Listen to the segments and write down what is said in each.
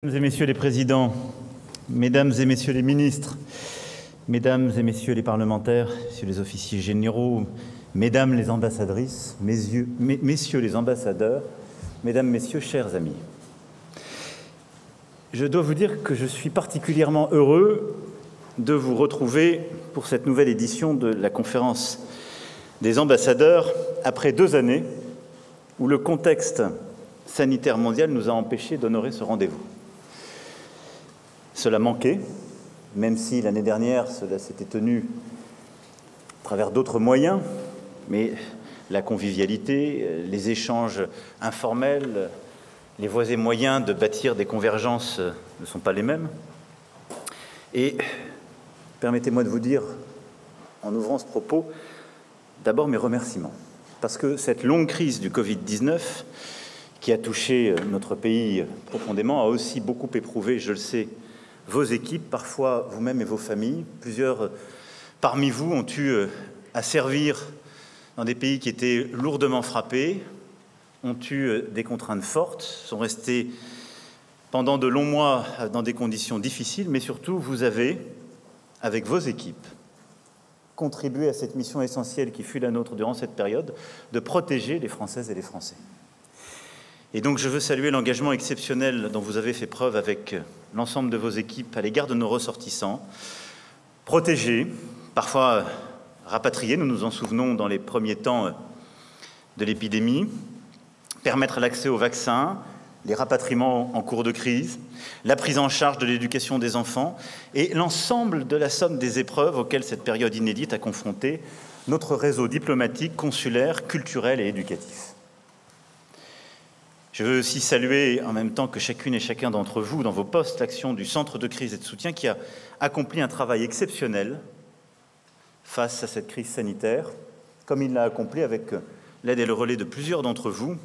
Mesdames et messieurs les présidents, mesdames et messieurs les ministres, mesdames et messieurs les parlementaires, messieurs les officiers généraux, mesdames les ambassadrices, messieurs les ambassadeurs, mesdames, messieurs, chers amis. Je dois vous dire que je suis particulièrement heureux de vous retrouver pour cette nouvelle édition de la conférence des ambassadeurs après 2 années où le contexte sanitaire mondial nous a empêchés d'honorer ce rendez-vous. Cela manquait, même si l'année dernière, cela s'était tenu à travers d'autres moyens, mais la convivialité, les échanges informels, les voies et moyens de bâtir des convergences ne sont pas les mêmes. Et permettez-moi de vous dire, en ouvrant ce propos, d'abord mes remerciements, parce que cette longue crise du Covid-19, qui a touché notre pays profondément, a aussi beaucoup éprouvé, je le sais, vos équipes, parfois vous-même et vos familles. Plusieurs parmi vous ont eu à servir dans des pays qui étaient lourdement frappés, ont eu des contraintes fortes, sont restés pendant de longs mois dans des conditions difficiles, mais surtout vous avez, avec vos équipes, contribué à cette mission essentielle qui fut la nôtre durant cette période, de protéger les Françaises et les Français. Et donc je veux saluer l'engagement exceptionnel dont vous avez fait preuve avec l'ensemble de vos équipes à l'égard de nos ressortissants, protégés, parfois rapatriés, nous nous en souvenons dans les premiers temps de l'épidémie, permettre l'accès aux vaccins, les rapatriements en cours de crise, la prise en charge de l'éducation des enfants et l'ensemble de la somme des épreuves auxquelles cette période inédite a confronté notre réseau diplomatique, consulaire, culturel et éducatif. Je veux aussi saluer, en même temps que chacune et chacun d'entre vous, dans vos postes, l'action du Centre de crise et de soutien qui a accompli un travail exceptionnel face à cette crise sanitaire, comme il l'a accompli avec l'aide et le relais de plusieurs d'entre vous,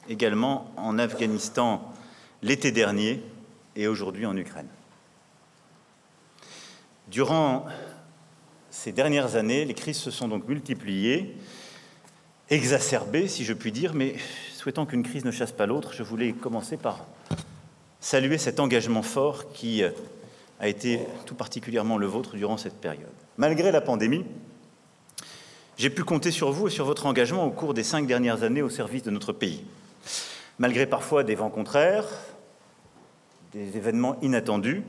également en Afghanistan l'été dernier et aujourd'hui en Ukraine. Durant ces dernières années, les crises se sont donc multipliées, exacerbées, si je puis dire, mais souhaitant qu'une crise ne chasse pas l'autre, je voulais commencer par saluer cet engagement fort qui a été tout particulièrement le vôtre durant cette période. Malgré la pandémie, j'ai pu compter sur vous et sur votre engagement au cours des 5 dernières années au service de notre pays. Malgré parfois des vents contraires, des événements inattendus,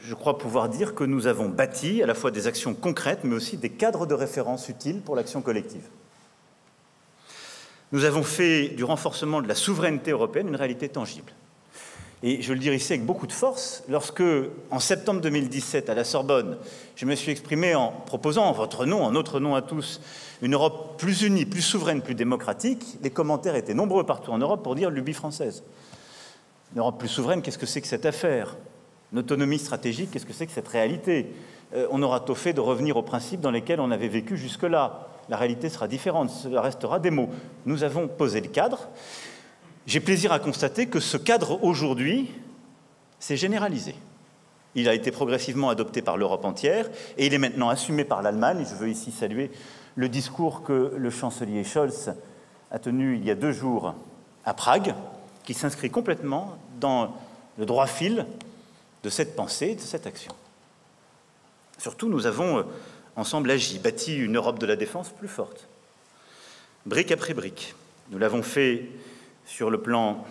je crois pouvoir dire que nous avons bâti à la fois des actions concrètes, mais aussi des cadres de référence utiles pour l'action collective. Nous avons fait du renforcement de la souveraineté européenne une réalité tangible. Et je le dis ici avec beaucoup de force, lorsque, en septembre 2017, à la Sorbonne, je me suis exprimé en proposant en votre nom, en notre nom à tous, une Europe plus unie, plus souveraine, plus démocratique, les commentaires étaient nombreux partout en Europe pour dire lubie française. Une Europe plus souveraine, qu'est-ce que c'est que cette affaire? Une autonomie stratégique, qu'est-ce que c'est que cette réalité? On aura tôt fait de revenir aux principes dans lesquels on avait vécu jusque-là. La réalité sera différente, cela restera des mots. Nous avons posé le cadre. J'ai plaisir à constater que ce cadre, aujourd'hui, s'est généralisé. Il a été progressivement adopté par l'Europe entière et il est maintenant assumé par l'Allemagne. Je veux ici saluer le discours que le chancelier Scholz a tenu il y a 2 jours à Prague, qui s'inscrit complètement dans le droit fil de cette pensée, de cette action. Surtout, nous avons ensemble agi, bâti une Europe de la défense plus forte, brique après brique. Nous l'avons fait sur le plan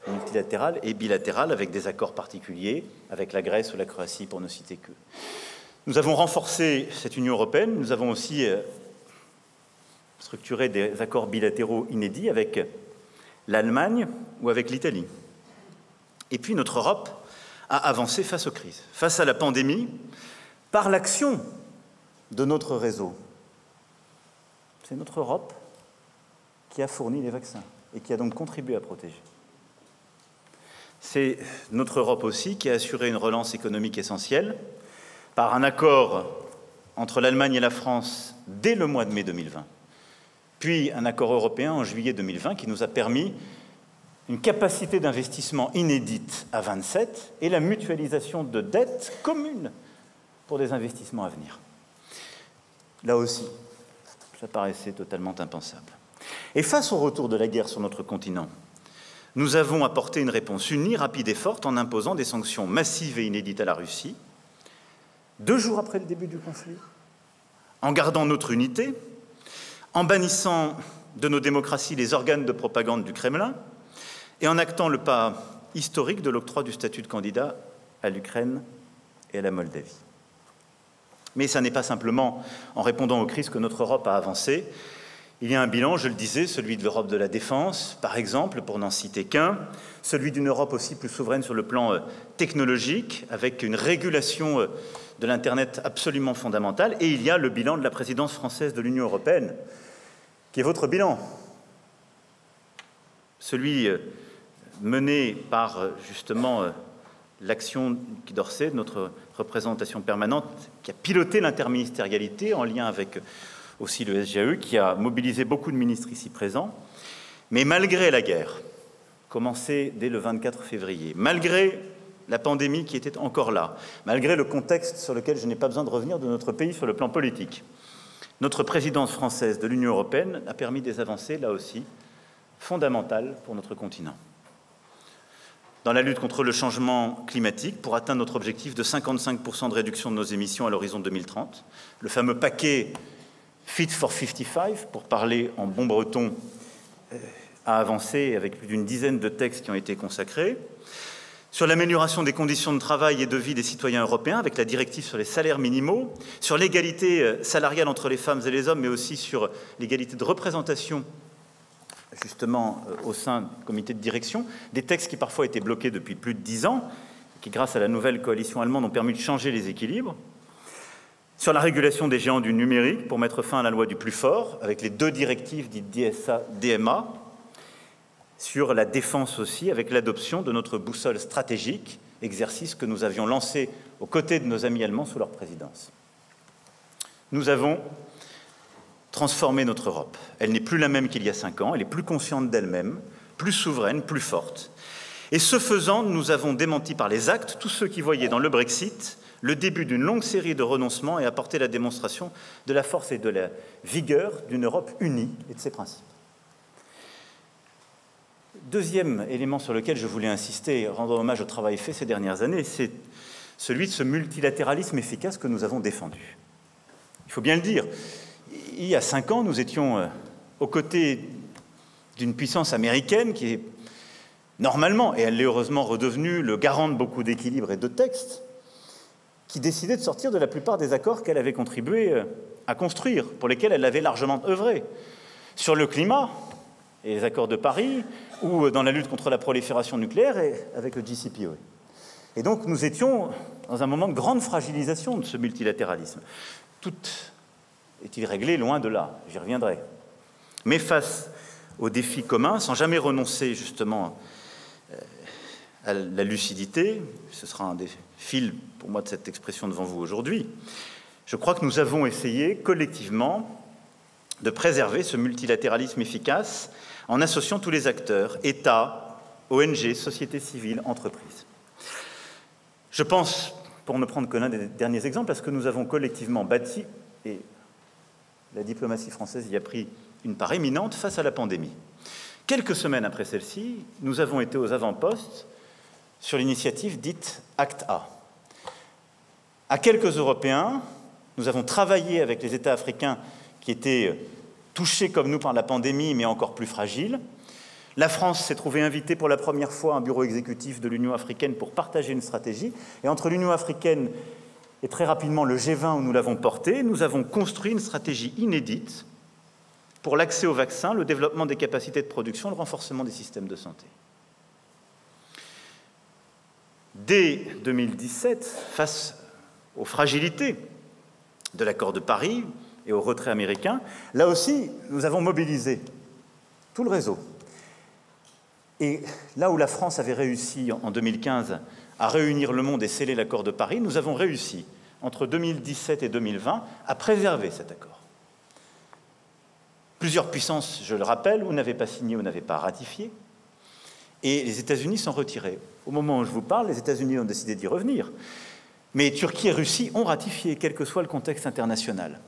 multilatéral et bilatéral, avec des accords particuliers, avec la Grèce ou la Croatie, pour ne citer que. Nous avons renforcé cette Union européenne, nous avons aussi structuré des accords bilatéraux inédits avec l'Allemagne ou avec l'Italie. Et puis notre Europe a avancé face aux crises, face à la pandémie, par l'action de notre réseau. C'est notre Europe qui a fourni les vaccins et qui a donc contribué à protéger. C'est notre Europe aussi qui a assuré une relance économique essentielle par un accord entre l'Allemagne et la France dès le mois de mai 2020, puis un accord européen en juillet 2020 qui nous a permis une capacité d'investissement inédite à 27 et la mutualisation de dettes communes pour des investissements à venir. Là aussi, ça paraissait totalement impensable. Et face au retour de la guerre sur notre continent, Nous avons apporté une réponse unie, rapide et forte en imposant des sanctions massives et inédites à la Russie, 2 jours après le début du conflit, en gardant notre unité, en bannissant de nos démocraties les organes de propagande du Kremlin et en actant le pas historique de l'octroi du statut de candidat à l'Ukraine et à la Moldavie. Mais ça n'est pas simplement en répondant aux crises que notre Europe a avancé. Il y a un bilan, je le disais, celui de l'Europe de la défense, par exemple, pour n'en citer qu'un, celui d'une Europe aussi plus souveraine sur le plan technologique, avec une régulation de l'Internet absolument fondamentale, et il y a le bilan de la présidence française de l'Union européenne, qui est votre bilan, celui mené par, justement, l'action Guy d'Orsay, notre représentation permanente, qui a piloté l'interministérialité en lien avec aussi le SGAE, qui a mobilisé beaucoup de ministres ici présents. Mais malgré la guerre, commencée dès le 24 février, malgré la pandémie qui était encore là, malgré le contexte sur lequel je n'ai pas besoin de revenir de notre pays sur le plan politique, notre présidence française de l'Union européenne a permis des avancées, là aussi, fondamentales pour notre continent. Dans la lutte contre le changement climatique, pour atteindre notre objectif de 55% de réduction de nos émissions à l'horizon 2030, le fameux paquet Fit for 55, pour parler en bon breton, a avancé avec plus d'une dizaine de textes qui ont été consacrés. Sur l'amélioration des conditions de travail et de vie des citoyens européens, avec la directive sur les salaires minimaux, sur l'égalité salariale entre les femmes et les hommes, mais aussi sur l'égalité de représentation, justement, au sein du comité de direction, des textes qui parfois étaient bloqués depuis plus de 10 ans, qui, grâce à la nouvelle coalition allemande, ont permis de changer les équilibres. Sur la régulation des géants du numérique, pour mettre fin à la loi du plus fort, avec les 2 directives dites DSA-DMA, sur la défense aussi, avec l'adoption de notre boussole stratégique, exercice que nous avions lancé aux côtés de nos amis allemands sous leur présidence. Nous avons transformé notre Europe. Elle n'est plus la même qu'il y a 5 ans, elle est plus consciente d'elle-même, plus souveraine, plus forte. Et ce faisant, nous avons démenti par les actes tous ceux qui voyaient dans le Brexit le début d'une longue série de renoncements et apporter la démonstration de la force et de la vigueur d'une Europe unie et de ses principes. Deuxième élément sur lequel je voulais insister, rendre hommage au travail fait ces dernières années, c'est celui de ce multilatéralisme efficace que nous avons défendu. Il faut bien le dire, il y a 5 ans, nous étions aux côtés d'une puissance américaine qui est normalement, et elle est heureusement redevenue le garant de beaucoup d'équilibre et de textes, qui décidait de sortir de la plupart des accords qu'elle avait contribué à construire, pour lesquels elle avait largement œuvré. Sur le climat et les accords de Paris, ou dans la lutte contre la prolifération nucléaire et avec le JCPOA. Et donc nous étions dans un moment de grande fragilisation de ce multilatéralisme. Tout est-il réglé? Loin de là, j'y reviendrai. Mais face aux défis communs, sans jamais renoncer justement à la lucidité, ce sera un des fils pour moi de cette expression devant vous aujourd'hui, je crois que nous avons essayé collectivement de préserver ce multilatéralisme efficace en associant tous les acteurs, États, ONG, société civile, entreprises. Je pense, pour ne prendre que l'un des derniers exemples, à ce que nous avons collectivement bâti, et la diplomatie française y a pris une part éminente face à la pandémie. Quelques semaines après celle-ci, nous avons été aux avant-postes sur l'initiative dite ACT-A. À quelques Européens, nous avons travaillé avec les États africains qui étaient touchés comme nous par la pandémie, mais encore plus fragiles. La France s'est trouvée invitée pour la première fois à un bureau exécutif de l'Union africaine pour partager une stratégie. Et entre l'Union africaine et très rapidement le G20 où nous l'avons porté, nous avons construit une stratégie inédite pour l'accès aux vaccins, le développement des capacités de production, le renforcement des systèmes de santé. Dès 2017, face aux fragilités de l'accord de Paris et au retrait américain, là aussi, nous avons mobilisé tout le réseau. Et là où la France avait réussi en 2015 à réunir le monde et sceller l'accord de Paris, nous avons réussi, entre 2017 et 2020, à préserver cet accord. Plusieurs puissances, je le rappelle, ou n'avaient pas signé ou n'avaient pas ratifié, et les États-Unis sont retirés. Au moment où je vous parle, les États-Unis ont décidé d'y revenir. Mais Turquie et Russie ont ratifié, quel que soit le contexte international.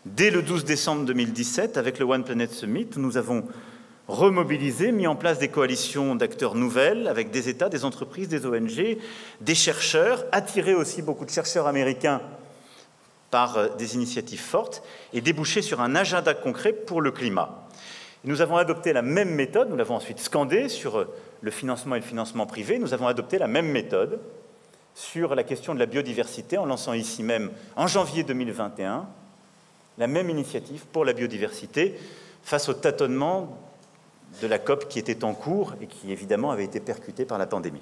Dès le 12 décembre 2017, avec le One Planet Summit, nous avons remobilisé, mis en place des coalitions d'acteurs nouvelles avec des États, des entreprises, des ONG, des chercheurs, attiré aussi beaucoup de chercheurs américains par des initiatives fortes et débouché sur un agenda concret pour le climat. Nous avons adopté la même méthode, nous l'avons ensuite scandée sur le financement et le financement privé, nous avons adopté la même méthode sur la question de la biodiversité en lançant ici même, en janvier 2021, la même initiative pour la biodiversité face au tâtonnement de la COP qui était en cours et qui, évidemment, avait été percutée par la pandémie.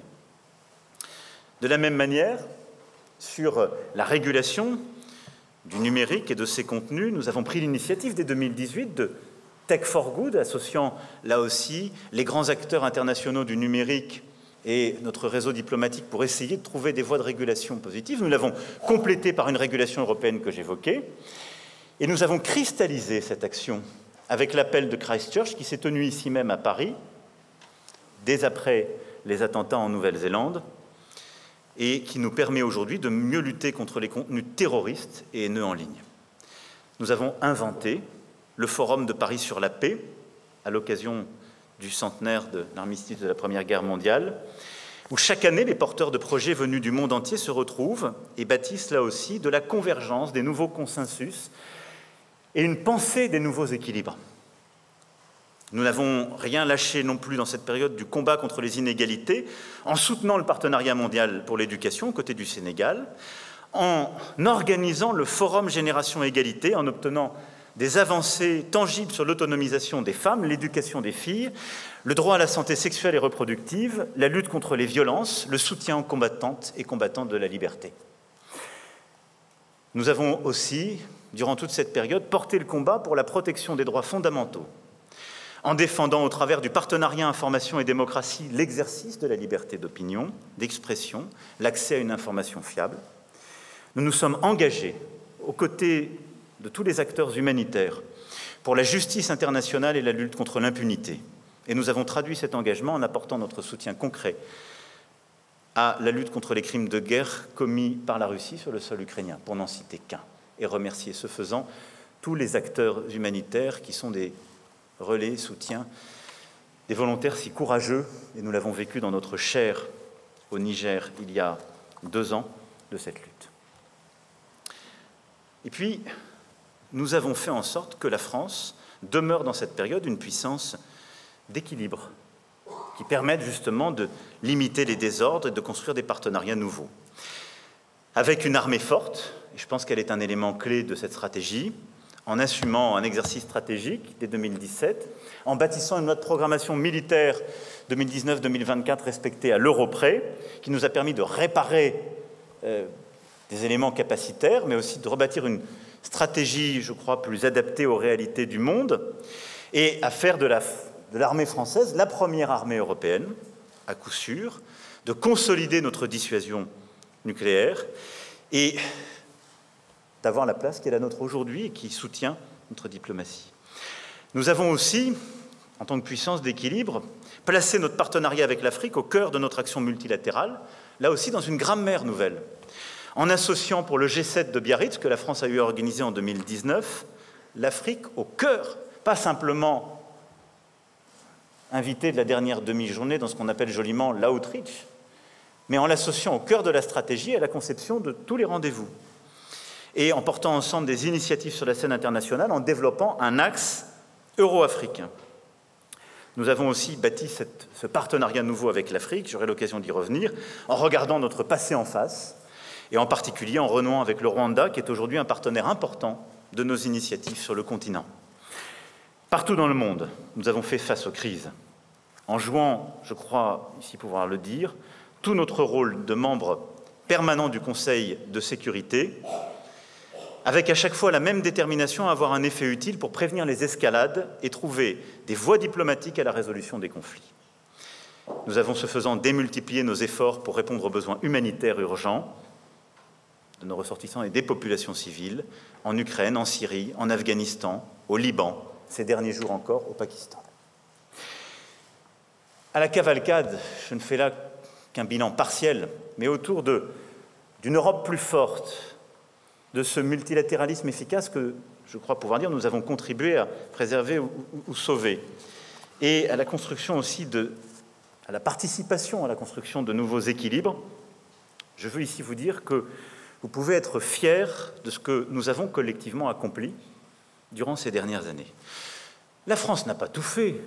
De la même manière, sur la régulation du numérique et de ses contenus, nous avons pris l'initiative dès 2018 de Tech for Good, associant là aussi les grands acteurs internationaux du numérique et notre réseau diplomatique pour essayer de trouver des voies de régulation positives. Nous l'avons complété par une régulation européenne que j'évoquais, et nous avons cristallisé cette action avec l'appel de Christchurch qui s'est tenu ici même à Paris, dès après les attentats en Nouvelle-Zélande, et qui nous permet aujourd'hui de mieux lutter contre les contenus terroristes et haineux en ligne. Nous avons inventé le Forum de Paris sur la paix, à l'occasion du centenaire de l'armistice de la Première Guerre mondiale, où chaque année, les porteurs de projets venus du monde entier se retrouvent et bâtissent là aussi de la convergence, des nouveaux consensus et une pensée des nouveaux équilibres. Nous n'avons rien lâché non plus dans cette période du combat contre les inégalités, en soutenant le partenariat mondial pour l'éducation aux côtés du Sénégal, en organisant le Forum Génération Égalité, en obtenant des avancées tangibles sur l'autonomisation des femmes, l'éducation des filles, le droit à la santé sexuelle et reproductive, la lutte contre les violences, le soutien aux combattantes et combattants de la liberté. Nous avons aussi, durant toute cette période, porté le combat pour la protection des droits fondamentaux, en défendant au travers du partenariat information et démocratie l'exercice de la liberté d'opinion, d'expression, l'accès à une information fiable. Nous nous sommes engagés aux côtés de tous les acteurs humanitaires pour la justice internationale et la lutte contre l'impunité. Et nous avons traduit cet engagement en apportant notre soutien concret à la lutte contre les crimes de guerre commis par la Russie sur le sol ukrainien, pour n'en citer qu'un, et remercier ce faisant tous les acteurs humanitaires qui sont des relais, soutiens, des volontaires si courageux, et nous l'avons vécu dans notre chair au Niger il y a 2 ans de cette lutte. Et puis, nous avons fait en sorte que la France demeure dans cette période une puissance d'équilibre qui permette justement de limiter les désordres et de construire des partenariats nouveaux. Avec une armée forte, et je pense qu'elle est un élément clé de cette stratégie, en assumant un exercice stratégique dès 2017, en bâtissant une loi de programmation militaire 2019-2024 respectée à l'euro près, qui nous a permis de réparer des éléments capacitaires, mais aussi de rebâtir une stratégie, je crois, plus adaptée aux réalités du monde, et à faire de l'armée française la première armée européenne, à coup sûr, de consolider notre dissuasion nucléaire et d'avoir la place qui est la nôtre aujourd'hui et qui soutient notre diplomatie. Nous avons aussi, en tant que puissance d'équilibre, placé notre partenariat avec l'Afrique au cœur de notre action multilatérale, là aussi dans une grammaire nouvelle, en associant pour le G7 de Biarritz, que la France a eu à organiser en 2019, l'Afrique au cœur, pas simplement invitée de la dernière demi-journée dans ce qu'on appelle joliment l'outreach, mais en l'associant au cœur de la stratégie et à la conception de tous les rendez-vous, et en portant ensemble des initiatives sur la scène internationale, en développant un axe euro-africain. Nous avons aussi bâti ce partenariat nouveau avec l'Afrique, j'aurai l'occasion d'y revenir, en regardant notre passé en face, et en particulier en renouant avec le Rwanda, qui est aujourd'hui un partenaire important de nos initiatives sur le continent. Partout dans le monde, nous avons fait face aux crises, en jouant, je crois ici pouvoir le dire, tout notre rôle de membre permanent du Conseil de sécurité, avec à chaque fois la même détermination à avoir un effet utile pour prévenir les escalades et trouver des voies diplomatiques à la résolution des conflits. Nous avons, ce faisant, démultiplié nos efforts pour répondre aux besoins humanitaires urgents de nos ressortissants et des populations civiles, en Ukraine, en Syrie, en Afghanistan, au Liban, ces derniers jours encore au Pakistan. À la cavalcade, je ne fais là qu'un bilan partiel, mais autour d'une Europe plus forte, de ce multilatéralisme efficace que, je crois pouvoir dire, nous avons contribué à préserver ou sauver. et à la construction aussi à la participation à la construction de nouveaux équilibres, je veux ici vous dire que vous pouvez être fiers de ce que nous avons collectivement accompli durant ces dernières années. La France n'a pas tout fait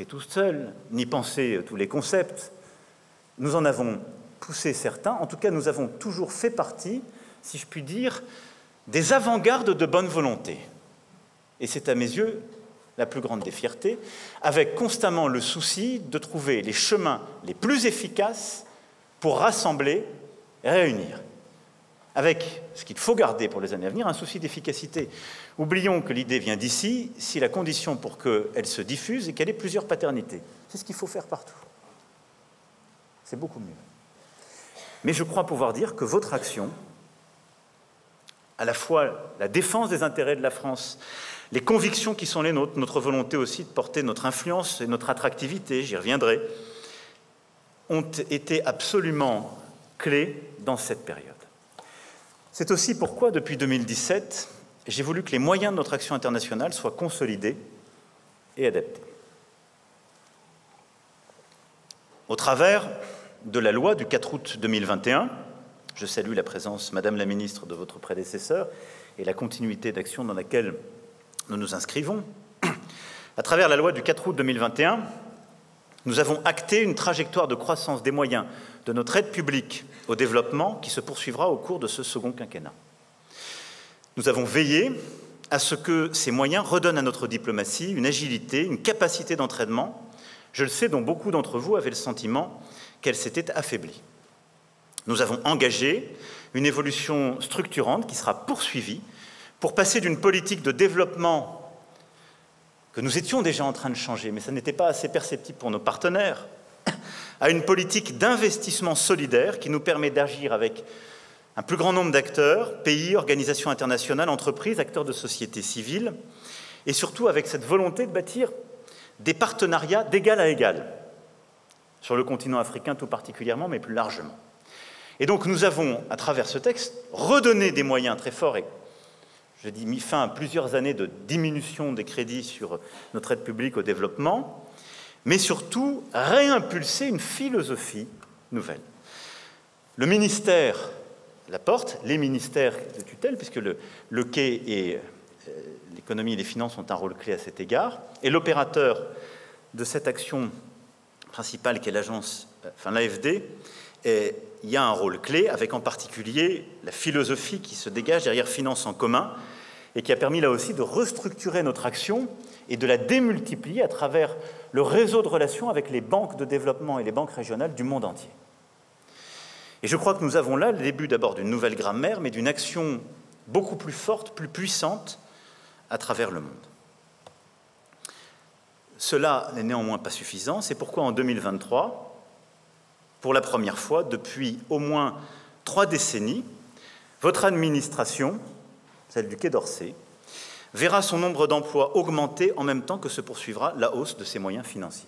toute seule, ni pensé tous les concepts. Nous en avons poussé certains. En tout cas, nous avons toujours fait partie, si je puis dire, des avant-gardes de bonne volonté. Et c'est à mes yeux la plus grande des fiertés, avec constamment le souci de trouver les chemins les plus efficaces pour rassembler et réunir. Avec ce qu'il faut garder pour les années à venir, un souci d'efficacité. Oublions que l'idée vient d'ici, si la condition pour qu'elle se diffuse est qu'elle ait plusieurs paternités. C'est ce qu'il faut faire partout. C'est beaucoup mieux. Mais je crois pouvoir dire que votre action, à la fois la défense des intérêts de la France, les convictions qui sont les nôtres, notre volonté aussi de porter notre influence et notre attractivité, j'y reviendrai, ont été absolument clés dans cette période. C'est aussi pourquoi, depuis 2017, j'ai voulu que les moyens de notre action internationale soient consolidés et adaptés. Au travers de la loi du 4 août 2021, je salue la présence, Madame la Ministre, de votre prédécesseur et la continuité d'action dans laquelle nous nous inscrivons. À travers la loi du 4 août 2021, nous avons acté une trajectoire de croissance des moyens de notre aide publique au développement qui se poursuivra au cours de ce second quinquennat. Nous avons veillé à ce que ces moyens redonnent à notre diplomatie une agilité, une capacité d'entraînement, je le sais, dont beaucoup d'entre vous avaient le sentiment qu'elle s'était affaiblie. Nous avons engagé une évolution structurante qui sera poursuivie pour passer d'une politique de développement que nous étions déjà en train de changer, mais ça n'était pas assez perceptible pour nos partenaires, à une politique d'investissement solidaire qui nous permet d'agir avec un plus grand nombre d'acteurs, pays, organisations internationales, entreprises, acteurs de société civile, et surtout avec cette volonté de bâtir des partenariats d'égal à égal, sur le continent africain tout particulièrement, mais plus largement. Et donc nous avons, à travers ce texte, redonné des moyens très forts, et je dis mis fin à plusieurs années de diminution des crédits sur notre aide publique au développement, mais surtout réimpulser une philosophie nouvelle. Le ministère la porte, les ministères de tutelle, puisque le quai et l'économie et les finances ont un rôle clé à cet égard, et l'opérateur de cette action principale qui est l'agence, enfin l'AFD, il y a un rôle clé, avec en particulier la philosophie qui se dégage derrière Finances en commun, et qui a permis là aussi de restructurer notre action et de la démultiplier à travers le réseau de relations avec les banques de développement et les banques régionales du monde entier. Et je crois que nous avons là le début d'abord d'une nouvelle grammaire, mais d'une action beaucoup plus forte, plus puissante à travers le monde. Cela n'est néanmoins pas suffisant, c'est pourquoi en 2023, pour la première fois depuis au moins 3 décennies, votre administration, celle du Quai d'Orsay, verra son nombre d'emplois augmenter en même temps que se poursuivra la hausse de ses moyens financiers.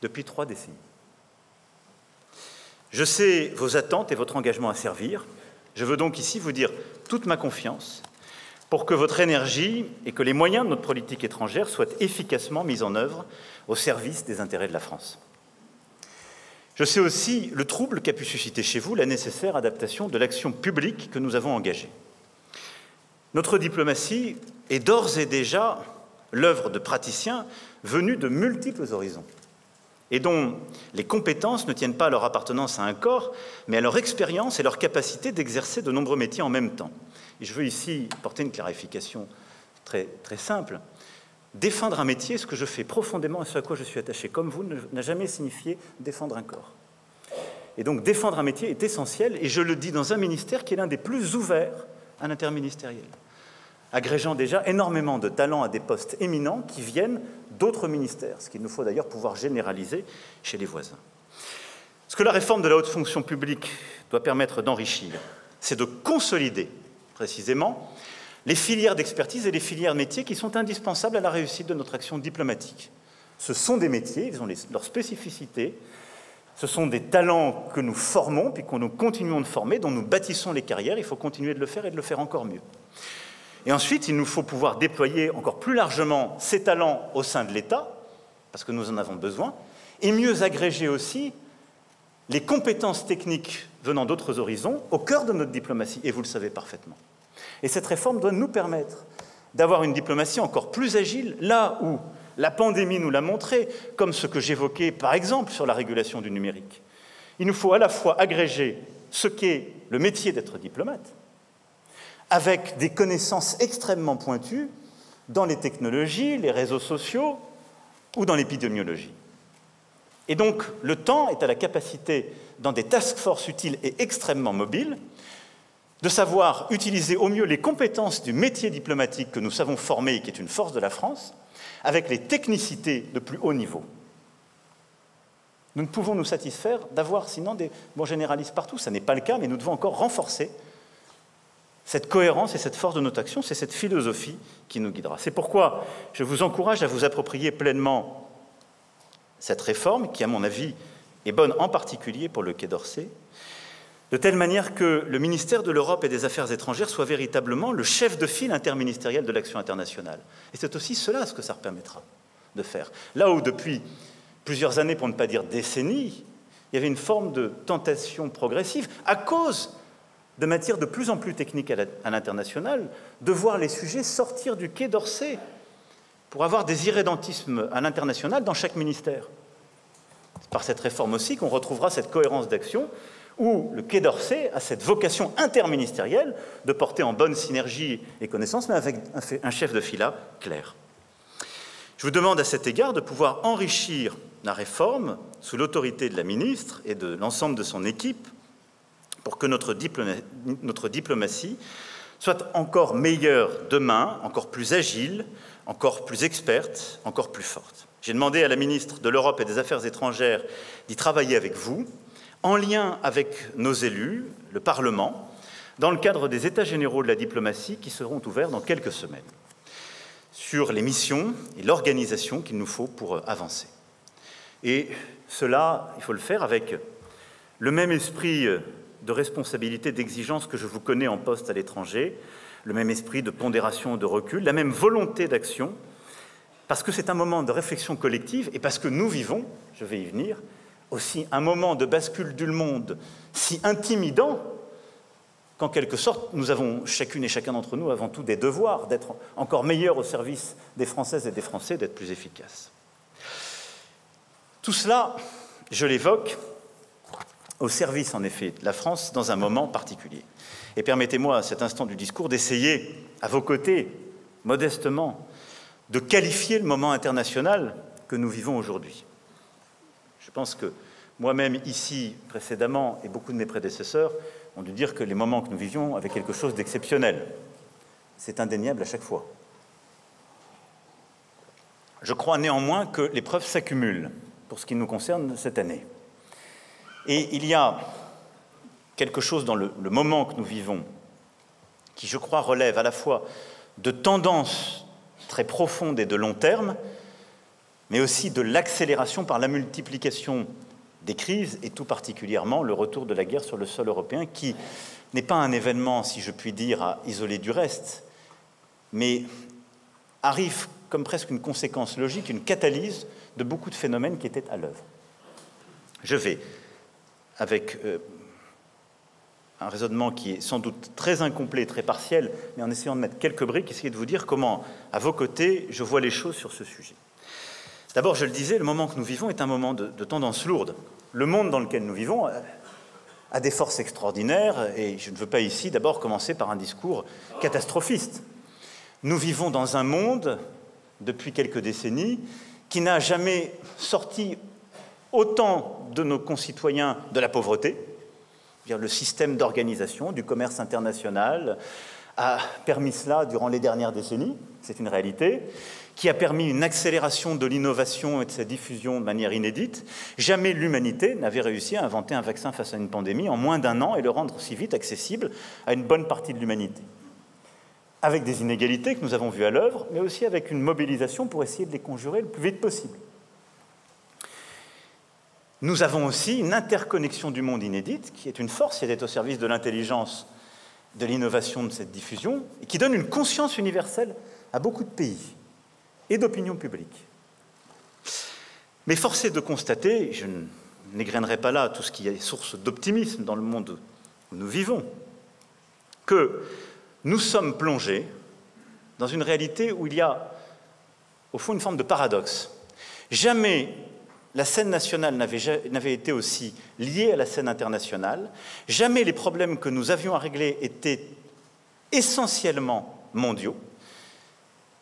Depuis 3 décennies. Je sais vos attentes et votre engagement à servir. Je veux donc ici vous dire toute ma confiance pour que votre énergie et que les moyens de notre politique étrangère soient efficacement mis en œuvre au service des intérêts de la France. Je sais aussi le trouble qu'a pu susciter chez vous la nécessaire adaptation de l'action publique que nous avons engagée. Notre diplomatie est d'ores et déjà l'œuvre de praticiens venus de multiples horizons et dont les compétences ne tiennent pas à leur appartenance à un corps, mais à leur expérience et leur capacité d'exercer de nombreux métiers en même temps. Et je veux ici porter une clarification très simple. Défendre un métier, ce que je fais profondément et ce à quoi je suis attaché, comme vous, n'a jamais signifié défendre un corps. Et donc défendre un métier est essentiel, et je le dis dans un ministère qui est l'un des plus ouverts à l'interministériel, agrégeant déjà énormément de talents à des postes éminents qui viennent d'autres ministères, ce qu'il nous faut d'ailleurs pouvoir généraliser chez les voisins. Ce que la réforme de la haute fonction publique doit permettre d'enrichir, c'est de consolider précisément les filières d'expertise et les filières métiers qui sont indispensables à la réussite de notre action diplomatique. Ce sont des métiers, ils ont leurs spécificités, ce sont des talents que nous formons, puis que nous continuons de former, dont nous bâtissons les carrières, il faut continuer de le faire et de le faire encore mieux. Et ensuite, il nous faut pouvoir déployer encore plus largement ces talents au sein de l'État, parce que nous en avons besoin, et mieux agréger aussi les compétences techniques venant d'autres horizons au cœur de notre diplomatie, et vous le savez parfaitement. Et cette réforme doit nous permettre d'avoir une diplomatie encore plus agile, là où la pandémie nous l'a montré, comme ce que j'évoquais par exemple sur la régulation du numérique. Il nous faut à la fois agréger ce qu'est le métier d'être diplomate, avec des connaissances extrêmement pointues dans les technologies, les réseaux sociaux ou dans l'épidémiologie. Et donc, le temps est à la capacité, dans des task force utiles et extrêmement mobiles, de savoir utiliser au mieux les compétences du métier diplomatique que nous savons former et qui est une force de la France, avec les technicités de plus haut niveau. Nous ne pouvons nous satisfaire d'avoir sinon des bons généralistes partout. Ce n'est pas le cas, mais nous devons encore renforcer cette cohérence et cette force de notre action. C'est cette philosophie qui nous guidera. C'est pourquoi je vous encourage à vous approprier pleinement cette réforme, qui, à mon avis, est bonne en particulier pour le Quai d'Orsay, de telle manière que le ministère de l'Europe et des Affaires étrangères soit véritablement le chef de file interministériel de l'action internationale. Et c'est aussi cela ce que ça permettra de faire. Là où, depuis plusieurs années, pour ne pas dire décennies, il y avait une forme de tentation progressive, à cause de matières de plus en plus techniques à l'international, de voir les sujets sortir du Quai d'Orsay pour avoir des irrédentismes à l'international dans chaque ministère. C'est par cette réforme aussi qu'on retrouvera cette cohérence d'action où le Quai d'Orsay a cette vocation interministérielle de porter en bonne synergie et connaissance, mais avec un chef de fila clair. Je vous demande à cet égard de pouvoir enrichir la réforme sous l'autorité de la ministre et de l'ensemble de son équipe pour que notre diplomatie soit encore meilleure demain, encore plus agile, encore plus experte, encore plus forte. J'ai demandé à la ministre de l'Europe et des Affaires étrangères d'y travailler avec vous, en lien avec nos élus, le Parlement, dans le cadre des États généraux de la diplomatie qui seront ouverts dans quelques semaines, sur les missions et l'organisation qu'il nous faut pour avancer. Et cela, il faut le faire avec le même esprit de responsabilité, d'exigence que je vous connais en poste à l'étranger, le même esprit de pondération, de recul, la même volonté d'action, parce que c'est un moment de réflexion collective et parce que nous vivons, je vais y venir, aussi un moment de bascule du monde si intimidant qu'en quelque sorte, nous avons, chacune et chacun d'entre nous, avant tout des devoirs d'être encore meilleurs au service des Françaises et des Français, d'être plus efficaces. Tout cela, je l'évoque, au service, en effet, de la France dans un moment particulier. Et permettez-moi, à cet instant du discours, d'essayer, à vos côtés, modestement, de qualifier le moment international que nous vivons aujourd'hui. Je pense que moi-même, ici, précédemment, et beaucoup de mes prédécesseurs, ont dû dire que les moments que nous vivions avaient quelque chose d'exceptionnel. C'est indéniable à chaque fois. Je crois néanmoins que les preuves s'accumulent pour ce qui nous concerne cette année. Et il y a quelque chose dans le moment que nous vivons qui, je crois, relève à la fois de tendances très profondes et de long terme, mais aussi de l'accélération par la multiplication des crises, et tout particulièrement le retour de la guerre sur le sol européen, qui n'est pas un événement, si je puis dire, à isoler du reste, mais arrive comme presque une conséquence logique, une catalyse de beaucoup de phénomènes qui étaient à l'œuvre. Je vais, avec un raisonnement qui est sans doute très incomplet, très partiel, mais en essayant de mettre quelques briques, essayer de vous dire comment, à vos côtés, je vois les choses sur ce sujet. D'abord, je le disais, le moment que nous vivons est un moment de tendance lourde. Le monde dans lequel nous vivons a des forces extraordinaires, et je ne veux pas ici d'abord commencer par un discours catastrophiste. Nous vivons dans un monde, depuis quelques décennies, qui n'a jamais sorti autant de nos concitoyens de la pauvreté. Le système d'organisation du commerce international a permis cela durant les dernières décennies, c'est une réalité, qui a permis une accélération de l'innovation et de sa diffusion de manière inédite. Jamais l'humanité n'avait réussi à inventer un vaccin face à une pandémie en moins d'un an et le rendre si vite accessible à une bonne partie de l'humanité. Avec des inégalités que nous avons vues à l'œuvre, mais aussi avec une mobilisation pour essayer de les conjurer le plus vite possible. Nous avons aussi une interconnexion du monde inédite, qui est une force, qui est au service de l'intelligence de l'innovation de cette diffusion et qui donne une conscience universelle à beaucoup de pays et d'opinion publique. Mais force est de constater, je n'égrainerai pas là tout ce qui est source d'optimisme dans le monde où nous vivons, que nous sommes plongés dans une réalité où il y a, au fond, une forme de paradoxe. Jamais la scène nationale n'avait été aussi liée à la scène internationale, jamais les problèmes que nous avions à régler étaient essentiellement mondiaux,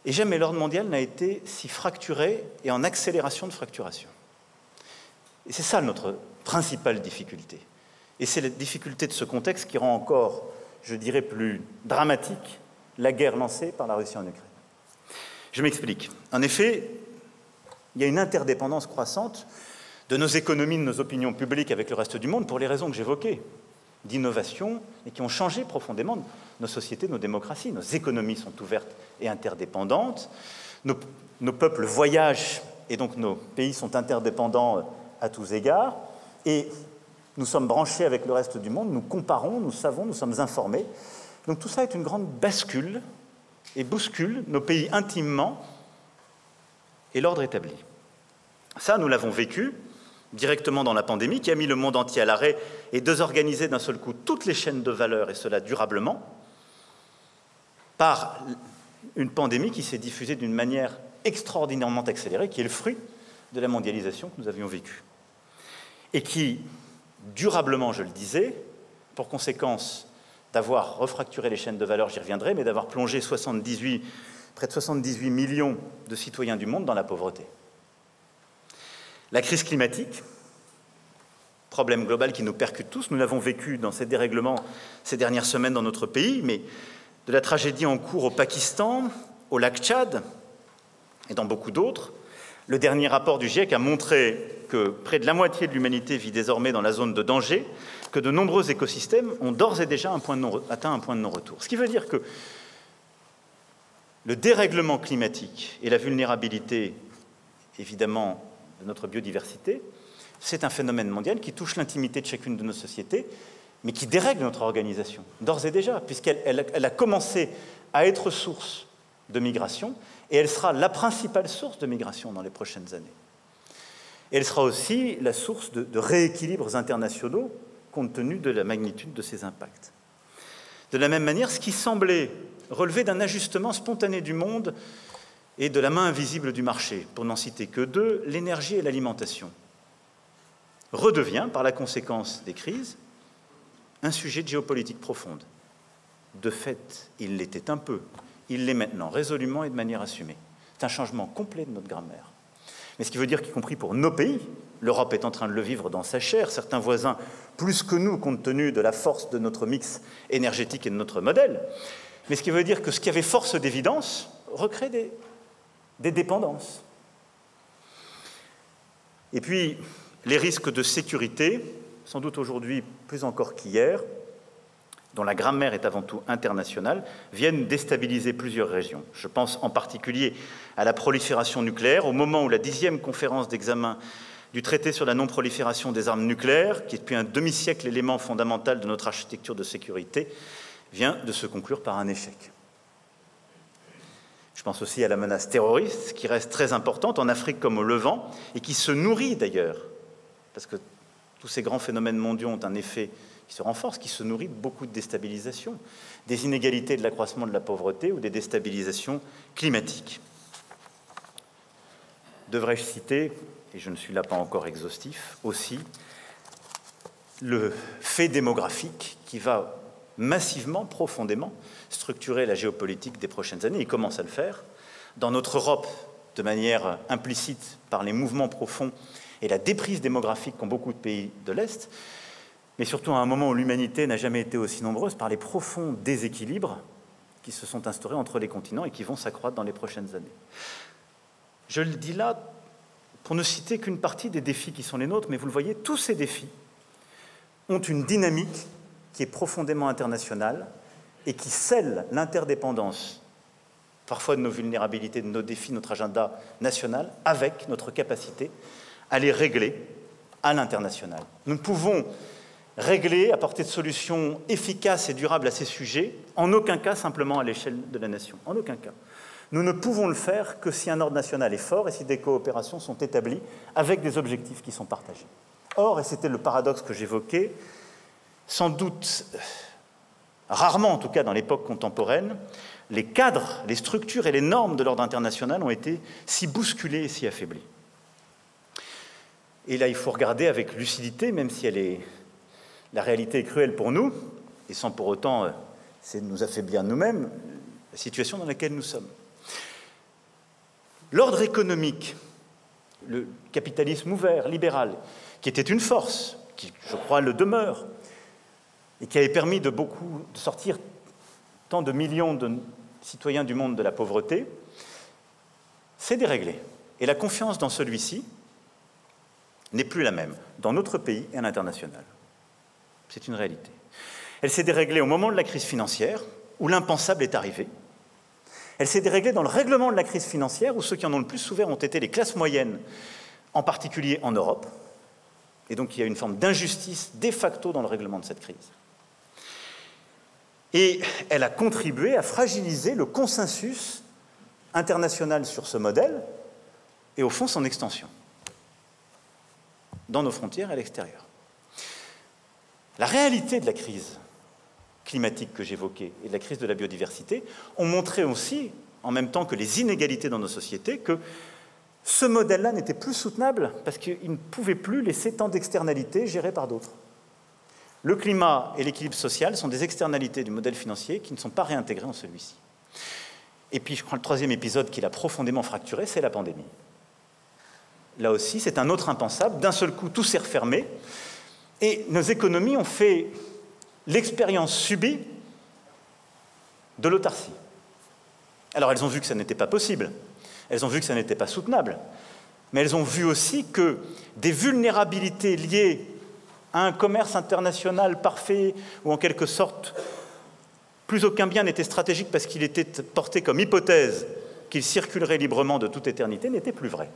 et jamais l'ordre mondial n'a été si fracturé et en accélération de fracturation. Et c'est ça notre principale difficulté. Et c'est la difficulté de ce contexte qui rend encore, je dirais, plus dramatique la guerre lancée par la Russie en Ukraine. Je m'explique. En effet, il y a une interdépendance croissante de nos économies, de nos opinions publiques avec le reste du monde pour les raisons que j'évoquais, d'innovation, et qui ont changé profondément nos sociétés, nos démocraties. Nos économies sont ouvertes et interdépendantes, nos peuples voyagent, et donc nos pays sont interdépendants à tous égards, et nous sommes branchés avec le reste du monde, nous comparons, nous savons, nous sommes informés. Donc tout ça est une grande bascule et bouscule nos pays intimement et l'ordre établi. Ça, nous l'avons vécu directement dans la pandémie qui a mis le monde entier à l'arrêt et désorganisé d'un seul coup toutes les chaînes de valeur, et cela durablement, par une pandémie qui s'est diffusée d'une manière extraordinairement accélérée, qui est le fruit de la mondialisation que nous avions vécue. Et qui, durablement, je le disais, pour conséquence d'avoir refracturé les chaînes de valeur, j'y reviendrai, mais d'avoir plongé près de 78 millions de citoyens du monde dans la pauvreté. La crise climatique, problème global qui nous percute tous, nous l'avons vécu dans ces dérèglements ces dernières semaines dans notre pays, mais de la tragédie en cours au Pakistan, au lac Tchad et dans beaucoup d'autres. Le dernier rapport du GIEC a montré que près de la moitié de l'humanité vit désormais dans la zone de danger, que de nombreux écosystèmes ont d'ores et déjà atteint un point de non-retour. Ce qui veut dire que le dérèglement climatique et la vulnérabilité, évidemment, de notre biodiversité, c'est un phénomène mondial qui touche l'intimité de chacune de nos sociétés, mais qui dérègle notre organisation, d'ores et déjà, puisqu'elle a commencé à être source de migration, et elle sera la principale source de migration dans les prochaines années. Et elle sera aussi la source de rééquilibres internationaux, compte tenu de la magnitude de ces impacts. De la même manière, ce qui semblait relever d'un ajustement spontané du monde et de la main invisible du marché, pour n'en citer que deux, l'énergie et l'alimentation, redevient, par la conséquence des crises, un sujet de géopolitique profonde. De fait, il l'était un peu, il l'est maintenant, résolument et de manière assumée. C'est un changement complet de notre grammaire. Mais ce qui veut dire qu'y compris pour nos pays, l'Europe est en train de le vivre dans sa chair, certains voisins plus que nous, compte tenu de la force de notre mix énergétique et de notre modèle. Mais ce qui veut dire que ce qui avait force d'évidence recrée des dépendances. Et puis, les risques de sécurité, sans doute aujourd'hui plus encore qu'hier, dont la grammaire est avant tout internationale, viennent déstabiliser plusieurs régions. Je pense en particulier à la prolifération nucléaire, au moment où la 10e conférence d'examen du traité sur la non-prolifération des armes nucléaires, qui est depuis un demi-siècle l'élément fondamental de notre architecture de sécurité, vient de se conclure par un échec. Je pense aussi à la menace terroriste, qui reste très importante en Afrique comme au Levant, et qui se nourrit d'ailleurs, parce que tous ces grands phénomènes mondiaux ont un effet qui se renforce, qui se nourrit de beaucoup de déstabilisations, des inégalités, de l'accroissement de la pauvreté ou des déstabilisations climatiques. Devrais-je citer, et je ne suis là pas encore exhaustif, aussi le fait démographique qui va massivement, profondément structurer la géopolitique des prochaines années. Il commence à le faire. Dans notre Europe, de manière implicite par les mouvements profonds et la déprise démographique qu'ont beaucoup de pays de l'Est, mais surtout à un moment où l'humanité n'a jamais été aussi nombreuse, par les profonds déséquilibres qui se sont instaurés entre les continents et qui vont s'accroître dans les prochaines années. Je le dis là pour ne citer qu'une partie des défis qui sont les nôtres, mais vous le voyez, tous ces défis ont une dynamique qui est profondément internationale et qui scelle l'interdépendance, parfois de nos vulnérabilités, de nos défis, notre agenda national, avec notre capacité à les régler à l'international. Nous ne pouvons régler, apporter de solutions efficaces et durables à ces sujets, en aucun cas simplement à l'échelle de la nation, en aucun cas. Nous ne pouvons le faire que si un ordre national est fort et si des coopérations sont établies avec des objectifs qui sont partagés. Or, et c'était le paradoxe que j'évoquais, sans doute, rarement en tout cas dans l'époque contemporaine, les cadres, les structures et les normes de l'ordre international ont été si bousculés et si affaiblis. Et là, il faut regarder avec lucidité, même si la réalité est cruelle pour nous, et sans pour autant c'est de nous affaiblir nous-mêmes, la situation dans laquelle nous sommes. L'ordre économique, le capitalisme ouvert, libéral, qui était une force, qui, je crois, le demeure, et qui avait permis de sortir tant de millions de citoyens du monde de la pauvreté, s'est déréglé. Et la confiance dans celui-ci n'est plus la même, dans notre pays et à l'international. C'est une réalité. Elle s'est déréglée au moment de la crise financière, où l'impensable est arrivé. Elle s'est déréglée dans le règlement de la crise financière, où ceux qui en ont le plus souffert ont été les classes moyennes, en particulier en Europe. Et donc il y a une forme d'injustice de facto dans le règlement de cette crise. Et elle a contribué à fragiliser le consensus international sur ce modèle, et au fond son extension, dans nos frontières et à l'extérieur. La réalité de la crise climatique que j'évoquais et de la crise de la biodiversité ont montré aussi, en même temps que les inégalités dans nos sociétés, que ce modèle-là n'était plus soutenable parce qu'il ne pouvait plus laisser tant d'externalités gérées par d'autres. Le climat et l'équilibre social sont des externalités du modèle financier qui ne sont pas réintégrées en celui-ci. Et puis, je crois, le troisième épisode qui l'a profondément fracturé, c'est la pandémie. Là aussi, c'est un autre impensable. D'un seul coup, tout s'est refermé. Et nos économies ont fait l'expérience subie de l'autarcie. Alors, elles ont vu que ça n'était pas possible. Elles ont vu que ça n'était pas soutenable. Mais elles ont vu aussi que des vulnérabilités liées à un commerce international parfait, où en quelque sorte, plus aucun bien n'était stratégique parce qu'il était porté comme hypothèse qu'il circulerait librement de toute éternité, n'était plus vrai.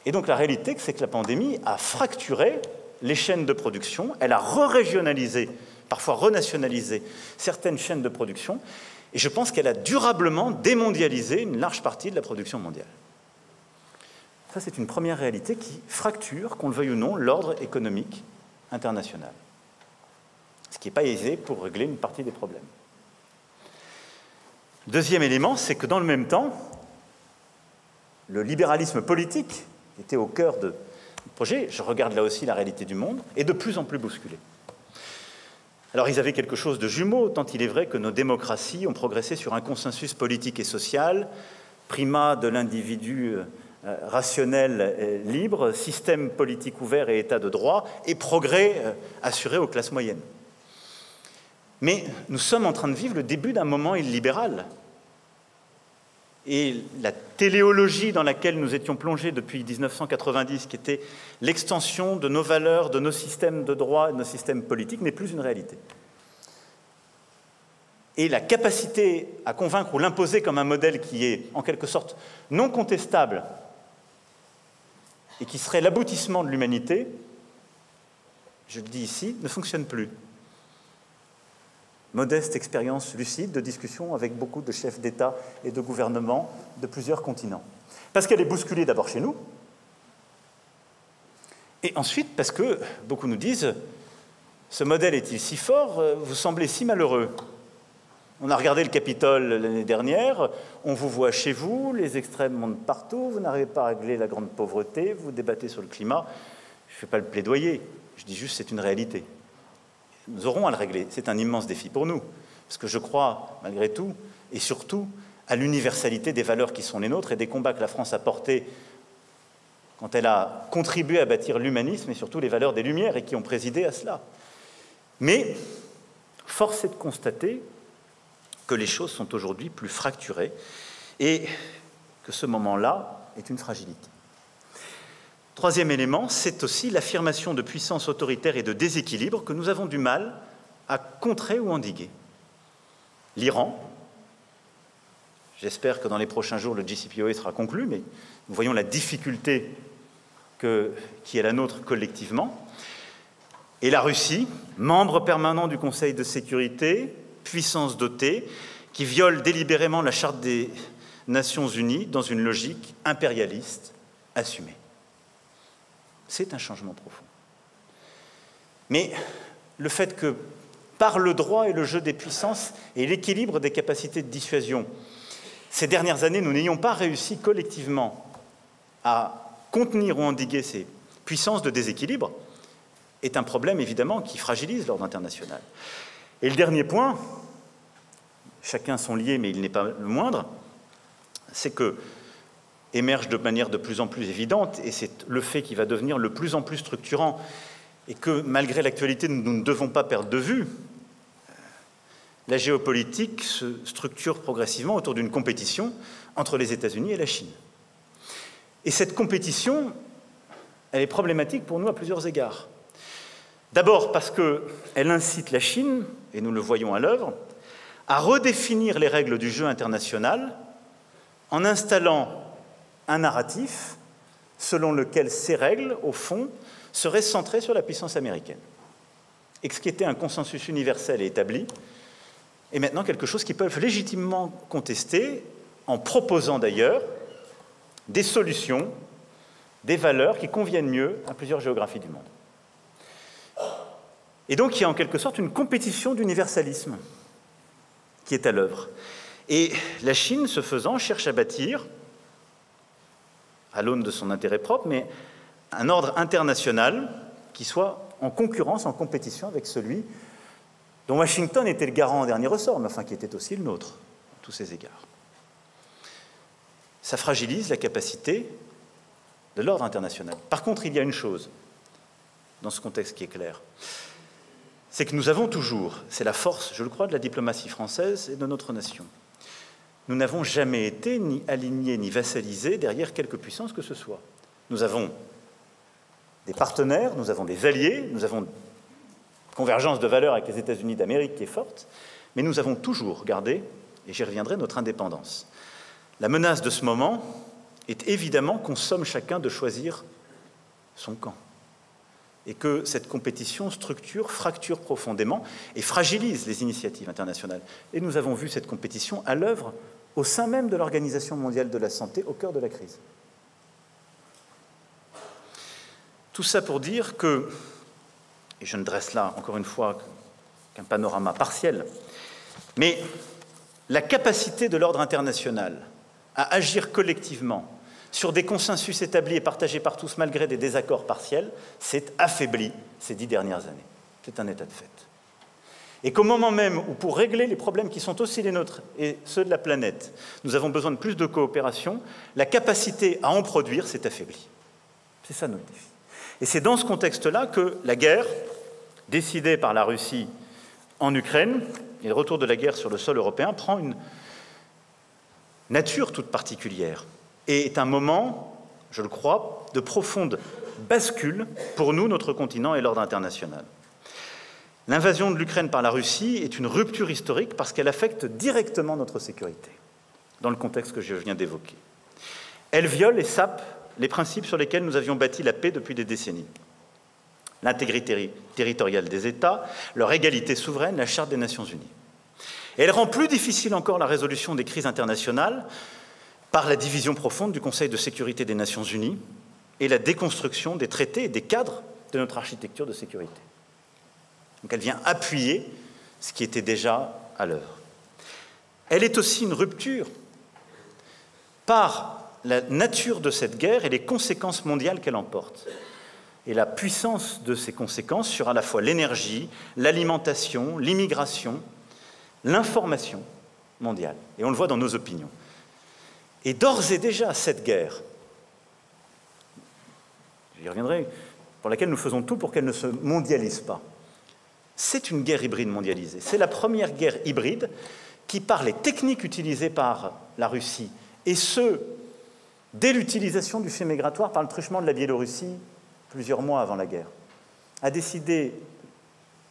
Et donc la réalité, c'est que la pandémie a fracturé les chaînes de production, elle a re-régionalisé, parfois renationalisé certaines chaînes de production, et je pense qu'elle a durablement démondialisé une large partie de la production mondiale. Ça, c'est une première réalité qui fracture, qu'on le veuille ou non, l'ordre économique international. Ce qui n'est pas aisé pour régler une partie des problèmes. Deuxième élément, c'est que dans le même temps, le libéralisme politique était au cœur du projet, je regarde là aussi la réalité du monde, est de plus en plus bousculé. Alors ils avaient quelque chose de jumeau, tant il est vrai que nos démocraties ont progressé sur un consensus politique et social, primat de l'individu rationnel libre, système politique ouvert et état de droit, et progrès assuré aux classes moyennes. Mais nous sommes en train de vivre le début d'un moment illibéral. Et la téléologie dans laquelle nous étions plongés depuis 1990, qui était l'extension de nos valeurs, de nos systèmes de droit et de nos systèmes politiques, n'est plus une réalité. Et la capacité à convaincre ou l'imposer comme un modèle qui est, en quelque sorte, non contestable et qui serait l'aboutissement de l'humanité, je le dis ici, ne fonctionne plus. Modeste expérience lucide de discussion avec beaucoup de chefs d'État et de gouvernements de plusieurs continents. Parce qu'elle est bousculée d'abord chez nous, et ensuite parce que beaucoup nous disent « ce modèle est-il si fort, vous semblez si malheureux ». On a regardé le Capitole l'année dernière, on vous voit chez vous, les extrêmes montent partout, vous n'arrivez pas à régler la grande pauvreté, vous débattez sur le climat. Je ne fais pas le plaidoyer, je dis juste que c'est une réalité. Nous aurons à le régler. C'est un immense défi pour nous, parce que je crois, malgré tout, et surtout, à l'universalité des valeurs qui sont les nôtres et des combats que la France a portés quand elle a contribué à bâtir l'humanisme et surtout les valeurs des Lumières et qui ont présidé à cela. Mais force est de constater que les choses sont aujourd'hui plus fracturées et que ce moment-là est une fragilité. Troisième élément, c'est aussi l'affirmation de puissance autoritaire et de déséquilibre que nous avons du mal à contrer ou endiguer. L'Iran, j'espère que dans les prochains jours le JCPOA sera conclu, mais nous voyons la difficulté qui est la nôtre collectivement. Et la Russie, membre permanent du Conseil de sécurité, puissance dotée, qui viole délibérément la Charte des Nations Unies dans une logique impérialiste assumée. C'est un changement profond. Mais le fait que, par le droit et le jeu des puissances et l'équilibre des capacités de dissuasion, ces dernières années, nous n'ayons pas réussi collectivement à contenir ou endiguer ces puissances de déséquilibre, est un problème évidemment qui fragilise l'ordre international. Et le dernier point, chacun sont liés mais il n'est pas le moindre, c'est que émerge de manière de plus en plus évidente, et c'est le fait qui va devenir le plus en plus structurant, et que malgré l'actualité nous ne devons pas perdre de vue, la géopolitique se structure progressivement autour d'une compétition entre les États-Unis et la Chine. Et cette compétition, elle est problématique pour nous à plusieurs égards. D'abord parce qu'elle incite la Chine, et nous le voyons à l'œuvre, à redéfinir les règles du jeu international en installant un narratif selon lequel ces règles, au fond, seraient centrées sur la puissance américaine. Et ce qui était un consensus universel et établi est maintenant quelque chose qu'ils peuvent légitimement contester en proposant d'ailleurs des solutions, des valeurs qui conviennent mieux à plusieurs géographies du monde. Et donc, il y a en quelque sorte une compétition d'universalisme qui est à l'œuvre. Et la Chine, ce faisant, cherche à bâtir, à l'aune de son intérêt propre, mais un ordre international qui soit en concurrence, en compétition avec celui dont Washington était le garant en dernier ressort, mais enfin qui était aussi le nôtre, à tous ces égards. Ça fragilise la capacité de l'ordre international. Par contre, il y a une chose, dans ce contexte qui est clair, c'est que nous avons toujours, c'est la force, je le crois, de la diplomatie française et de notre nation. Nous n'avons jamais été ni alignés ni vassalisés derrière quelque puissance que ce soit. Nous avons des partenaires, nous avons des alliés, nous avons une convergence de valeurs avec les États-Unis d'Amérique qui est forte, mais nous avons toujours gardé, et j'y reviendrai, notre indépendance. La menace de ce moment est évidemment qu'on somme chacun de choisir son camp, et que cette compétition structure, fracture profondément et fragilise les initiatives internationales. Et nous avons vu cette compétition à l'œuvre au sein même de l'Organisation mondiale de la santé, au cœur de la crise. Tout ça pour dire que, et je ne dresse là, encore une fois, qu'un panorama partiel, mais la capacité de l'ordre international à agir collectivement sur des consensus établis et partagés par tous malgré des désaccords partiels, s'est affaibli ces 10 dernières années. C'est un état de fait. Et qu'au moment même où, pour régler les problèmes qui sont aussi les nôtres et ceux de la planète, nous avons besoin de plus de coopération, la capacité à en produire s'est affaiblie. C'est ça notre défi. Et c'est dans ce contexte-là que la guerre, décidée par la Russie en Ukraine, et le retour de la guerre sur le sol européen, prend une nature toute particulière. Et est un moment, je le crois, de profonde bascule pour nous, notre continent et l'ordre international. L'invasion de l'Ukraine par la Russie est une rupture historique parce qu'elle affecte directement notre sécurité, dans le contexte que je viens d'évoquer. Elle viole et sape les principes sur lesquels nous avions bâti la paix depuis des décennies. L'intégrité territoriale des États, leur égalité souveraine, la Charte des Nations Unies. Et elle rend plus difficile encore la résolution des crises internationales par la division profonde du Conseil de sécurité des Nations Unies et la déconstruction des traités et des cadres de notre architecture de sécurité. Donc elle vient appuyer ce qui était déjà à l'œuvre. Elle est aussi une rupture par la nature de cette guerre et les conséquences mondiales qu'elle emporte. Et la puissance de ces conséquences sur à la fois l'énergie, l'alimentation, l'immigration, l'information mondiale. Et on le voit dans nos opinions. Et d'ores et déjà, cette guerre, j'y reviendrai, pour laquelle nous faisons tout pour qu'elle ne se mondialise pas, c'est une guerre hybride mondialisée. C'est la première guerre hybride qui, par les techniques utilisées par la Russie, et ce, dès l'utilisation du fait migratoire par le truchement de la Biélorussie, plusieurs mois avant la guerre, a décidé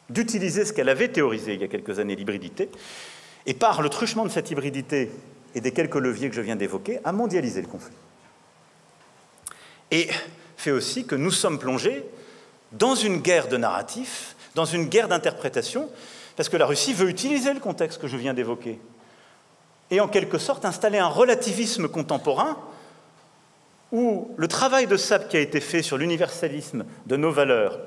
d'utiliser ce qu'elle avait théorisé il y a quelques années, l'hybridité, et par le truchement de cette hybridité et des quelques leviers que je viens d'évoquer, à mondialiser le conflit. Et fait aussi que nous sommes plongés dans une guerre de narratif, dans une guerre d'interprétation, parce que la Russie veut utiliser le contexte que je viens d'évoquer et en quelque sorte installer un relativisme contemporain où le travail de sape qui a été fait sur l'universalisme de nos valeurs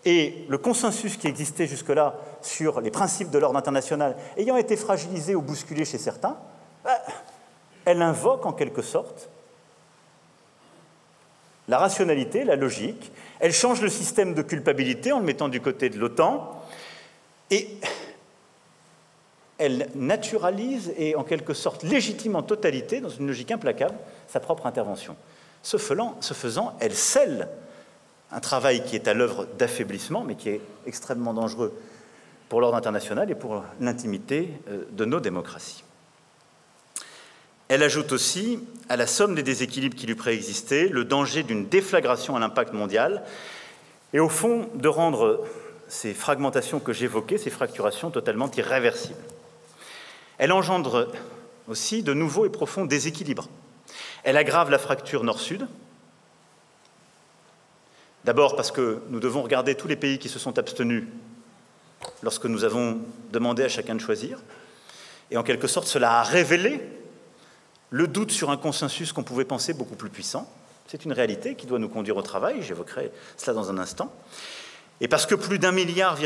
et le consensus qui existait jusque-là sur les principes de l'ordre international ayant été fragilisé ou bousculé chez certains, elle invoque en quelque sorte la rationalité, la logique, elle change le système de culpabilité en le mettant du côté de l'OTAN et elle naturalise et en quelque sorte légitime en totalité, dans une logique implacable, sa propre intervention. Ce faisant, elle scelle un travail qui est à l'œuvre d'affaiblissement, mais qui est extrêmement dangereux pour l'ordre international et pour l'intimité de nos démocraties. Elle ajoute aussi à la somme des déséquilibres qui lui préexistaient le danger d'une déflagration à l'impact mondial et au fond de rendre ces fragmentations que j'évoquais, ces fracturations totalement irréversibles. Elle engendre aussi de nouveaux et profonds déséquilibres. Elle aggrave la fracture nord-sud. D'abord parce que nous devons regarder tous les pays qui se sont abstenus lorsque nous avons demandé à chacun de choisir. Et en quelque sorte, cela a révélé le doute sur un consensus qu'on pouvait penser beaucoup plus puissant. C'est une réalité qui doit nous conduire au travail, j'évoquerai cela dans un instant. Et parce que plus d'1,7 milliard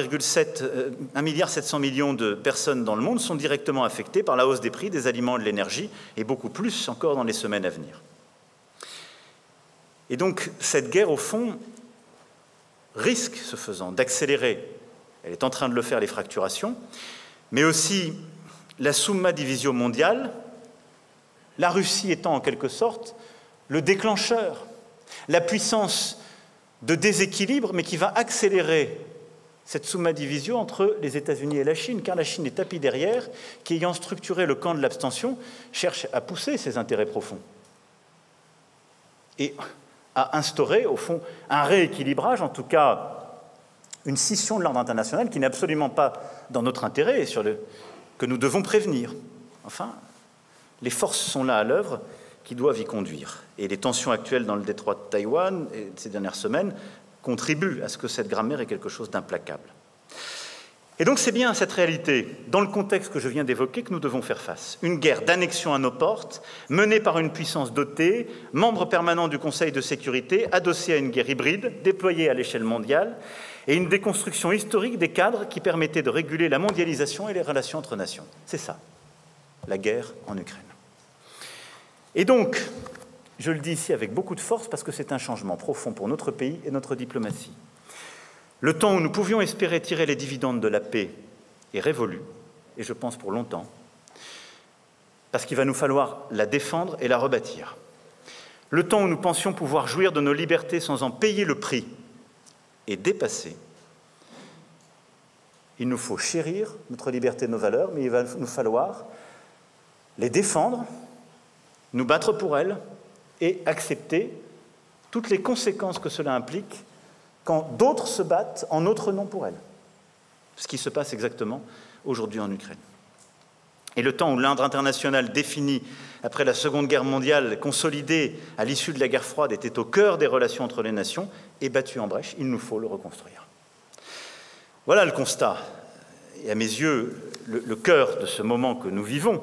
de personnes dans le monde sont directement affectées par la hausse des prix des aliments et de l'énergie, et beaucoup plus encore dans les semaines à venir. Et donc, cette guerre, au fond, risque, ce faisant, d'accélérer, elle est en train de le faire, les fracturations, mais aussi la summa divisio mondiale, la Russie étant en quelque sorte le déclencheur, la puissance de déséquilibre, mais qui va accélérer cette summa divisio entre les États-Unis et la Chine, car la Chine est tapis derrière, qui, ayant structuré le camp de l'abstention, cherche à pousser ses intérêts profonds et à instaurer, au fond, un rééquilibrage, en tout cas une scission de l'ordre international qui n'est absolument pas dans notre intérêt et que nous devons prévenir. Enfin, les forces sont là à l'œuvre qui doivent y conduire. Et les tensions actuelles dans le détroit de Taïwan et ces dernières semaines contribuent à ce que cette grammaire est quelque chose d'implacable. Et donc c'est bien à cette réalité, dans le contexte que je viens d'évoquer, que nous devons faire face. Une guerre d'annexion à nos portes, menée par une puissance dotée, membre permanent du Conseil de sécurité, adossée à une guerre hybride, déployée à l'échelle mondiale, et une déconstruction historique des cadres qui permettaient de réguler la mondialisation et les relations entre nations. C'est ça, la guerre en Ukraine. Et donc, je le dis ici avec beaucoup de force parce que c'est un changement profond pour notre pays et notre diplomatie. Le temps où nous pouvions espérer tirer les dividendes de la paix est révolu, et je pense pour longtemps, parce qu'il va nous falloir la défendre et la rebâtir. Le temps où nous pensions pouvoir jouir de nos libertés sans en payer le prix est dépassé. Il nous faut chérir notre liberté et nos valeurs, mais il va nous falloir les défendre, nous battre pour elles et accepter toutes les conséquences que cela implique quand d'autres se battent en notre nom pour elles. Ce qui se passe exactement aujourd'hui en Ukraine. Et le temps où l'ordre international défini après la Seconde Guerre mondiale, consolidé à l'issue de la guerre froide, était au cœur des relations entre les nations, est battu en brèche. Il nous faut le reconstruire. Voilà le constat, et à mes yeux, le cœur de ce moment que nous vivons.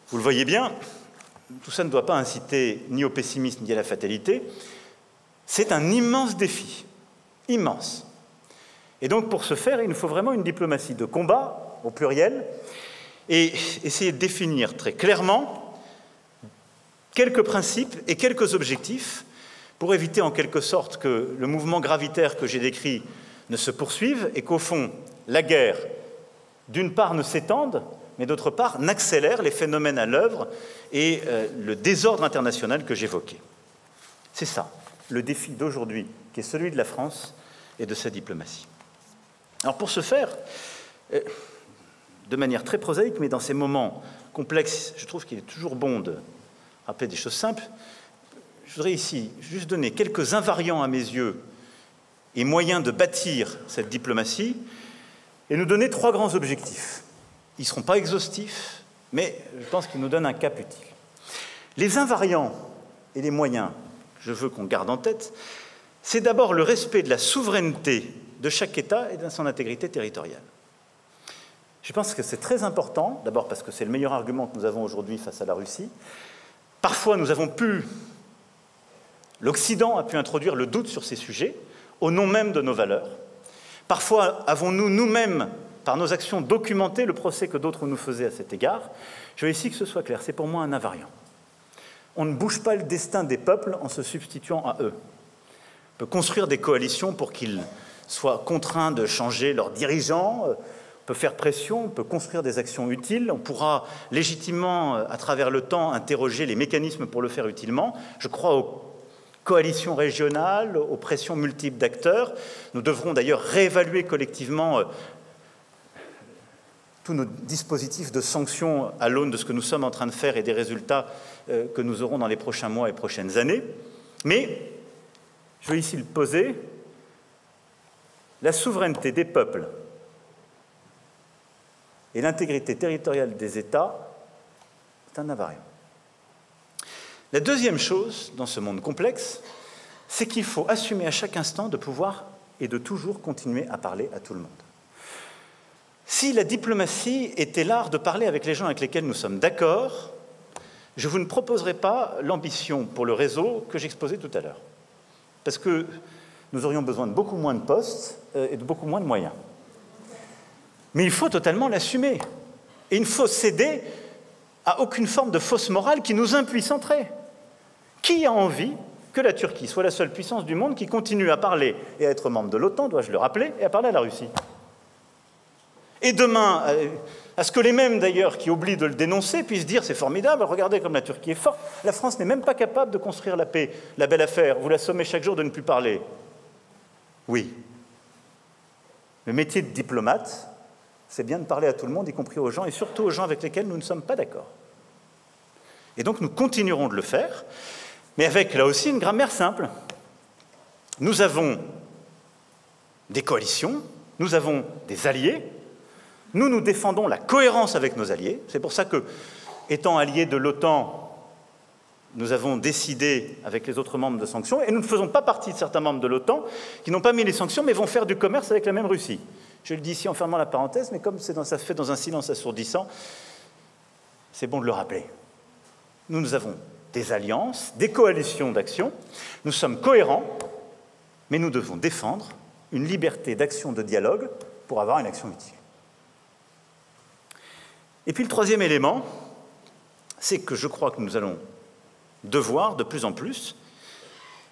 Vous le voyez bien, tout ça ne doit pas inciter ni au pessimisme ni à la fatalité. C'est un immense défi, immense. Et donc pour ce faire, il nous faut vraiment une diplomatie de combat, au pluriel, et essayer de définir très clairement quelques principes et quelques objectifs pour éviter en quelque sorte que le mouvement gravitaire que j'ai décrit ne se poursuive et qu'au fond, la guerre, d'une part, ne s'étende, mais d'autre part, n'accélère les phénomènes à l'œuvre et le désordre international que j'évoquais. C'est ça, le défi d'aujourd'hui, qui est celui de la France et de sa diplomatie. Alors pour ce faire, de manière très prosaïque, mais dans ces moments complexes, je trouve qu'il est toujours bon de rappeler des choses simples. Je voudrais ici juste donner quelques invariants à mes yeux et moyens de bâtir cette diplomatie et nous donner 3 grands objectifs. Ils ne seront pas exhaustifs, mais je pense qu'ils nous donnent un cap utile. Les invariants et les moyens, je veux qu'on garde en tête, c'est d'abord le respect de la souveraineté de chaque État et de son intégrité territoriale. Je pense que c'est très important, d'abord parce que c'est le meilleur argument que nous avons aujourd'hui face à la Russie. Parfois, l'Occident a pu introduire le doute sur ces sujets, au nom même de nos valeurs. Parfois, avons-nous nous-mêmes, par nos actions, documenté le procès que d'autres nous faisaient à cet égard. Je veux ici que ce soit clair, c'est pour moi un invariant. On ne bouge pas le destin des peuples en se substituant à eux. On peut construire des coalitions pour qu'ils soient contraints de changer leurs dirigeants, on peut faire pression, on peut construire des actions utiles, on pourra légitimement, à travers le temps, interroger les mécanismes pour le faire utilement. Je crois aux coalitions régionales, aux pressions multiples d'acteurs. Nous devrons d'ailleurs réévaluer collectivement tous nos dispositifs de sanctions à l'aune de ce que nous sommes en train de faire et des résultats que nous aurons dans les prochains mois et prochaines années. Mais, je veux ici le poser, la souveraineté des peuples et l'intégrité territoriale des États, c'est un invariant. La deuxième chose, dans ce monde complexe, c'est qu'il faut assumer à chaque instant de pouvoir et de toujours continuer à parler à tout le monde. Si la diplomatie était l'art de parler avec les gens avec lesquels nous sommes d'accord, je vous ne proposerai pas l'ambition pour le réseau que j'exposais tout à l'heure. Parce que nous aurions besoin de beaucoup moins de postes et de beaucoup moins de moyens. Mais il faut totalement l'assumer. Et il ne faut céder à aucune forme de fausse morale qui nous impuissanterait. Qui a envie que la Turquie soit la seule puissance du monde qui continue à parler et à être membre de l'OTAN, dois-je le rappeler, et à parler à la Russie? Et demain, à ce que les mêmes d'ailleurs qui oublient de le dénoncer puissent dire c'est formidable, regardez comme la Turquie est forte. La France n'est même pas capable de construire la paix, la belle affaire. Vous la sommez chaque jour de ne plus parler. Oui. Le métier de diplomate, c'est bien de parler à tout le monde, y compris aux gens, et surtout aux gens avec lesquels nous ne sommes pas d'accord. Et donc nous continuerons de le faire, mais avec là aussi une grammaire simple. Nous avons des coalitions, nous avons des alliés. Nous défendons la cohérence avec nos alliés. C'est pour ça que, étant alliés de l'OTAN, nous avons décidé avec les autres membres de sanctions, et nous ne faisons pas partie de certains membres de l'OTAN qui n'ont pas mis les sanctions, mais vont faire du commerce avec la même Russie. Je le dis ici en fermant la parenthèse, mais comme ça se fait dans un silence assourdissant, c'est bon de le rappeler. Nous avons des alliances, des coalitions d'action, nous sommes cohérents, mais nous devons défendre une liberté d'action, de dialogue, pour avoir une action utile. Et puis le troisième élément, c'est que je crois que nous allons devoir de plus en plus,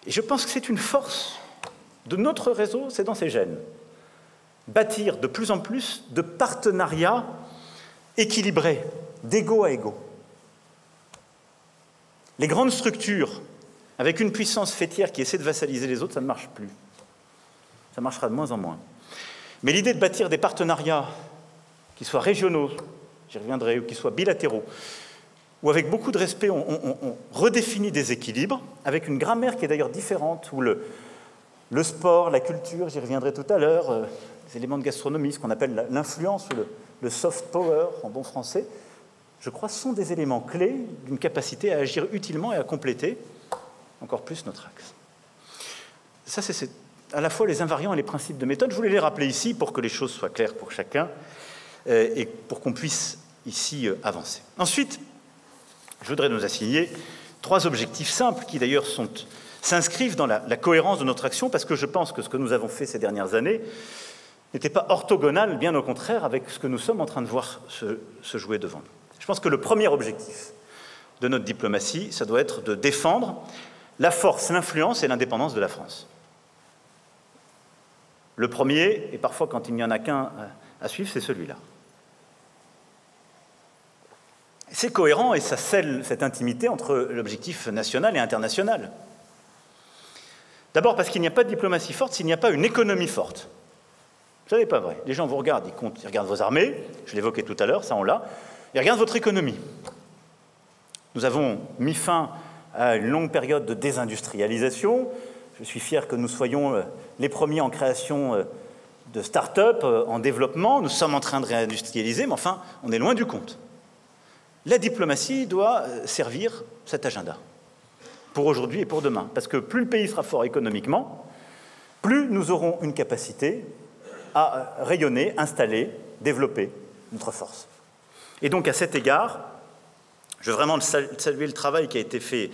et je pense que c'est une force de notre réseau, c'est dans ses gènes, bâtir de plus en plus de partenariats équilibrés, d'égaux à égaux. Les grandes structures, avec une puissance fêtière qui essaie de vassaliser les autres, ça ne marche plus. Ça marchera de moins en moins. Mais l'idée de bâtir des partenariats qui soient régionaux, j'y reviendrai, ou qui soient bilatéraux, où avec beaucoup de respect, on redéfinit des équilibres, avec une grammaire qui est d'ailleurs différente, où le sport, la culture, j'y reviendrai tout à l'heure, les éléments de gastronomie, ce qu'on appelle l'influence, ou le soft power en bon français, je crois, sont des éléments clés d'une capacité à agir utilement et à compléter encore plus notre axe. Ça, c'est à la fois les invariants et les principes de méthode. Je voulais les rappeler ici pour que les choses soient claires pour chacun et pour qu'on puisse ici avancer. Ensuite, je voudrais nous assigner 3 objectifs simples qui d'ailleurs s'inscrivent dans la cohérence de notre action, parce que je pense que ce que nous avons fait ces dernières années n'était pas orthogonal, bien au contraire, avec ce que nous sommes en train de voir se jouer devant nous. Je pense que le premier objectif de notre diplomatie, ça doit être de défendre la force, l'influence et l'indépendance de la France. Le premier, et parfois quand il n'y en a qu'un à suivre, c'est celui-là. C'est cohérent et ça scelle cette intimité entre l'objectif national et international. D'abord parce qu'il n'y a pas de diplomatie forte s'il n'y a pas une économie forte. Ça n'est pas vrai. Les gens vous regardent, ils regardent vos armées, je l'évoquais tout à l'heure, ça on l'a, ils regardent votre économie. Nous avons mis fin à une longue période de désindustrialisation. Je suis fier que nous soyons les premiers en création de start-up, en développement. Nous sommes en train de réindustrialiser, mais enfin, on est loin du compte. La diplomatie doit servir cet agenda, pour aujourd'hui et pour demain. Parce que plus le pays sera fort économiquement, plus nous aurons une capacité à rayonner, installer, développer notre force. Et donc, à cet égard, je veux vraiment saluer le travail qui a été fait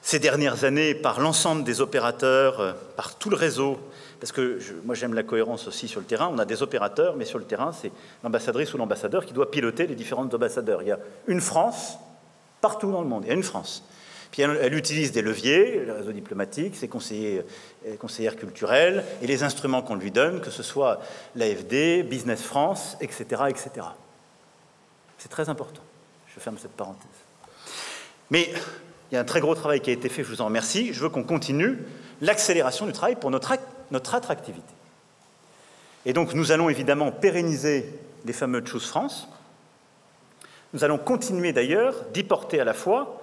ces dernières années par l'ensemble des opérateurs, par tout le réseau, parce que moi j'aime la cohérence aussi sur le terrain. On a des opérateurs, mais sur le terrain, c'est l'ambassadrice ou l'ambassadeur qui doit piloter les différents ambassadeurs. Il y a une France partout dans le monde, il y a une France. Puis elle utilise des leviers, le réseau diplomatique, ses conseillères culturelles et les instruments qu'on lui donne, que ce soit l'AFD, Business France, etc., etc. C'est très important. Je ferme cette parenthèse. Mais il y a un très gros travail qui a été fait, je vous en remercie. Je veux qu'on continue l'accélération du travail pour notre attractivité. Et donc, nous allons évidemment pérenniser les fameux Choose France. Nous allons continuer d'ailleurs d'y porter à la fois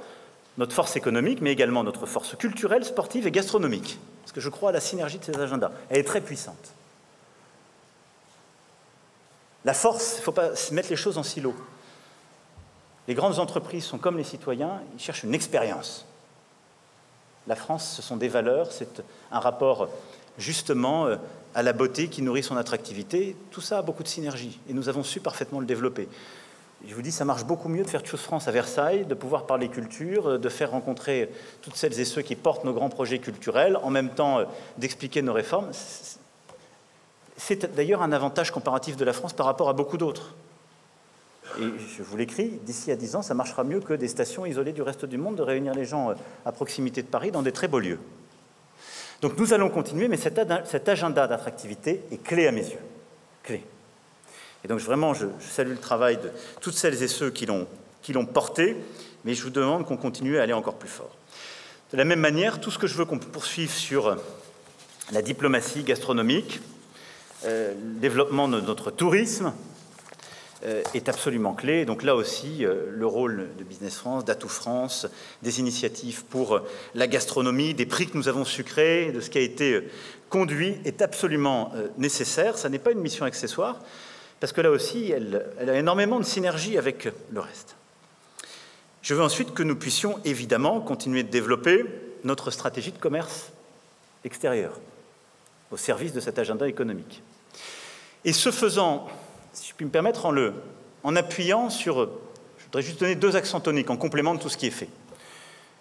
notre force économique, mais également notre force culturelle, sportive et gastronomique. Parce que je crois à la synergie de ces agendas. Elle est très puissante. La force, il ne faut pas mettre les choses en silo. Les grandes entreprises sont comme les citoyens, ils cherchent une expérience. La France, ce sont des valeurs, c'est un rapport justement à la beauté qui nourrit son attractivité. Tout ça a beaucoup de synergie et nous avons su parfaitement le développer. Je vous dis, ça marche beaucoup mieux de faire Choose France à Versailles, de pouvoir parler culture, de faire rencontrer toutes celles et ceux qui portent nos grands projets culturels, en même temps d'expliquer nos réformes. C'est d'ailleurs un avantage comparatif de la France par rapport à beaucoup d'autres. Et je vous l'écris, d'ici à 10 ans, ça marchera mieux que des stations isolées du reste du monde, de réunir les gens à proximité de Paris dans des très beaux lieux. Donc nous allons continuer, mais cet agenda d'attractivité est clé à mes yeux. Clé. Et donc vraiment, je salue le travail de toutes celles et ceux qui l'ont porté, mais je vous demande qu'on continue à aller encore plus fort. De la même manière, tout ce que je veux qu'on poursuive sur la diplomatie gastronomique, le développement de notre tourisme, est absolument clé. Donc là aussi, le rôle de Business France, d'Atout France, des initiatives pour la gastronomie, des prix que nous avons su créer, de ce qui a été conduit, est absolument nécessaire. Ça n'est pas une mission accessoire, parce que là aussi, elle a énormément de synergie avec le reste. Je veux ensuite que nous puissions évidemment continuer de développer notre stratégie de commerce extérieur, au service de cet agenda économique. Et ce faisant, si je puis me permettre, en appuyant sur... Je voudrais juste donner 2 accents toniques en complément de tout ce qui est fait.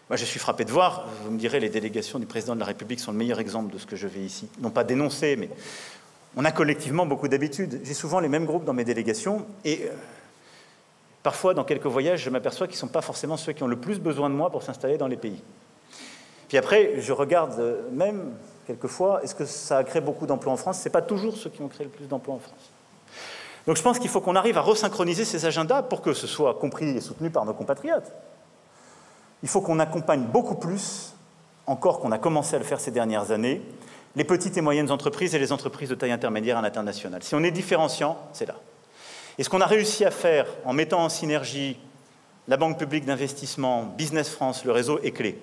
Moi, je suis frappé de voir, vous me direz, les délégations du président de la République sont le meilleur exemple de ce que je vais ici. Non pas dénoncer, mais on a collectivement beaucoup d'habitudes. J'ai souvent les mêmes groupes dans mes délégations et parfois, dans quelques voyages, je m'aperçois qu'ils ne sont pas forcément ceux qui ont le plus besoin de moi pour s'installer dans les pays. Puis après, je regarde même, quelquefois, est-ce que ça a créé beaucoup d'emplois en France? Ce n'est pas toujours ceux qui ont créé le plus d'emplois en France. Donc je pense qu'il faut qu'on arrive à resynchroniser ces agendas pour que ce soit compris et soutenu par nos compatriotes. Il faut qu'on accompagne beaucoup plus, encore qu'on a commencé à le faire ces dernières années, les petites et moyennes entreprises et les entreprises de taille intermédiaire à l'international. Si on est différenciant, c'est là. Et ce qu'on a réussi à faire en mettant en synergie la Banque publique d'investissement, Business France, le réseau est clé.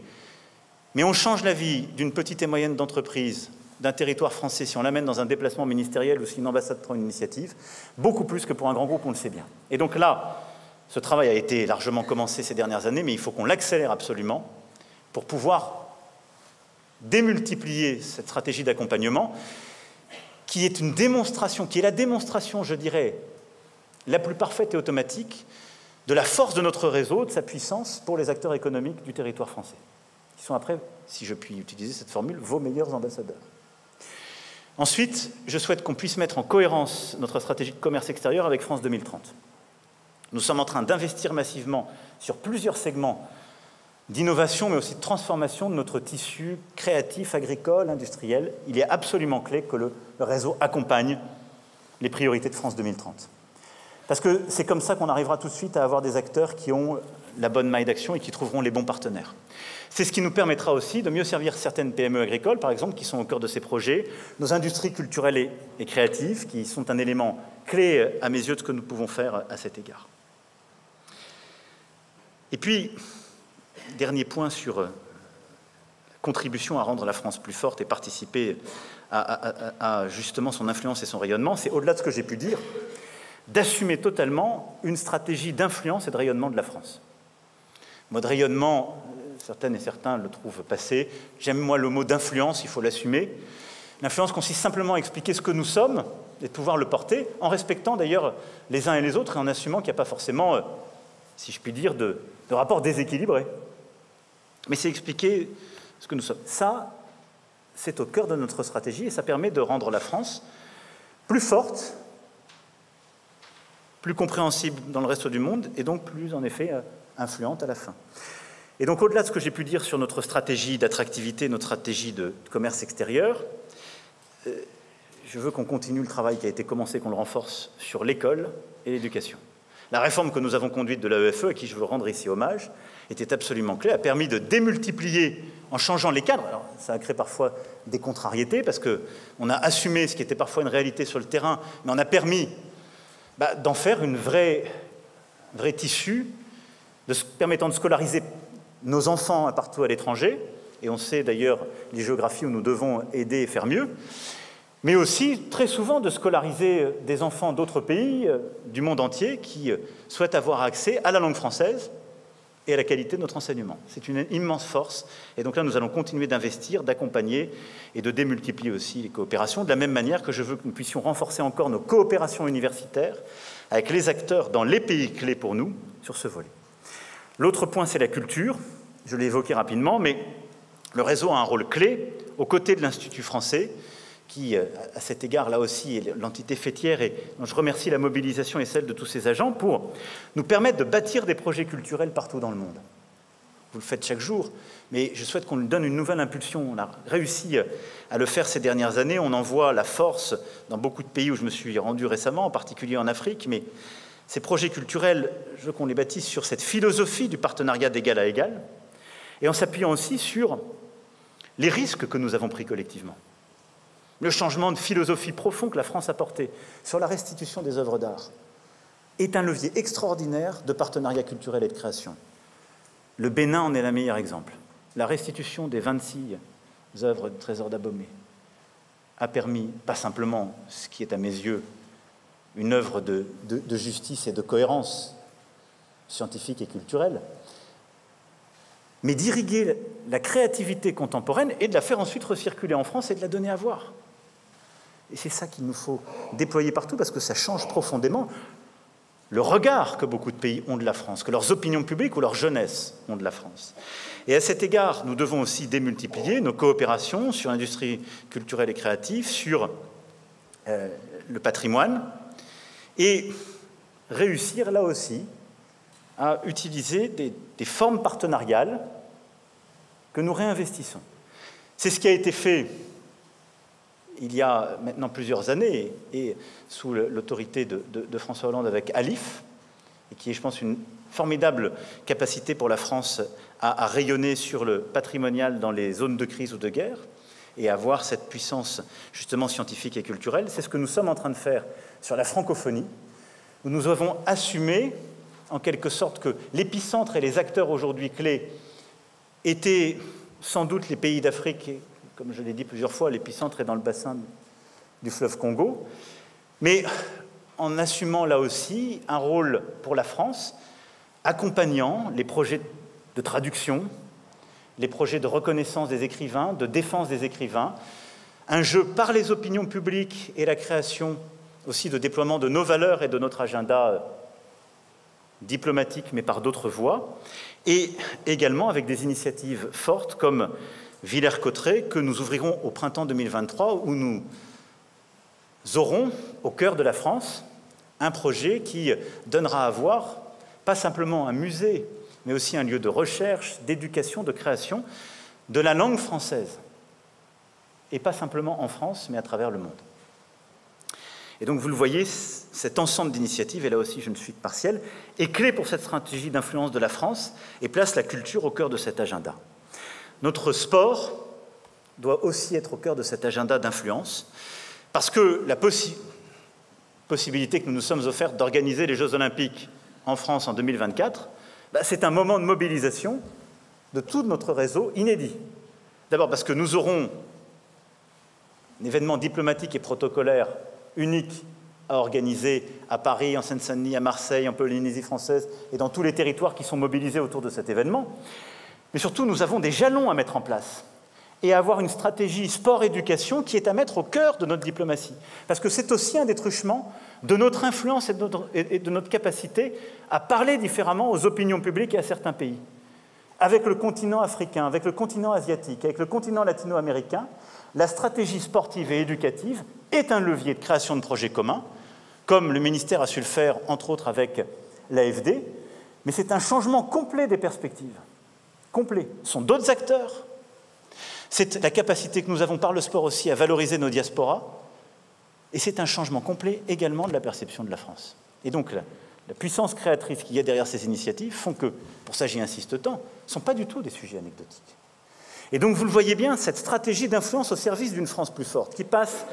Mais on change la vie d'une petite et moyenne d'entreprise, d'un territoire français, si on l'amène dans un déplacement ministériel ou si une ambassade prend une initiative, beaucoup plus que pour un grand groupe, on le sait bien. Et donc là, ce travail a été largement commencé ces dernières années, mais il faut qu'on l'accélère absolument pour pouvoir démultiplier cette stratégie d'accompagnement qui est une démonstration, qui est la démonstration, je dirais, la plus parfaite et automatique de la force de notre réseau, de sa puissance pour les acteurs économiques du territoire français, qui sont après, si je puis utiliser cette formule, vos meilleurs ambassadeurs. Ensuite, je souhaite qu'on puisse mettre en cohérence notre stratégie de commerce extérieur avec France 2030. Nous sommes en train d'investir massivement sur plusieurs segments d'innovation, mais aussi de transformation de notre tissu créatif, agricole, industriel. Il est absolument clé que le réseau accompagne les priorités de France 2030. Parce que c'est comme ça qu'on arrivera tout de suite à avoir des acteurs qui ont la bonne maille d'action et qui trouveront les bons partenaires. C'est ce qui nous permettra aussi de mieux servir certaines PME agricoles, par exemple, qui sont au cœur de ces projets, nos industries culturelles et créatives, qui sont un élément clé à mes yeux de ce que nous pouvons faire à cet égard. Et puis, dernier point sur la contribution à rendre la France plus forte et participer à justement son influence et son rayonnement, c'est au-delà de ce que j'ai pu dire, d'assumer totalement une stratégie d'influence et de rayonnement de la France. Le mot de rayonnement, certaines et certains le trouvent passé. J'aime moi le mot d'influence, il faut l'assumer. L'influence consiste simplement à expliquer ce que nous sommes et de pouvoir le porter, en respectant d'ailleurs les uns et les autres et en assumant qu'il n'y a pas forcément, si je puis dire, de rapport déséquilibré. Mais c'est expliquer ce que nous sommes. Ça, c'est au cœur de notre stratégie et ça permet de rendre la France plus forte, plus compréhensible dans le reste du monde et donc plus, en effet, influente à la fin. Et donc, au-delà de ce que j'ai pu dire sur notre stratégie d'attractivité, notre stratégie de commerce extérieur, je veux qu'on continue le travail qui a été commencé, qu'on le renforce sur l'école et l'éducation. La réforme que nous avons conduite de l'AEFE, à qui je veux rendre ici hommage, était absolument clé, a permis de démultiplier en changeant les cadres. Alors, ça a créé parfois des contrariétés, parce qu'on a assumé ce qui était parfois une réalité sur le terrain, mais on a permis d'en faire un vrai tissu permettant de scolariser nos enfants partout à l'étranger, et on sait d'ailleurs les géographies où nous devons aider et faire mieux, mais aussi très souvent de scolariser des enfants d'autres pays du monde entier qui souhaitent avoir accès à la langue française et à la qualité de notre enseignement. C'est une immense force, et donc là nous allons continuer d'investir, d'accompagner et de démultiplier aussi les coopérations, de la même manière que je veux que nous puissions renforcer encore nos coopérations universitaires avec les acteurs dans les pays clés pour nous sur ce volet. L'autre point, c'est la culture. Je l'ai évoqué rapidement, mais le réseau a un rôle clé aux côtés de l'Institut français, qui, à cet égard, là aussi, est l'entité fêtière, et dont je remercie la mobilisation et celle de tous ces agents pour nous permettre de bâtir des projets culturels partout dans le monde. Vous le faites chaque jour, mais je souhaite qu'on lui donne une nouvelle impulsion. On a réussi à le faire ces dernières années. On en voit la force dans beaucoup de pays où je me suis rendu récemment, en particulier en Afrique, mais ces projets culturels, je veux qu'on les bâtisse sur cette philosophie du partenariat d'égal à égal, et en s'appuyant aussi sur les risques que nous avons pris collectivement. Le changement de philosophie profond que la France a porté sur la restitution des œuvres d'art est un levier extraordinaire de partenariat culturel et de création. Le Bénin en est le meilleur exemple. La restitution des 26 œuvres de Trésor d'Abomey a permis, pas simplement ce qui est à mes yeux une œuvre de justice et de cohérence scientifique et culturelle, mais d'irriguer la créativité contemporaine et de la faire ensuite recirculer en France et de la donner à voir. Et c'est ça qu'il nous faut déployer partout, parce que ça change profondément le regard que beaucoup de pays ont de la France, que leurs opinions publiques ou leur jeunesse ont de la France. Et à cet égard, nous devons aussi démultiplier nos coopérations sur l'industrie culturelle et créative, sur le patrimoine, et réussir là aussi à utiliser des formes partenariales que nous réinvestissons. C'est ce qui a été fait il y a maintenant plusieurs années, et sous l'autorité de François Hollande avec ALIF, et qui est, je pense, une formidable capacité pour la France à rayonner sur le patrimonial dans les zones de crise ou de guerre, et à avoir cette puissance justement scientifique et culturelle. C'est ce que nous sommes en train de faire sur la francophonie, où nous avons assumé, en quelque sorte, que l'épicentre et les acteurs aujourd'hui clés étaient sans doute les pays d'Afrique, et comme je l'ai dit plusieurs fois, l'épicentre est dans le bassin du fleuve Congo, mais en assumant là aussi un rôle pour la France, accompagnant les projets de traduction, les projets de reconnaissance des écrivains, de défense des écrivains, un jeu par les opinions publiques et la création aussi de déploiement de nos valeurs et de notre agenda diplomatique, mais par d'autres voies, et également avec des initiatives fortes comme Villers-Cotterêts, que nous ouvrirons au printemps 2023, où nous aurons, au cœur de la France, un projet qui donnera à voir, pas simplement un musée, mais aussi un lieu de recherche, d'éducation, de création, de la langue française, et pas simplement en France, mais à travers le monde. Et donc, vous le voyez, cet ensemble d'initiatives, et là aussi je ne suis que partiel, est clé pour cette stratégie d'influence de la France et place la culture au cœur de cet agenda. Notre sport doit aussi être au cœur de cet agenda d'influence, parce que la possibilité que nous nous sommes offertes d'organiser les Jeux Olympiques en France en 2024, c'est un moment de mobilisation de tout notre réseau inédit. D'abord parce que nous aurons un événement diplomatique et protocolaire unique à organiser à Paris, en Seine-Saint-Denis, à Marseille, en Polynésie française et dans tous les territoires qui sont mobilisés autour de cet événement. Mais surtout, nous avons des jalons à mettre en place. et à avoir une stratégie sport-éducation qui est à mettre au cœur de notre diplomatie. Parce que c'est aussi un des truchements de notre influence et de notre capacité à parler différemment aux opinions publiques et à certains pays. Avec le continent africain, avec le continent asiatique, avec le continent latino-américain, la stratégie sportive et éducative est un levier de création de projets communs, comme le ministère a su le faire, entre autres, avec l'AFD, mais c'est un changement complet des perspectives. Complet. Ce sont d'autres acteurs. C'est la capacité que nous avons par le sport aussi à valoriser nos diasporas, et c'est un changement complet également de la perception de la France. Et donc, la puissance créatrice qu'il y a derrière ces initiatives font que, pour ça j'y insiste tant, ne sont pas du tout des sujets anecdotiques. Et donc, vous le voyez bien, cette stratégie d'influence au service d'une France plus forte, qui passe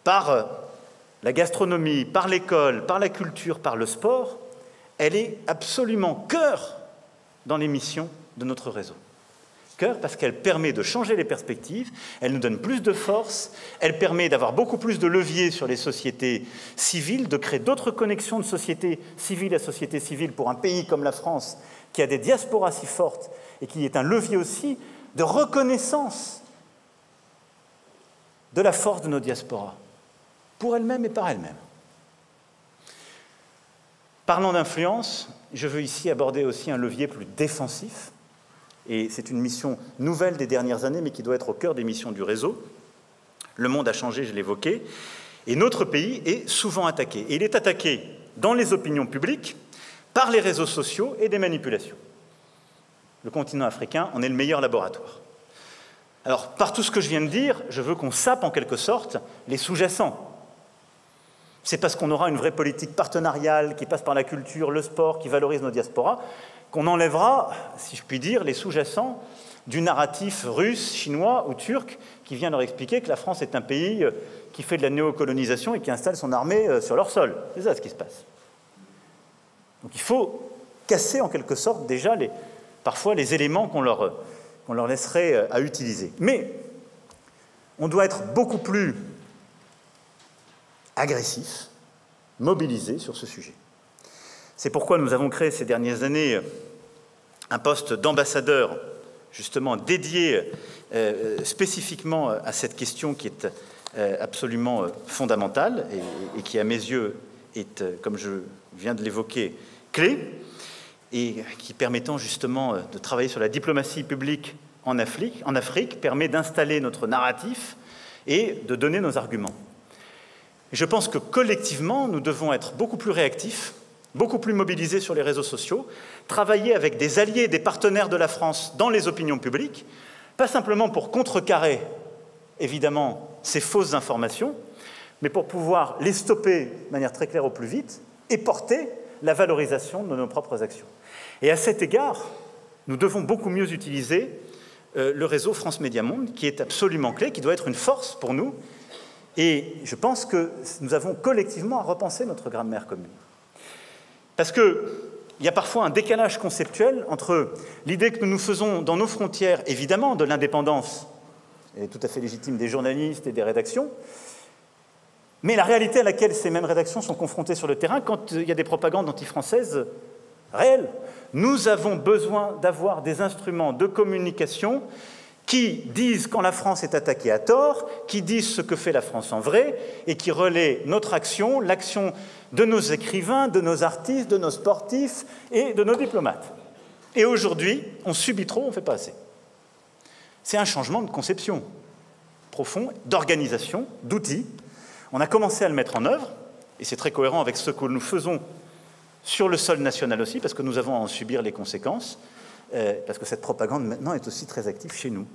par la gastronomie, par l'école, par la culture, par le sport, elle est absolument cœur dans les missions de notre réseau. Cœur parce qu'elle permet de changer les perspectives, elle nous donne plus de force, elle permet d'avoir beaucoup plus de leviers sur les sociétés civiles, de créer d'autres connexions de société civile à société civile pour un pays comme la France, qui a des diasporas si fortes et qui est un levier aussi de reconnaissance de la force de nos diasporas, pour elles-mêmes et par elles-mêmes. Parlant d'influence, je veux ici aborder aussi un levier plus défensif, et c'est une mission nouvelle des dernières années, mais qui doit être au cœur des missions du réseau. Le monde a changé, je l'évoquais, et notre pays est souvent attaqué. Et il est attaqué dans les opinions publiques, par les réseaux sociaux et des manipulations. Le continent africain en est le meilleur laboratoire. Alors, par tout ce que je viens de dire, je veux qu'on sape en quelque sorte les sous-jacents. C'est parce qu'on aura une vraie politique partenariale qui passe par la culture, le sport, qui valorise nos diasporas, qu'on enlèvera, si je puis dire, les sous-jacents du narratif russe, chinois ou turc qui vient leur expliquer que la France est un pays qui fait de la néocolonisation et qui installe son armée sur leur sol. C'est ça ce qui se passe. Donc il faut casser en quelque sorte déjà parfois les éléments qu'on leur laisserait à utiliser. Mais on doit être beaucoup plus agressif, mobilisé sur ce sujet. C'est pourquoi nous avons créé ces dernières années un poste d'ambassadeur justement dédié spécifiquement à cette question qui est absolument fondamentale et qui, à mes yeux, est, comme je viens de l'évoquer, clé et qui, permettant justement de travailler sur la diplomatie publique en Afrique, permet d'installer notre narratif et de donner nos arguments. Et je pense que collectivement, nous devons être beaucoup plus réactifs, beaucoup plus mobilisés sur les réseaux sociaux, travailler avec des alliés, des partenaires de la France dans les opinions publiques, pas simplement pour contrecarrer, évidemment, ces fausses informations, mais pour pouvoir les stopper de manière très claire au plus vite et porter la valorisation de nos propres actions. Et à cet égard, nous devons beaucoup mieux utiliser le réseau France Média Monde, qui est absolument clé, qui doit être une force pour nous. Et je pense que nous avons collectivement à repenser notre grammaire commune. Parce qu'il y a parfois un décalage conceptuel entre l'idée que nous nous faisons dans nos frontières, évidemment, de l'indépendance, elle est tout à fait légitime, des journalistes et des rédactions, mais la réalité à laquelle ces mêmes rédactions sont confrontées sur le terrain quand il y a des propagandes anti-françaises réelles. Nous avons besoin d'avoir des instruments de communication qui disent quand la France est attaquée à tort, qui disent ce que fait la France en vrai, et qui relaient notre action, l'action de nos écrivains, de nos artistes, de nos sportifs et de nos diplomates. Et aujourd'hui, on subit trop, on ne fait pas assez. C'est un changement de conception profond, d'organisation, d'outils. On a commencé à le mettre en œuvre, et c'est très cohérent avec ce que nous faisons sur le sol national aussi, parce que nous avons à en subir les conséquences, parce que cette propagande maintenant est aussi très active chez nous.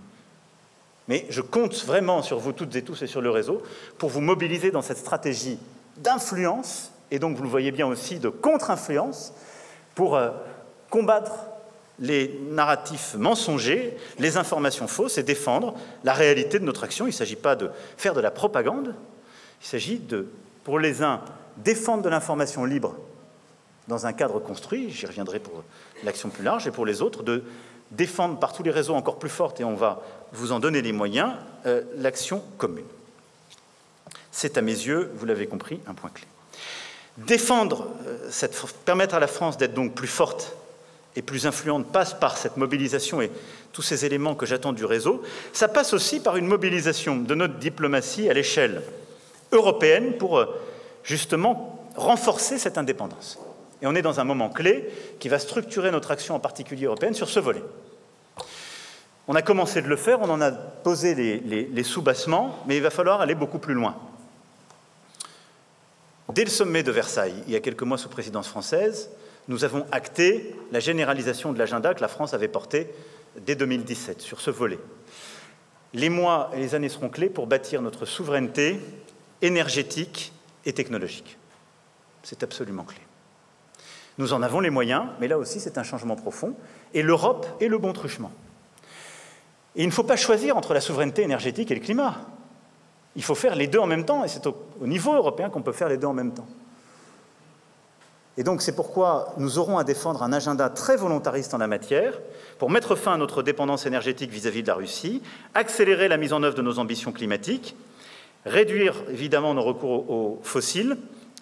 Mais je compte vraiment sur vous toutes et tous et sur le réseau pour vous mobiliser dans cette stratégie d'influence, et donc vous le voyez bien aussi de contre-influence, pour combattre les narratifs mensongers, les informations fausses et défendre la réalité de notre action. Il ne s'agit pas de faire de la propagande, il s'agit de, pour les uns, défendre de l'information libre dans un cadre construit, j'y reviendrai pour l'action plus large, et pour les autres, de défendre par tous les réseaux encore plus fortes, et on va vous en donner les moyens, l'action commune. C'est à mes yeux, vous l'avez compris, un point clé. Défendre, permettre à la France d'être donc plus forte et plus influente passe par cette mobilisation et tous ces éléments que j'attends du réseau, ça passe aussi par une mobilisation de notre diplomatie à l'échelle européenne pour justement renforcer cette indépendance. Et on est dans un moment clé qui va structurer notre action, en particulier européenne, sur ce volet. On a commencé de le faire, on en a posé les sous-bassements, mais il va falloir aller beaucoup plus loin. Dès le sommet de Versailles, il y a quelques mois sous présidence française, nous avons acté la généralisation de l'agenda que la France avait porté dès 2017 sur ce volet. Les mois et les années seront clés pour bâtir notre souveraineté énergétique et technologique. C'est absolument clé. Nous en avons les moyens, mais là aussi c'est un changement profond, et l'Europe est le bon truchement. Et il ne faut pas choisir entre la souveraineté énergétique et le climat. Il faut faire les deux en même temps, et c'est au niveau européen qu'on peut faire les deux en même temps. Et donc c'est pourquoi nous aurons à défendre un agenda très volontariste en la matière, pour mettre fin à notre dépendance énergétique vis-à-vis de la Russie, accélérer la mise en œuvre de nos ambitions climatiques, réduire évidemment nos recours aux fossiles,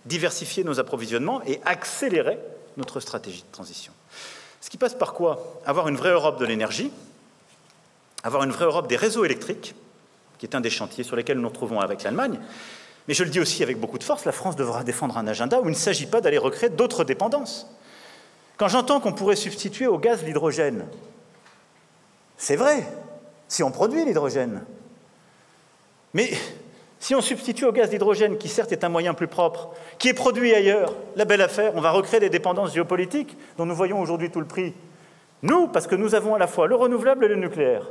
diversifier nos approvisionnements et accélérer notre stratégie de transition. Ce qui passe par quoi? Avoir une vraie Europe de l'énergie, avoir une vraie Europe des réseaux électriques, qui est un des chantiers sur lesquels nous nous retrouvons avec l'Allemagne. Mais je le dis aussi avec beaucoup de force, la France devra défendre un agenda où il ne s'agit pas d'aller recréer d'autres dépendances. Quand j'entends qu'on pourrait substituer au gaz l'hydrogène, c'est vrai, si on produit l'hydrogène. Mais si on substitue au gaz d'hydrogène, qui certes est un moyen plus propre, qui est produit ailleurs, la belle affaire, on va recréer des dépendances géopolitiques dont nous voyons aujourd'hui tout le prix. Nous, parce que nous avons à la fois le renouvelable et le nucléaire,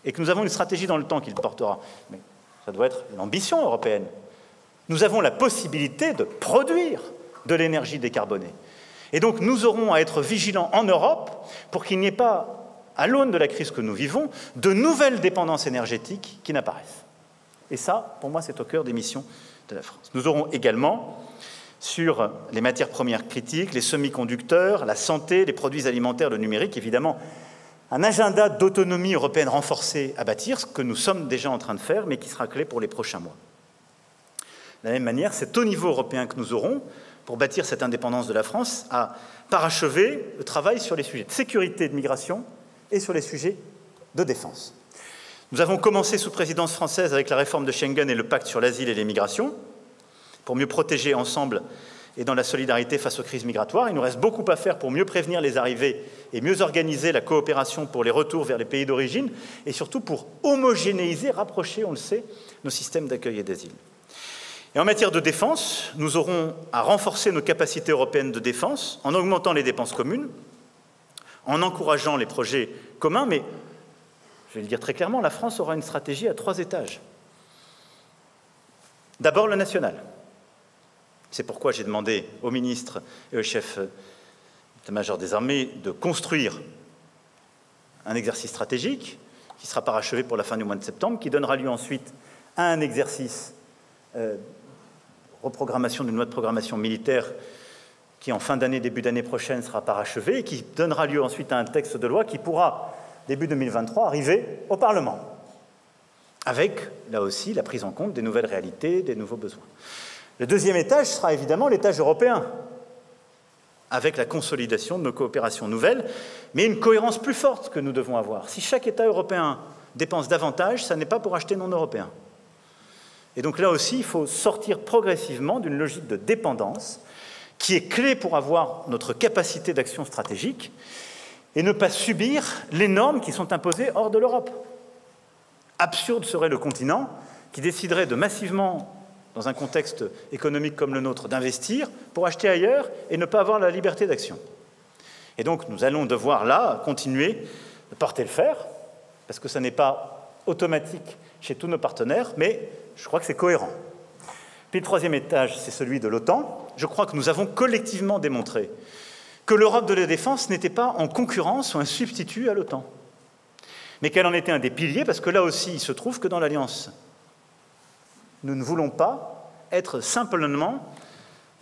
et que nous avons une stratégie dans le temps qui le portera. Mais ça doit être l'ambition européenne. Nous avons la possibilité de produire de l'énergie décarbonée. Et donc nous aurons à être vigilants en Europe pour qu'il n'y ait pas, à l'aune de la crise que nous vivons, de nouvelles dépendances énergétiques qui n'apparaissent. Et ça, pour moi, c'est au cœur des missions de la France. Nous aurons également, sur les matières premières critiques, les semi-conducteurs, la santé, les produits alimentaires, le numérique, évidemment, un agenda d'autonomie européenne renforcée à bâtir, ce que nous sommes déjà en train de faire, mais qui sera clé pour les prochains mois. De la même manière, c'est au niveau européen que nous aurons, pour bâtir cette indépendance de la France, à parachever le travail sur les sujets de sécurité et de migration et sur les sujets de défense. Nous avons commencé sous présidence française avec la réforme de Schengen et le pacte sur l'asile et les migrations, pour mieux protéger ensemble et dans la solidarité face aux crises migratoires. Il nous reste beaucoup à faire pour mieux prévenir les arrivées et mieux organiser la coopération pour les retours vers les pays d'origine et surtout pour homogénéiser, rapprocher, on le sait, nos systèmes d'accueil et d'asile. Et en matière de défense, nous aurons à renforcer nos capacités européennes de défense en augmentant les dépenses communes, en encourageant les projets communs, mais je vais le dire très clairement, la France aura une stratégie à 3 étages. D'abord le national. C'est pourquoi j'ai demandé au ministre et au chef d'état-major des armées de construire un exercice stratégique qui sera parachevé pour la fin du mois de septembre, qui donnera lieu ensuite à un exercice reprogrammation d'une loi de programmation militaire qui, en fin d'année, début d'année prochaine, sera parachevé et qui donnera lieu ensuite à un texte de loi qui pourra, début 2023, arriver au Parlement, avec, là aussi, la prise en compte des nouvelles réalités, des nouveaux besoins. Le deuxième étage sera évidemment l'étage européen, avec la consolidation de nos coopérations nouvelles, mais une cohérence plus forte que nous devons avoir. Si chaque État européen dépense davantage, ça n'est pas pour acheter non européen. Et donc là aussi, il faut sortir progressivement d'une logique de dépendance qui est clé pour avoir notre capacité d'action stratégique et ne pas subir les normes qui sont imposées hors de l'Europe. Absurde serait le continent qui déciderait de massivement, dans un contexte économique comme le nôtre, d'investir pour acheter ailleurs et ne pas avoir la liberté d'action. Et donc nous allons devoir là continuer de porter le fer, parce que ça n'est pas automatique chez tous nos partenaires, mais je crois que c'est cohérent. Puis le troisième étage, c'est celui de l'OTAN. Je crois que nous avons collectivement démontré que l'Europe de la défense n'était pas en concurrence ou un substitut à l'OTAN, mais qu'elle en était un des piliers, parce que là aussi, il se trouve que dans l'Alliance, nous ne voulons pas être simplement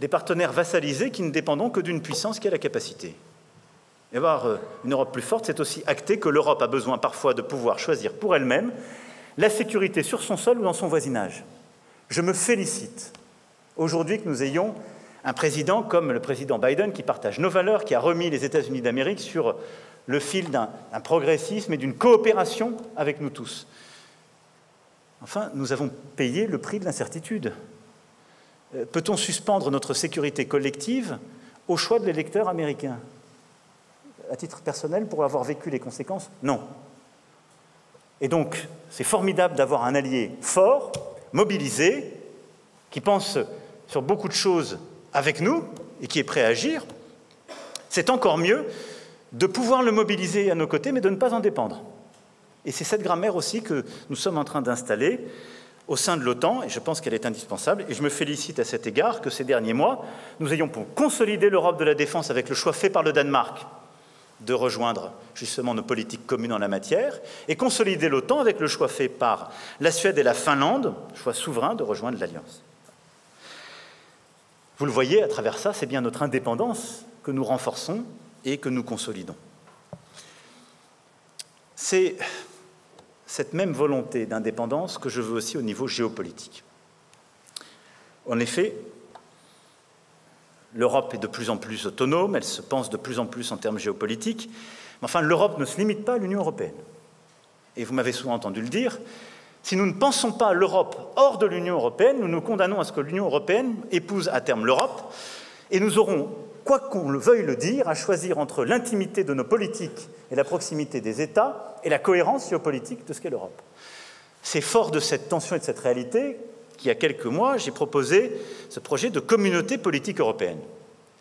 des partenaires vassalisés qui ne dépendons que d'une puissance qui a la capacité. Et avoir une Europe plus forte, c'est aussi acter que l'Europe a besoin parfois de pouvoir choisir pour elle-même la sécurité sur son sol ou dans son voisinage. Je me félicite aujourd'hui que nous ayons Un président comme le président Biden qui partage nos valeurs, qui a remis les États-Unis d'Amérique sur le fil d'un progressisme et d'une coopération avec nous tous. Enfin, nous avons payé le prix de l'incertitude. Peut-on suspendre notre sécurité collective au choix de l'électeur américain? À titre personnel, pour avoir vécu les conséquences, non. Et donc, c'est formidable d'avoir un allié fort, mobilisé, qui pense sur beaucoup de choses avec nous et qui est prêt à agir. C'est encore mieux de pouvoir le mobiliser à nos côtés, mais de ne pas en dépendre. Et c'est cette grammaire aussi que nous sommes en train d'installer au sein de l'OTAN, et je pense qu'elle est indispensable. Et je me félicite à cet égard que ces derniers mois, nous ayons pour consolider l'Europe de la défense avec le choix fait par le Danemark de rejoindre justement nos politiques communes en la matière, et consolider l'OTAN avec le choix fait par la Suède et la Finlande, choix souverain de rejoindre l'Alliance. Vous le voyez, à travers ça, c'est bien notre indépendance que nous renforçons et que nous consolidons. C'est cette même volonté d'indépendance que je veux aussi au niveau géopolitique. En effet, l'Europe est de plus en plus autonome, elle se pense de plus en plus en termes géopolitiques, mais enfin l'Europe ne se limite pas à l'Union européenne. Et vous m'avez souvent entendu le dire, si nous ne pensons pas l'Europe hors de l'Union européenne, nous nous condamnons à ce que l'Union européenne épouse à terme l'Europe, et nous aurons, quoi qu'on le veuille le dire, à choisir entre l'intimité de nos politiques et la proximité des États et la cohérence géopolitique de ce qu'est l'Europe. C'est fort de cette tension et de cette réalité qu'il y a quelques mois, j'ai proposé ce projet de communauté politique européenne,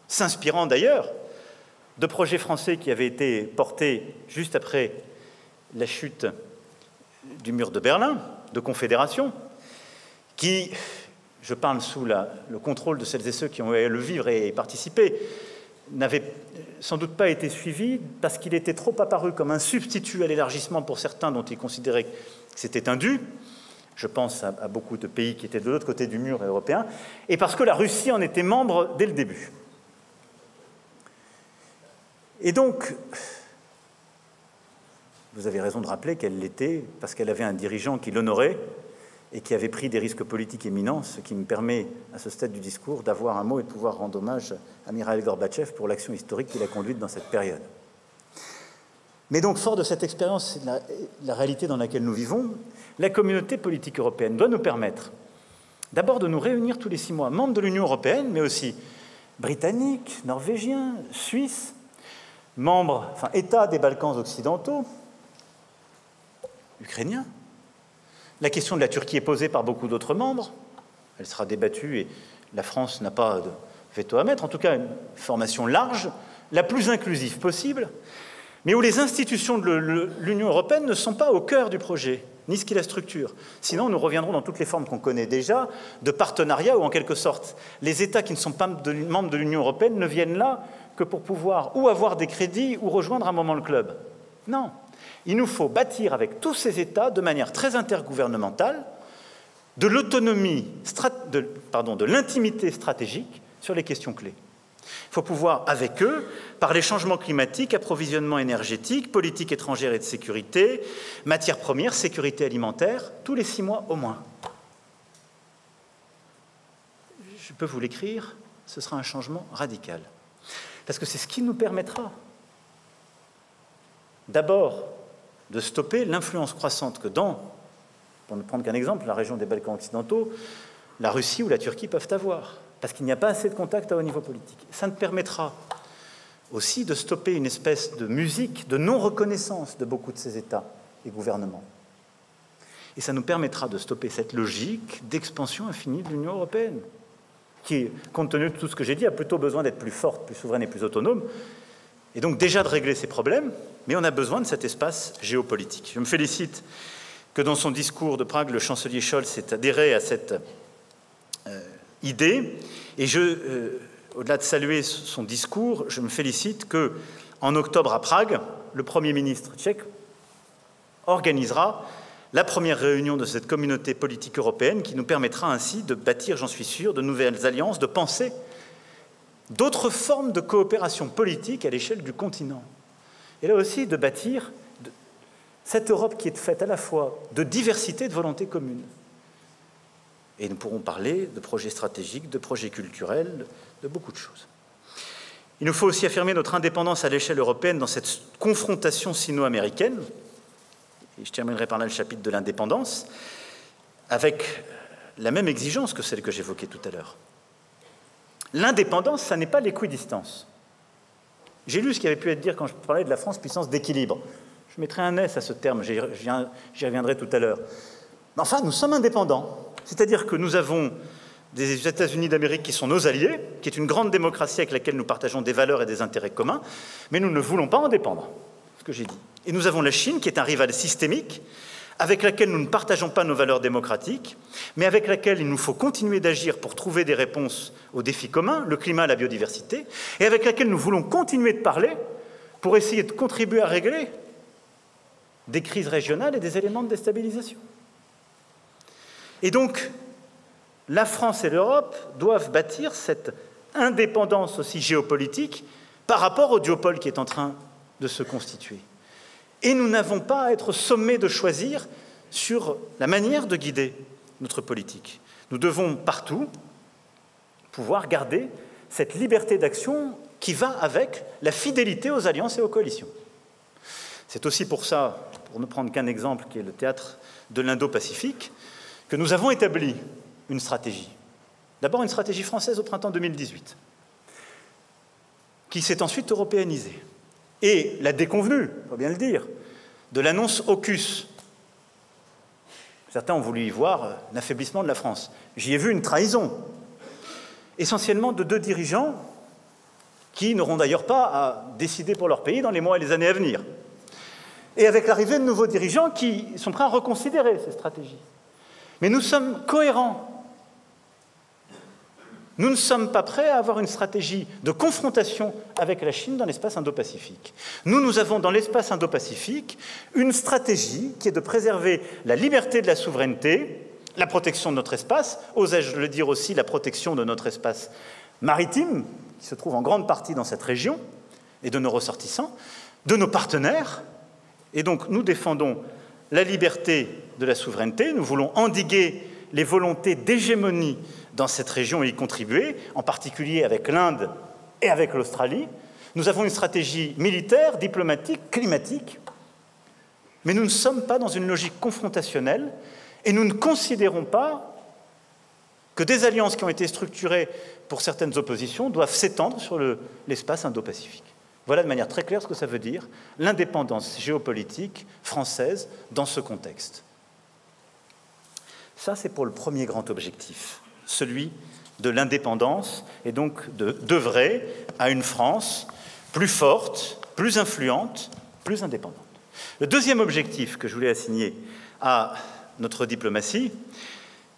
s'inspirant d'ailleurs de projets français qui avaient été portés juste après la chute du mur de Berlin, de confédération, qui, je parle sous le contrôle de celles et ceux qui ont eu à le vivre et participer, n'avait sans doute pas été suivi parce qu'il était trop apparu comme un substitut à l'élargissement pour certains dont ils considéraient que c'était indu. Je pense à beaucoup de pays qui étaient de l'autre côté du mur européen, et parce que la Russie en était membre dès le début. Et donc, vous avez raison de rappeler qu'elle l'était parce qu'elle avait un dirigeant qui l'honorait et qui avait pris des risques politiques éminents, ce qui me permet, à ce stade du discours, d'avoir un mot et de pouvoir rendre hommage à Mikhaïl Gorbatchev pour l'action historique qu'il a conduite dans cette période. Mais donc, fort de cette expérience et de la réalité dans laquelle nous vivons, la communauté politique européenne doit nous permettre d'abord de nous réunir tous les 6 mois, membres de l'Union européenne, mais aussi britanniques, norvégiens, suisses, membres, enfin États des Balkans occidentaux, ukrainiens. La question de la Turquie est posée par beaucoup d'autres membres. Elle sera débattue et la France n'a pas de veto à mettre. En tout cas, une formation large, la plus inclusive possible, mais où les institutions de l'Union européenne ne sont pas au cœur du projet, ni ce qui la structure. Sinon, nous reviendrons dans toutes les formes qu'on connaît déjà, de partenariat où, en quelque sorte, les États qui ne sont pas membres de l'Union européenne ne viennent là que pour pouvoir ou avoir des crédits ou rejoindre un moment le club. Non. Il nous faut bâtir avec tous ces États, de manière très intergouvernementale, de l'autonomie, de l'intimité stratégique sur les questions clés. Il faut pouvoir, avec eux, parler changement climatique, approvisionnement énergétique, politique étrangère et de sécurité, matières premières, sécurité alimentaire, tous les 6 mois au moins. Je peux vous l'écrire, ce sera un changement radical. Parce que c'est ce qui nous permettra, d'abord, de stopper l'influence croissante que pour ne prendre qu'un exemple, la région des Balkans occidentaux, la Russie ou la Turquie peuvent avoir, parce qu'il n'y a pas assez de contacts à haut niveau politique. Ça nous permettra aussi de stopper une espèce de musique de non-reconnaissance de beaucoup de ces États et gouvernements. Et ça nous permettra de stopper cette logique d'expansion infinie de l'Union européenne, qui, compte tenu de tout ce que j'ai dit, a plutôt besoin d'être plus forte, plus souveraine et plus autonome, et donc déjà de régler ces problèmes, mais on a besoin de cet espace géopolitique. Je me félicite que dans son discours de Prague, le chancelier Scholz ait adhéré à cette idée, et au-delà de saluer son discours, je me félicite qu'en octobre à Prague, le Premier ministre tchèque organisera la première réunion de cette communauté politique européenne qui nous permettra ainsi de bâtir, j'en suis sûr, de nouvelles alliances, de penser d'autres formes de coopération politique à l'échelle du continent. Et là aussi, de bâtir cette Europe qui est faite à la fois de diversité et de volonté commune. Et nous pourrons parler de projets stratégiques, de projets culturels, de beaucoup de choses. Il nous faut aussi affirmer notre indépendance à l'échelle européenne dans cette confrontation sino-américaine, et je terminerai par là le chapitre de l'indépendance, avec la même exigence que celle que j'évoquais tout à l'heure. L'indépendance, ça n'est pas l'équidistance. J'ai lu ce qui avait pu être dit quand je parlais de la France puissance d'équilibre. Je mettrai un S à ce terme, j'y reviendrai tout à l'heure. Mais enfin, nous sommes indépendants. C'est-à-dire que nous avons des États-Unis d'Amérique qui sont nos alliés, qui est une grande démocratie avec laquelle nous partageons des valeurs et des intérêts communs, mais nous ne voulons pas en dépendre, ce que j'ai dit. Et nous avons la Chine, qui est un rival systémique, avec laquelle nous ne partageons pas nos valeurs démocratiques, mais avec laquelle il nous faut continuer d'agir pour trouver des réponses aux défis communs, le climat, la biodiversité, et avec laquelle nous voulons continuer de parler pour essayer de contribuer à régler des crises régionales et des éléments de déstabilisation. Et donc, la France et l'Europe doivent bâtir cette indépendance aussi géopolitique par rapport au duopole qui est en train de se constituer. Et nous n'avons pas à être sommés de choisir sur la manière de guider notre politique. Nous devons partout pouvoir garder cette liberté d'action qui va avec la fidélité aux alliances et aux coalitions. C'est aussi pour ça, pour ne prendre qu'un exemple qui est le théâtre de l'Indo-Pacifique, que nous avons établi une stratégie. D'abord une stratégie française au printemps 2018, qui s'est ensuite européanisée. Et la déconvenue, il faut bien le dire, de l'annonce AUKUS. Certains ont voulu y voir l'affaiblissement de la France. J'y ai vu une trahison, essentiellement de deux dirigeants qui n'auront d'ailleurs pas à décider pour leur pays dans les mois et les années à venir. Et avec l'arrivée de nouveaux dirigeants qui sont prêts à reconsidérer ces stratégies. Mais nous sommes cohérents. Nous ne sommes pas prêts à avoir une stratégie de confrontation avec la Chine dans l'espace Indo-Pacifique. Nous avons dans l'espace Indo-Pacifique une stratégie qui est de préserver la liberté de la souveraineté, la protection de notre espace, osais-je le dire aussi, la protection de notre espace maritime, qui se trouve en grande partie dans cette région, et de nos ressortissants, de nos partenaires. Et donc nous défendons la liberté de la souveraineté, nous voulons endiguer les volontés d'hégémonie dans cette région et y contribuer, en particulier avec l'Inde et avec l'Australie. Nous avons une stratégie militaire, diplomatique, climatique, mais nous ne sommes pas dans une logique confrontationnelle et nous ne considérons pas que des alliances qui ont été structurées pour certaines oppositions doivent s'étendre sur l'espace Indo-Pacifique. Voilà de manière très claire ce que ça veut dire, l'indépendance géopolitique française dans ce contexte. Ça, c'est pour le premier grand objectif, celui de l'indépendance, et donc d'œuvrer à une France plus forte, plus influente, plus indépendante. Le deuxième objectif que je voulais assigner à notre diplomatie,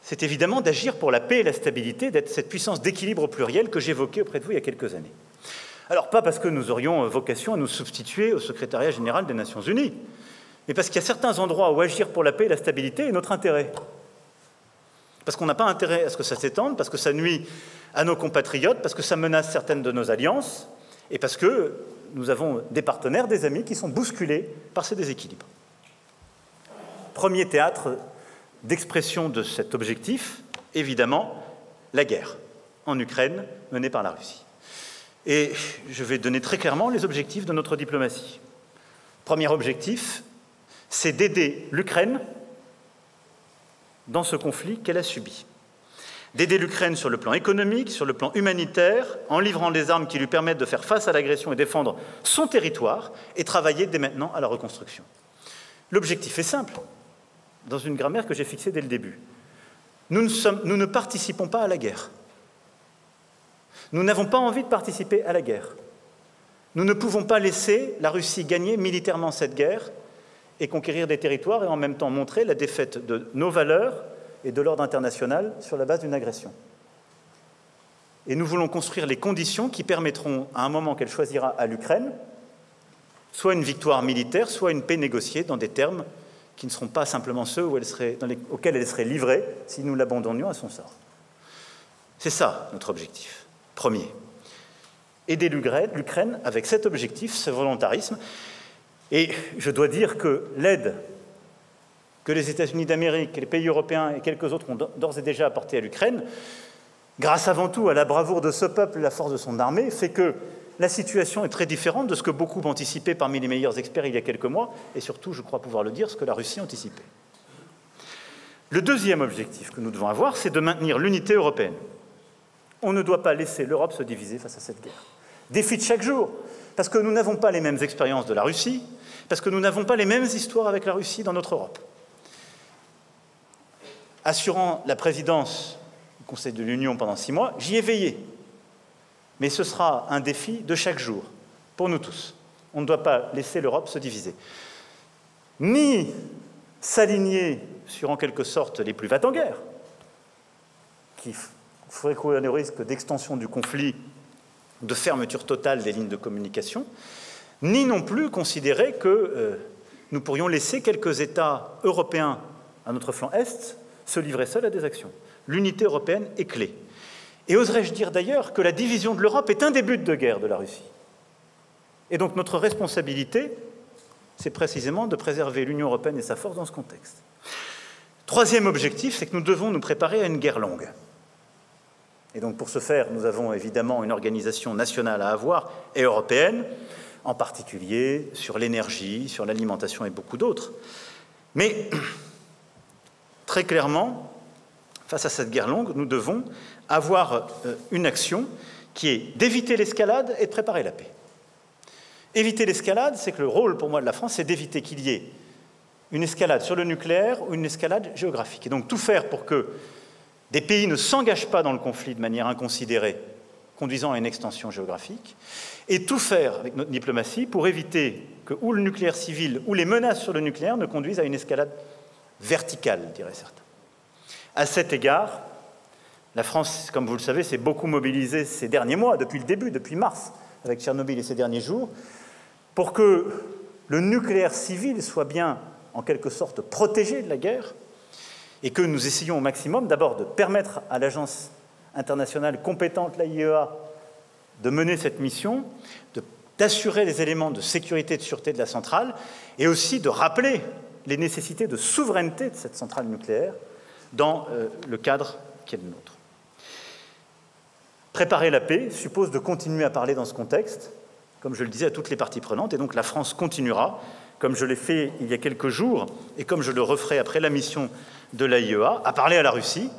c'est évidemment d'agir pour la paix et la stabilité, d'être cette puissance d'équilibre pluriel que j'évoquais auprès de vous il y a quelques années. Alors, pas parce que nous aurions vocation à nous substituer au secrétariat général des Nations Unies, mais parce qu'il y a certains endroits où agir pour la paix et la stabilité est notre intérêt. Parce qu'on n'a pas intérêt à ce que ça s'étende, parce que ça nuit à nos compatriotes, parce que ça menace certaines de nos alliances, et parce que nous avons des partenaires, des amis qui sont bousculés par ces déséquilibres. Premier théâtre d'expression de cet objectif, évidemment, la guerre en Ukraine menée par la Russie. Et je vais donner très clairement les objectifs de notre diplomatie. Premier objectif, c'est d'aider l'Ukraine dans ce conflit qu'elle a subi. D'aider l'Ukraine sur le plan économique, sur le plan humanitaire, en livrant les armes qui lui permettent de faire face à l'agression et défendre son territoire, et travailler dès maintenant à la reconstruction. L'objectif est simple, dans une grammaire que j'ai fixée dès le début. Nous ne participons pas à la guerre. Nous n'avons pas envie de participer à la guerre. Nous ne pouvons pas laisser la Russie gagner militairement cette guerre et conquérir des territoires et en même temps montrer la défaite de nos valeurs et de l'ordre international sur la base d'une agression. Et nous voulons construire les conditions qui permettront, à un moment qu'elle choisira à l'Ukraine, soit une victoire militaire, soit une paix négociée dans des termes qui ne seront pas simplement ceux auxquels elle serait livrée si nous l'abandonnions à son sort. C'est ça notre objectif, premier. Aider l'Ukraine avec cet objectif, ce volontarisme. Et je dois dire que l'aide que les États-Unis d'Amérique, les pays européens et quelques autres ont d'ores et déjà apporté à l'Ukraine, grâce avant tout à la bravoure de ce peuple et la force de son armée, fait que la situation est très différente de ce que beaucoup anticipaient parmi les meilleurs experts il y a quelques mois, et surtout, je crois pouvoir le dire, ce que la Russie anticipait. Le deuxième objectif que nous devons avoir, c'est de maintenir l'unité européenne. On ne doit pas laisser l'Europe se diviser face à cette guerre. Défi de chaque jour, parce que nous n'avons pas les mêmes expériences de la Russie, parce que nous n'avons pas les mêmes histoires avec la Russie dans notre Europe. Assurant la présidence du Conseil de l'Union pendant 6 mois, j'y ai veillé. Mais ce sera un défi de chaque jour, pour nous tous. On ne doit pas laisser l'Europe se diviser. Ni s'aligner sur, en quelque sorte, les plus va-t-en-guerre, qui ferait courir le risque d'extension du conflit, de fermeture totale des lignes de communication, ni non plus considérer que nous pourrions laisser quelques États européens à notre flanc Est se livrer seuls à des actions. L'unité européenne est clé. Et oserais-je dire d'ailleurs que la division de l'Europe est un des buts de guerre de la Russie. Et donc notre responsabilité, c'est précisément de préserver l'Union européenne et sa force dans ce contexte. Troisième objectif, c'est que nous devons nous préparer à une guerre longue. Et donc pour ce faire, nous avons évidemment une organisation nationale à avoir et européenne, en particulier sur l'énergie, sur l'alimentation et beaucoup d'autres. Mais très clairement, face à cette guerre longue, nous devons avoir une action qui est d'éviter l'escalade et de préparer la paix. Éviter l'escalade, c'est que le rôle pour moi de la France, c'est d'éviter qu'il y ait une escalade sur le nucléaire ou une escalade géographique. Et donc tout faire pour que des pays ne s'engagent pas dans le conflit de manière inconsidérée, conduisant à une extension géographique, et tout faire avec notre diplomatie pour éviter que ou le nucléaire civil ou les menaces sur le nucléaire ne conduisent à une escalade verticale, diraient certains. À cet égard, la France, comme vous le savez, s'est beaucoup mobilisée ces derniers mois, depuis le début, depuis mars, avec Tchernobyl et ces derniers jours, pour que le nucléaire civil soit bien, en quelque sorte, protégé de la guerre, et que nous essayons au maximum d'abord de permettre à l'agence internationale compétente, l'AIEA, de mener cette mission, d'assurer les éléments de sécurité et de sûreté de la centrale, et aussi de rappeler les nécessités de souveraineté de cette centrale nucléaire dans le cadre qui est le nôtre. Préparer la paix suppose de continuer à parler dans ce contexte, comme je le disais, à toutes les parties prenantes, et donc la France continuera, comme je l'ai fait il y a quelques jours, et comme je le referai après la mission de l'AIEA, à parler à la Russie,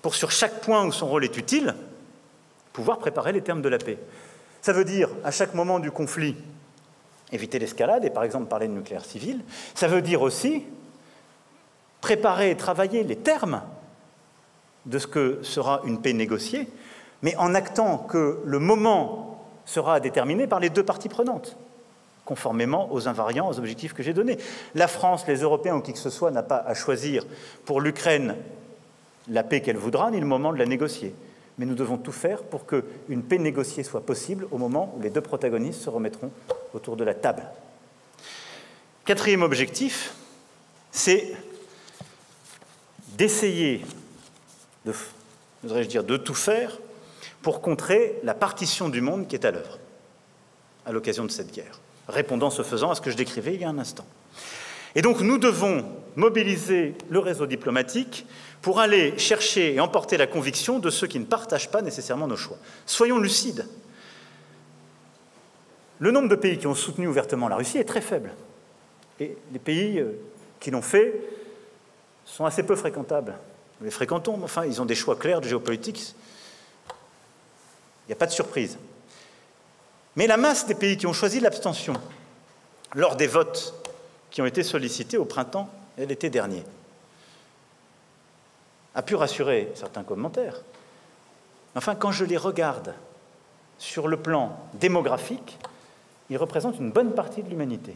pour sur chaque point où son rôle est utile, pouvoir préparer les termes de la paix. Ça veut dire, à chaque moment du conflit, éviter l'escalade, et par exemple parler de nucléaire civil. Ça veut dire aussi préparer et travailler les termes de ce que sera une paix négociée, mais en actant que le moment sera déterminé par les deux parties prenantes, conformément aux invariants, aux objectifs que j'ai donnés. La France, les Européens ou qui que ce soit n'a pas à choisir pour l'Ukraine la paix qu'elle voudra, ni le moment de la négocier. Mais nous devons tout faire pour qu'une paix négociée soit possible au moment où les deux protagonistes se remettront autour de la table. Quatrième objectif, c'est d'essayer, de tout faire pour contrer la partition du monde qui est à l'œuvre à l'occasion de cette guerre, répondant ce faisant à ce que je décrivais il y a un instant. Et donc nous devons mobiliser le réseau diplomatique pour aller chercher et emporter la conviction de ceux qui ne partagent pas nécessairement nos choix. Soyons lucides. Le nombre de pays qui ont soutenu ouvertement la Russie est très faible. Et les pays qui l'ont fait sont assez peu fréquentables. Nous les fréquentons, mais enfin, ils ont des choix clairs de géopolitique. Il n'y a pas de surprise. Mais la masse des pays qui ont choisi l'abstention lors des votes qui ont été sollicités au printemps et l'été dernier a pu rassurer certains commentaires. Enfin, quand je les regarde sur le plan démographique, ils représentent une bonne partie de l'humanité.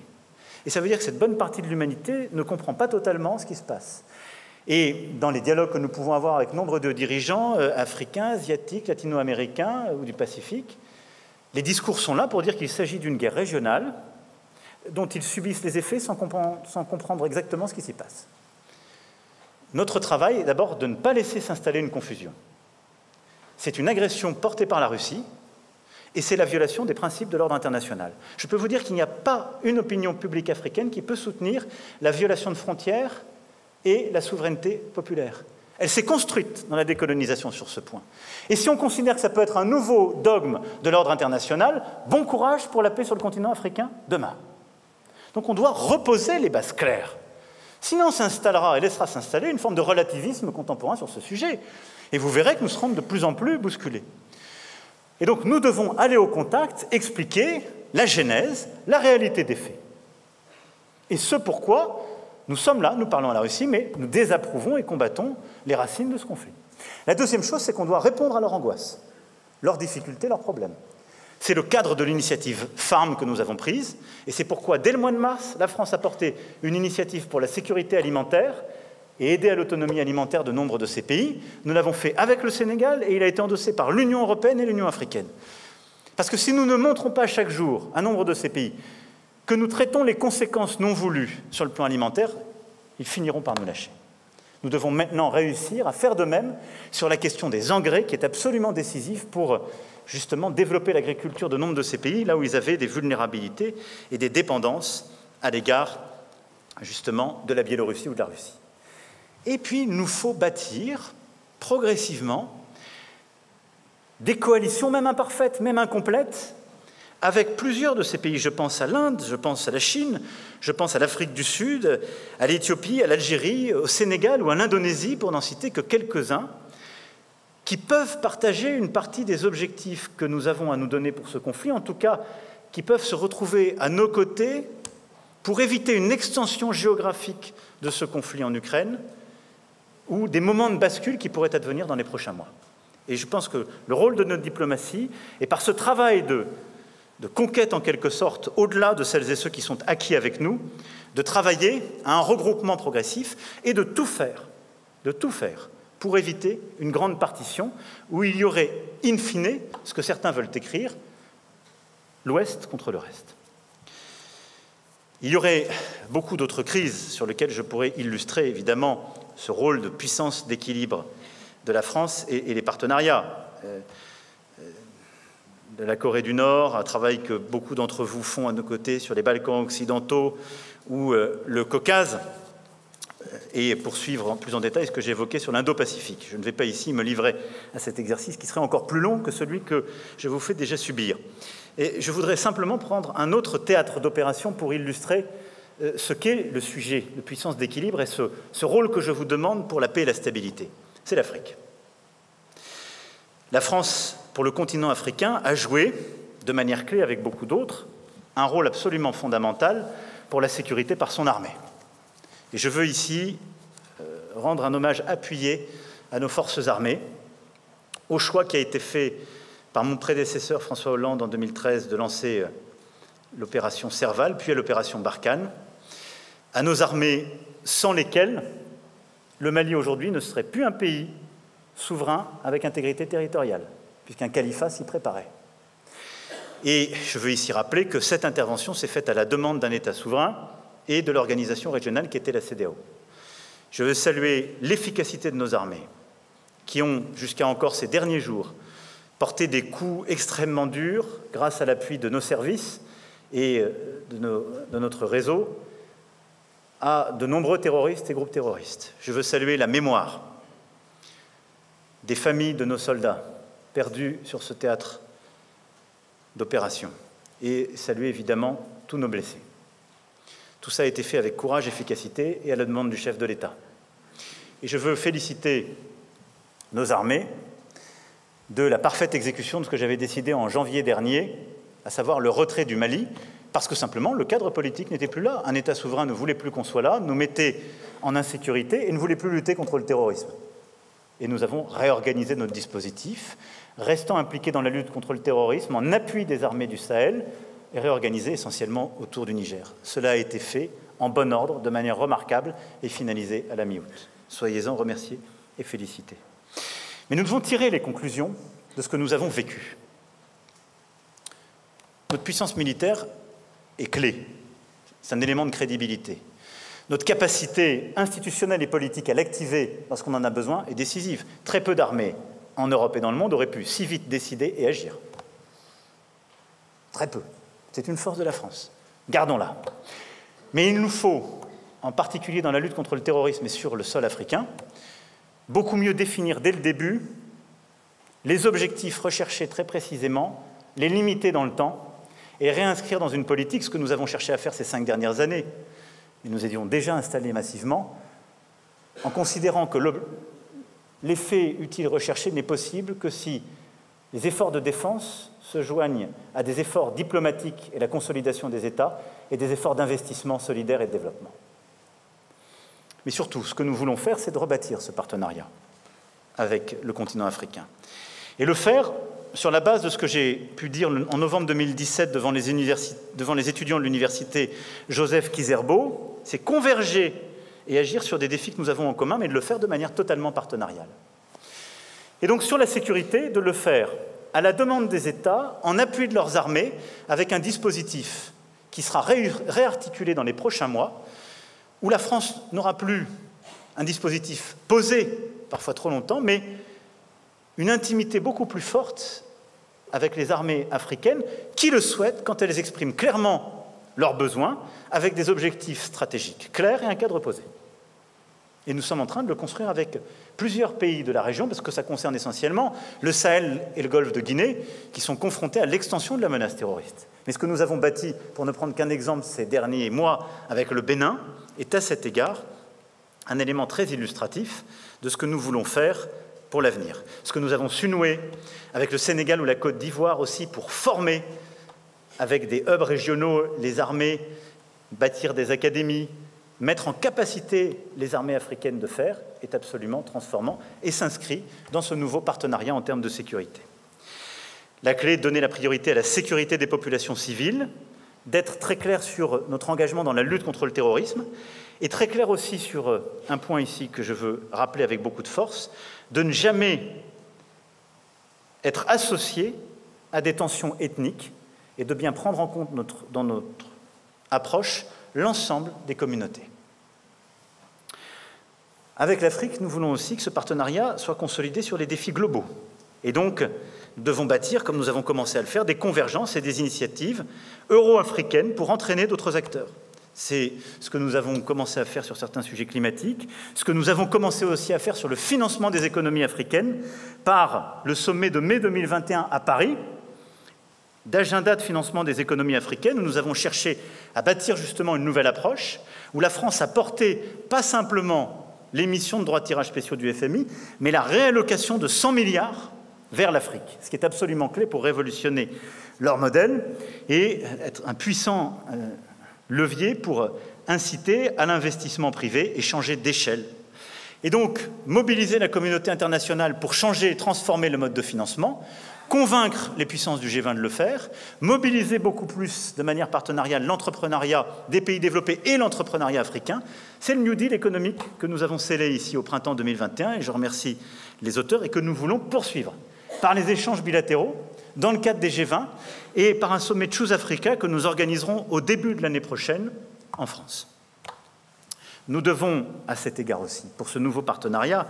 Et ça veut dire que cette bonne partie de l'humanité ne comprend pas totalement ce qui se passe. Et dans les dialogues que nous pouvons avoir avec nombre de dirigeants africains, asiatiques, latino-américains ou du Pacifique, les discours sont là pour dire qu'il s'agit d'une guerre régionale dont ils subissent les effets sans comprendre exactement ce qui s'y passe. Notre travail est d'abord de ne pas laisser s'installer une confusion. C'est une agression portée par la Russie et c'est la violation des principes de l'ordre international. Je peux vous dire qu'il n'y a pas une opinion publique africaine qui peut soutenir la violation de frontières et la souveraineté populaire. Elle s'est construite dans la décolonisation sur ce point. Et si on considère que ça peut être un nouveau dogme de l'ordre international, bon courage pour la paix sur le continent africain demain. Donc on doit reposer les bases claires. Sinon s'installera et laissera s'installer une forme de relativisme contemporain sur ce sujet. Et vous verrez que nous serons de plus en plus bousculés. Et donc nous devons aller au contact, expliquer la genèse, la réalité des faits. Et ce pourquoi nous sommes là, nous parlons à la Russie, mais nous désapprouvons et combattons les racines de ce conflit. La deuxième chose, c'est qu'on doit répondre à leurs angoisses, leurs difficultés, leurs problèmes. C'est le cadre de l'initiative FARM que nous avons prise, et c'est pourquoi, dès le mois de mars, la France a porté une initiative pour la sécurité alimentaire et aider à l'autonomie alimentaire de nombre de ces pays. Nous l'avons fait avec le Sénégal, et il a été endossé par l'Union européenne et l'Union africaine. Parce que si nous ne montrons pas chaque jour à nombre de ces pays que nous traitons les conséquences non voulues sur le plan alimentaire, ils finiront par nous lâcher. Nous devons maintenant réussir à faire de même sur la question des engrais, qui est absolument décisive pour justement développer l'agriculture de nombre de ces pays, là où ils avaient des vulnérabilités et des dépendances à l'égard justement de la Biélorussie ou de la Russie. Et puis, il nous faut bâtir progressivement des coalitions, même imparfaites, même incomplètes, avec plusieurs de ces pays. Je pense à l'Inde, je pense à la Chine, je pense à l'Afrique du Sud, à l'Éthiopie, à l'Algérie, au Sénégal ou à l'Indonésie, pour n'en citer que quelques-uns, qui peuvent partager une partie des objectifs que nous avons à nous donner pour ce conflit, en tout cas qui peuvent se retrouver à nos côtés pour éviter une extension géographique de ce conflit en Ukraine ou des moments de bascule qui pourraient advenir dans les prochains mois. Et je pense que le rôle de notre diplomatie, et par ce travail de conquête en quelque sorte, au-delà de celles et ceux qui sont acquis avec nous, de travailler à un regroupement progressif et de tout faire pour éviter une grande partition où il y aurait, in fine, ce que certains veulent écrire, l'Ouest contre le reste. Il y aurait beaucoup d'autres crises sur lesquelles je pourrais illustrer évidemment ce rôle de puissance d'équilibre de la France et les partenariats. De la Corée du Nord, un travail que beaucoup d'entre vous font à nos côtés sur les Balkans occidentaux ou le Caucase, et poursuivre plus en détail ce que j'ai évoqué sur l'Indo-Pacifique. Je ne vais pas ici me livrer à cet exercice qui serait encore plus long que celui que je vous fais déjà subir. Et je voudrais simplement prendre un autre théâtre d'opération pour illustrer ce qu'est le sujet de puissance d'équilibre et ce rôle que je vous demande pour la paix et la stabilité. C'est l'Afrique. La France, pour le continent africain, a joué, de manière clé avec beaucoup d'autres, un rôle absolument fondamental pour la sécurité par son armée. Et je veux ici rendre un hommage appuyé à nos forces armées, au choix qui a été fait par mon prédécesseur François Hollande en 2013 de lancer l'opération Serval, puis à l'opération Barkhane, à nos armées sans lesquelles le Mali aujourd'hui ne serait plus un pays souverain avec intégrité territoriale, puisqu'un califat s'y préparait. Et je veux ici rappeler que cette intervention s'est faite à la demande d'un État souverain et de l'organisation régionale qui était la CEDEAO. Je veux saluer l'efficacité de nos armées, qui ont, jusqu'à encore ces derniers jours, porté des coups extrêmement durs grâce à l'appui de nos services et de notre réseau à de nombreux terroristes et groupes terroristes. Je veux saluer la mémoire des familles de nos soldats perdus sur ce théâtre d'opération et saluer évidemment tous nos blessés. Tout ça a été fait avec courage, efficacité et à la demande du chef de l'État. Et je veux féliciter nos armées de la parfaite exécution de ce que j'avais décidé en janvier dernier, à savoir le retrait du Mali, parce que simplement le cadre politique n'était plus là. Un État souverain ne voulait plus qu'on soit là, nous mettait en insécurité et ne voulait plus lutter contre le terrorisme. Et nous avons réorganisé notre dispositif, restant impliqués dans la lutte contre le terrorisme, en appui des armées du Sahel, et réorganisé essentiellement autour du Niger. Cela a été fait en bon ordre, de manière remarquable, et finalisé à la mi-août. Soyez-en remerciés et félicités. Mais nous devons tirer les conclusions de ce que nous avons vécu. Notre puissance militaire est clé. C'est un élément de crédibilité. Notre capacité institutionnelle et politique à l'activer lorsqu'on en a besoin est décisive. Très peu d'armées en Europe et dans le monde auraient pu si vite décider et agir. Très peu. C'est une force de la France. Gardons-la. Mais il nous faut en particulier dans la lutte contre le terrorisme et sur le sol africain, beaucoup mieux définir dès le début les objectifs recherchés très précisément, les limiter dans le temps et réinscrire dans une politique ce que nous avons cherché à faire ces 5 dernières années, et nous étions déjà installés massivement, en considérant que l'effet utile recherché n'est possible que si les efforts de défense se joignent à des efforts diplomatiques et la consolidation des États et des efforts d'investissement solidaire et de développement. Mais surtout, ce que nous voulons faire, c'est de rebâtir ce partenariat avec le continent africain. Et le faire sur la base de ce que j'ai pu dire en novembre 2017 devant les étudiants de l'université Joseph Kizerbo, c'est converger et agir sur des défis que nous avons en commun, mais de le faire de manière totalement partenariale. Et donc sur la sécurité, de le faire à la demande des États, en appui de leurs armées, avec un dispositif qui sera réarticulé dans les prochains mois, où la France n'aura plus un dispositif posé, parfois trop longtemps, mais une intimité beaucoup plus forte avec les armées africaines qui le souhaitent quand elles expriment clairement leurs besoins, avec des objectifs stratégiques clairs et un cadre posé. Et nous sommes en train de le construire avec plusieurs pays de la région, parce que ça concerne essentiellement le Sahel et le Golfe de Guinée, qui sont confrontés à l'extension de la menace terroriste. Mais ce que nous avons bâti, pour ne prendre qu'un exemple ces derniers mois avec le Bénin, est à cet égard un élément très illustratif de ce que nous voulons faire pour l'avenir. Ce que nous avons su nouer avec le Sénégal ou la Côte d'Ivoire aussi pour former avec des hubs régionaux les armées, bâtir des académies, mettre en capacité les armées africaines de faire est absolument transformant et s'inscrit dans ce nouveau partenariat en termes de sécurité. La clé est de donner la priorité à la sécurité des populations civiles, d'être très clair sur notre engagement dans la lutte contre le terrorisme et très clair aussi sur un point ici que je veux rappeler avec beaucoup de force, de ne jamais être associé à des tensions ethniques et de bien prendre en compte dans notre approche l'ensemble des communautés. Avec l'Afrique, nous voulons aussi que ce partenariat soit consolidé sur les défis globaux. Et donc, nous devons bâtir, comme nous avons commencé à le faire, des convergences et des initiatives euro-africaines pour entraîner d'autres acteurs. C'est ce que nous avons commencé à faire sur certains sujets climatiques, ce que nous avons commencé aussi à faire sur le financement des économies africaines par le sommet de mai 2021 à Paris, d'agenda de financement des économies africaines, où nous avons cherché à bâtir justement une nouvelle approche, où la France a porté pas simplement l'émission de droits de tirage spéciaux du FMI, mais la réallocation de 100 milliards vers l'Afrique, ce qui est absolument clé pour révolutionner leur modèle et être un puissant levier pour inciter à l'investissement privé et changer d'échelle. Et donc, mobiliser la communauté internationale pour changer et transformer le mode de financement, convaincre les puissances du G20 de le faire, mobiliser beaucoup plus de manière partenariale l'entrepreneuriat des pays développés et l'entrepreneuriat africain. C'est le New Deal économique que nous avons scellé ici au printemps 2021, et je remercie les auteurs, et que nous voulons poursuivre par les échanges bilatéraux, dans le cadre des G20, et par un sommet Choose Africa que nous organiserons au début de l'année prochaine en France. Nous devons, à cet égard aussi, pour ce nouveau partenariat,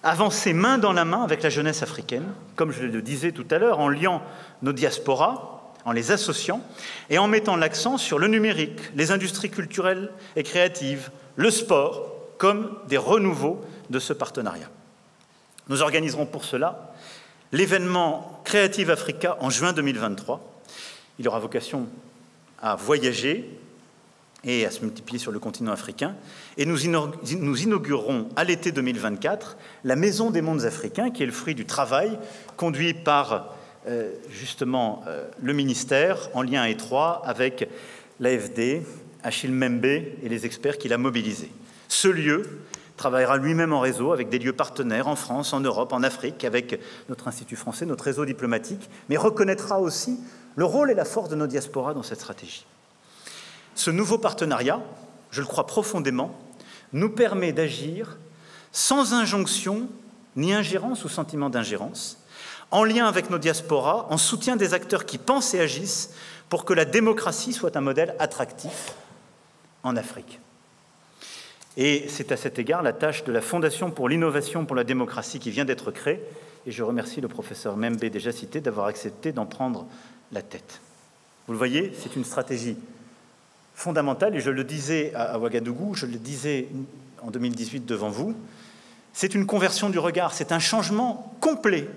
avancer main dans la main avec la jeunesse africaine, comme je le disais tout à l'heure, en liant nos diasporas, en les associant et en mettant l'accent sur le numérique, les industries culturelles et créatives, le sport, comme des renouveaux de ce partenariat. Nous organiserons pour cela l'événement Creative Africa en juin 2023. Il aura vocation à voyager et à se multiplier sur le continent africain. Et nous inaugurerons à l'été 2024 la Maison des mondes africains, qui est le fruit du travail conduit par justement le ministère, en lien étroit avec l'AFD, Achille Mbembe et les experts qu'il a mobilisés. Ce lieu travaillera lui-même en réseau avec des lieux partenaires en France, en Europe, en Afrique, avec notre Institut français, notre réseau diplomatique, mais reconnaîtra aussi le rôle et la force de nos diasporas dans cette stratégie. Ce nouveau partenariat, je le crois profondément, nous permet d'agir sans injonction ni ingérence ou sentiment d'ingérence, en lien avec nos diasporas, en soutien des acteurs qui pensent et agissent pour que la démocratie soit un modèle attractif en Afrique. Et c'est à cet égard la tâche de la Fondation pour l'innovation pour la démocratie qui vient d'être créée, et je remercie le professeur Mbembe déjà cité d'avoir accepté d'en prendre la tête. Vous le voyez, c'est une stratégie fondamentale, et je le disais à Ouagadougou, je le disais en 2018 devant vous, c'est une conversion du regard, c'est un changement complet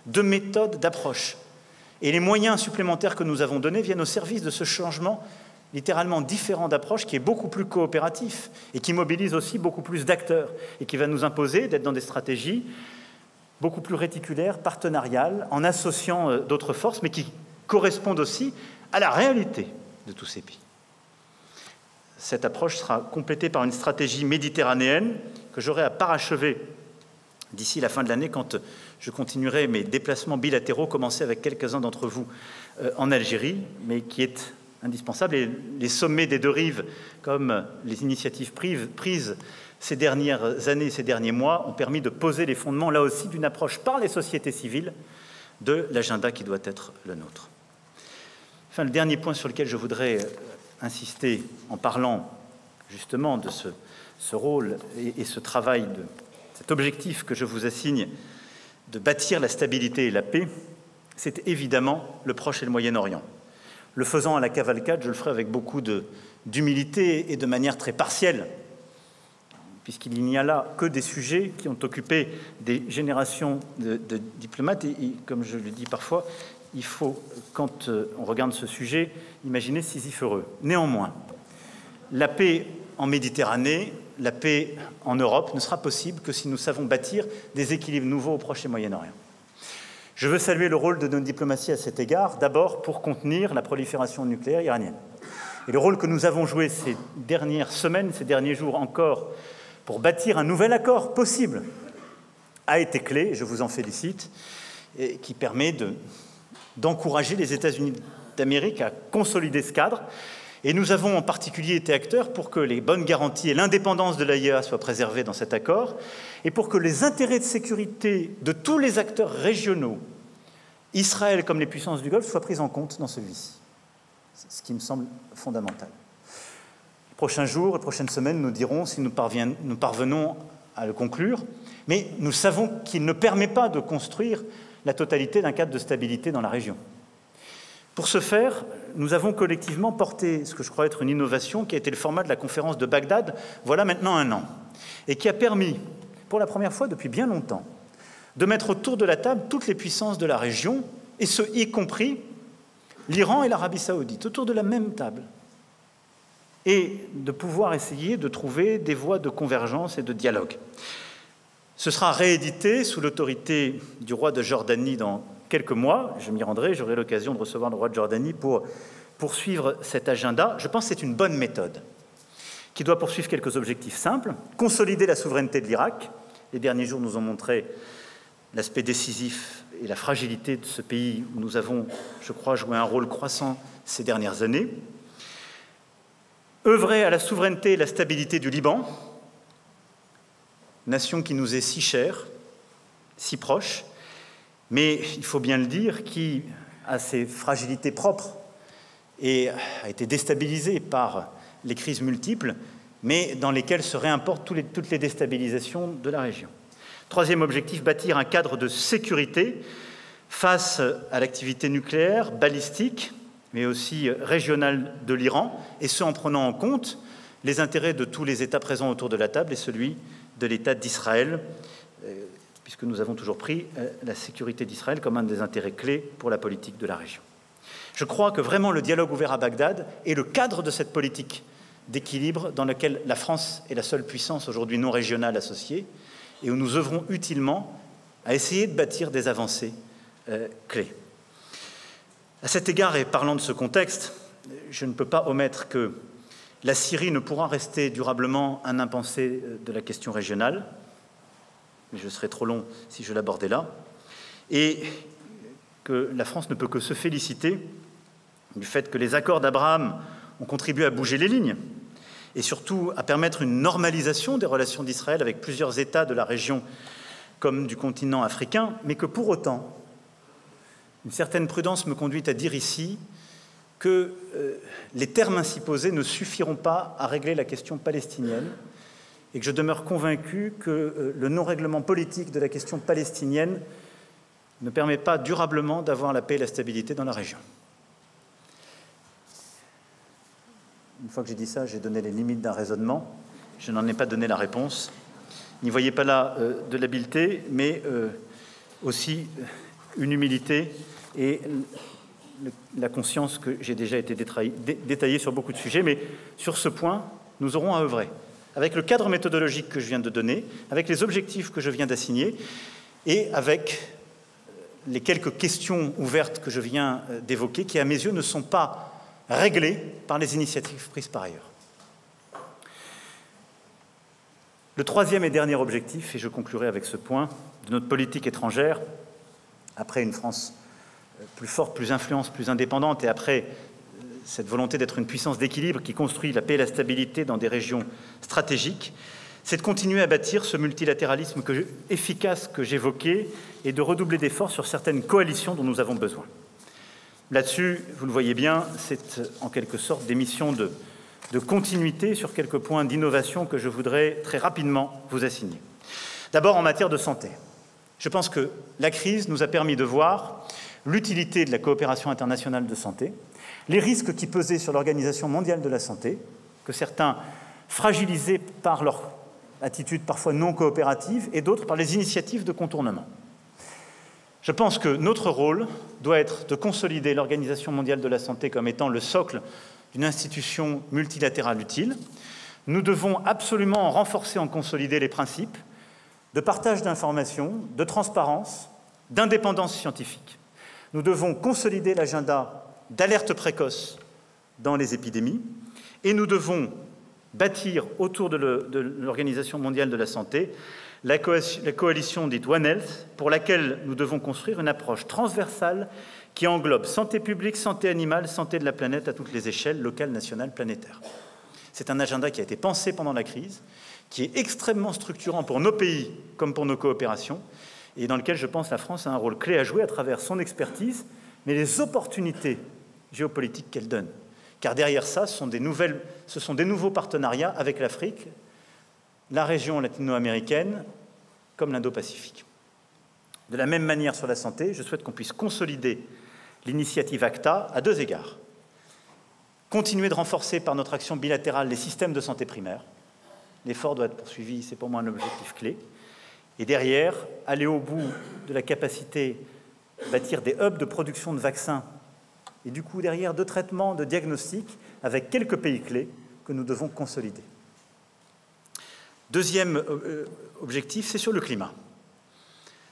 de méthode, d'approche. Et les moyens supplémentaires que nous avons donnés viennent au service de ce changement littéralement différent d'approche qui est beaucoup plus coopératif et qui mobilise aussi beaucoup plus d'acteurs et qui va nous imposer d'être dans des stratégies beaucoup plus réticulaires, partenariales, en associant d'autres forces, mais qui correspondent aussi à la réalité de tous ces pays. Cette approche sera complétée par une stratégie méditerranéenne que j'aurai à parachever d'ici la fin de l'année, quand je continuerai mes déplacements bilatéraux, commencés avec quelques-uns d'entre vous en Algérie, mais qui est indispensable. Et les sommets des deux rives, comme les initiatives prises ces dernières années, ces derniers mois, ont permis de poser les fondements, là aussi, d'une approche par les sociétés civiles de l'agenda qui doit être le nôtre. Enfin, le dernier point sur lequel je voudrais insister en parlant justement de ce rôle et ce travail, de cet objectif que je vous assigne de bâtir la stabilité et la paix, c'est évidemment le Proche et le Moyen-Orient. Le faisant à la cavalcade, je le ferai avec beaucoup d'humilité et de manière très partielle, puisqu'il n'y a là que des sujets qui ont occupé des générations de diplomates. Et comme je le dis parfois, il faut, quand on regarde ce sujet, imaginer Sisyphe heureux. Néanmoins, la paix en Méditerranée, la paix en Europe ne sera possible que si nous savons bâtir des équilibres nouveaux au Proche et Moyen-Orient. Je veux saluer le rôle de notre diplomatie à cet égard, d'abord pour contenir la prolifération nucléaire iranienne. Et le rôle que nous avons joué ces dernières semaines, ces derniers jours encore, pour bâtir un nouvel accord possible, a été clé, je vous en félicite, et qui permet d'encourager les États-Unis d'Amérique à consolider ce cadre. Et nous avons en particulier été acteurs pour que les bonnes garanties et l'indépendance de l'AIEA soient préservées dans cet accord et pour que les intérêts de sécurité de tous les acteurs régionaux, Israël comme les puissances du Golfe, soient pris en compte dans celui-ci. C'est ce qui me semble fondamental. Les prochains jours, les prochaines semaines nous dirons si nous parvenons à le conclure, mais nous savons qu'il ne permet pas de construire la totalité d'un cadre de stabilité dans la région. Pour ce faire, nous avons collectivement porté ce que je crois être une innovation qui a été le format de la conférence de Bagdad, voilà maintenant 1 an, et qui a permis, pour la première fois depuis bien longtemps, de mettre autour de la table toutes les puissances de la région, et ce, y compris l'Iran et l'Arabie saoudite, autour de la même table, et de pouvoir essayer de trouver des voies de convergence et de dialogue. Ce sera réédité sous l'autorité du roi de Jordanie dans quelques mois, je m'y rendrai, j'aurai l'occasion de recevoir le roi de Jordanie pour poursuivre cet agenda. Je pense que c'est une bonne méthode qui doit poursuivre quelques objectifs simples. Consolider la souveraineté de l'Irak. Les derniers jours nous ont montré l'aspect décisif et la fragilité de ce pays où nous avons, je crois, joué un rôle croissant ces dernières années. Œuvrer à la souveraineté et la stabilité du Liban, nation qui nous est si chère, si proche, mais il faut bien le dire, qui a ses fragilités propres et a été déstabilisée par les crises multiples, mais dans lesquelles se réimportent toutes les déstabilisations de la région. Troisième objectif, bâtir un cadre de sécurité face à l'activité nucléaire, balistique, mais aussi régionale de l'Iran, et ce en prenant en compte les intérêts de tous les États présents autour de la table et celui de l'État d'Israël, puisque nous avons toujours pris la sécurité d'Israël comme un des intérêts clés pour la politique de la région. Je crois que vraiment le dialogue ouvert à Bagdad est le cadre de cette politique d'équilibre dans laquelle la France est la seule puissance aujourd'hui non régionale associée et où nous œuvrons utilement à essayer de bâtir des avancées clés. À cet égard, et parlant de ce contexte, je ne peux pas omettre que la Syrie ne pourra rester durablement un impensé de la question régionale, mais je serais trop long si je l'abordais là, et que la France ne peut que se féliciter du fait que les accords d'Abraham ont contribué à bouger les lignes et surtout à permettre une normalisation des relations d'Israël avec plusieurs États de la région comme du continent africain, mais que pour autant, une certaine prudence me conduit à dire ici que les termes ainsi posés ne suffiront pas à régler la question palestinienne et que je demeure convaincu que le non-règlement politique de la question palestinienne ne permet pas durablement d'avoir la paix et la stabilité dans la région. Une fois que j'ai dit ça, j'ai donné les limites d'un raisonnement. Je n'en ai pas donné la réponse. N'y voyez pas là de l'habileté, mais aussi une humilité et la conscience que j'ai déjà été détaillée sur beaucoup de sujets. Mais sur ce point, nous aurons à œuvrer. Avec le cadre méthodologique que je viens de donner, avec les objectifs que je viens d'assigner et avec les quelques questions ouvertes que je viens d'évoquer, qui, à mes yeux, ne sont pas réglées par les initiatives prises par ailleurs. Le troisième et dernier objectif, et je conclurai avec ce point, de notre politique étrangère, après une France plus forte, plus influente, plus indépendante, et après cette volonté d'être une puissance d'équilibre qui construit la paix et la stabilité dans des régions stratégiques, c'est de continuer à bâtir ce multilatéralisme efficace que j'évoquais et de redoubler d'efforts sur certaines coalitions dont nous avons besoin. Là-dessus, vous le voyez bien, c'est en quelque sorte des missions de continuité sur quelques points d'innovation que je voudrais très rapidement vous assigner. D'abord, en matière de santé. Je pense que la crise nous a permis de voir l'utilité de la coopération internationale de santé, les risques qui pesaient sur l'Organisation mondiale de la santé, que certains fragilisaient par leur attitude parfois non coopérative et d'autres par les initiatives de contournement. Je pense que notre rôle doit être de consolider l'Organisation mondiale de la santé comme étant le socle d'une institution multilatérale utile. Nous devons absolument en renforcer, en consolider les principes de partage d'informations, de transparence, d'indépendance scientifique. Nous devons consolider l'agenda d'alerte précoce dans les épidémies et nous devons bâtir autour de l'Organisation mondiale de la santé la coalition dite One Health, pour laquelle nous devons construire une approche transversale qui englobe santé publique, santé animale, santé de la planète à toutes les échelles, locales, nationales, planétaires. C'est un agenda qui a été pensé pendant la crise, qui est extrêmement structurant pour nos pays comme pour nos coopérations, et dans lequel je pense la France a un rôle clé à jouer à travers son expertise, mais les opportunités géopolitiques qu'elle donne. Car derrière ça, ce sont des nouveaux partenariats avec l'Afrique, la région latino-américaine, comme l'Indo-Pacifique. De la même manière sur la santé, je souhaite qu'on puisse consolider l'initiative ACTA à deux égards. Continuer de renforcer par notre action bilatérale les systèmes de santé primaire. L'effort doit être poursuivi, c'est pour moi un objectif clé. Et derrière, aller au bout de la capacité de bâtir des hubs de production de vaccins et du coup derrière de traitement, de diagnostic avec quelques pays clés que nous devons consolider. Deuxième objectif, c'est sur le climat.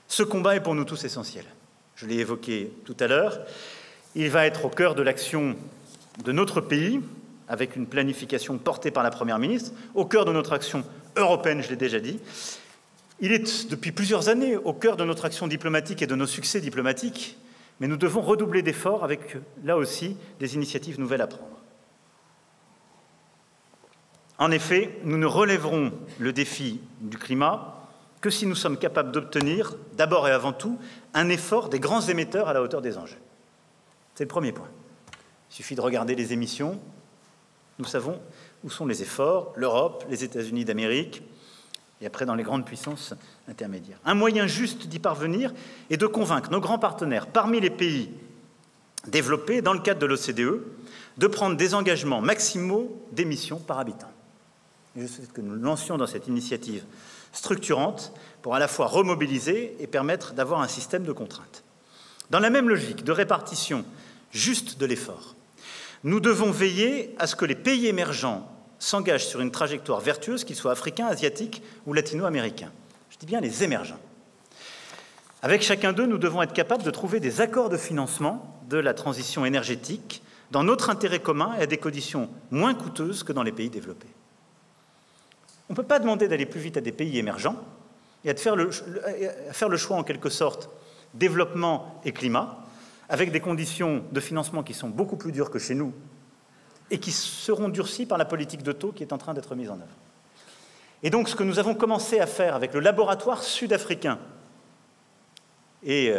Ce combat est pour nous tous essentiel. Je l'ai évoqué tout à l'heure. Il va être au cœur de l'action de notre pays, avec une planification portée par la Première ministre, au cœur de notre action européenne, je l'ai déjà dit. Il est depuis plusieurs années au cœur de notre action diplomatique et de nos succès diplomatiques, mais nous devons redoubler d'efforts avec, là aussi, des initiatives nouvelles à prendre. En effet, nous ne relèverons le défi du climat que si nous sommes capables d'obtenir, d'abord et avant tout, un effort des grands émetteurs à la hauteur des enjeux. C'est le premier point. Il suffit de regarder les émissions. Nous savons où sont les efforts, l'Europe, les États-Unis d'Amérique, et après dans les grandes puissances intermédiaires. Un moyen juste d'y parvenir est de convaincre nos grands partenaires, parmi les pays développés, dans le cadre de l'OCDE, de prendre des engagements maximaux d'émissions par habitant. Et je souhaite que nous lancions dans cette initiative structurante pour à la fois remobiliser et permettre d'avoir un système de contraintes. Dans la même logique de répartition juste de l'effort, nous devons veiller à ce que les pays émergents s'engagent sur une trajectoire vertueuse, qu'ils soient africains, asiatiques ou latino-américains. Je dis bien les émergents. Avec chacun d'eux, nous devons être capables de trouver des accords de financement de la transition énergétique dans notre intérêt commun et à des conditions moins coûteuses que dans les pays développés. On ne peut pas demander d'aller plus vite à des pays émergents et à faire le choix, en quelque sorte, développement et climat, avec des conditions de financement qui sont beaucoup plus dures que chez nous et qui seront durcies par la politique de taux qui est en train d'être mise en œuvre. Et donc, ce que nous avons commencé à faire avec le laboratoire sud-africain et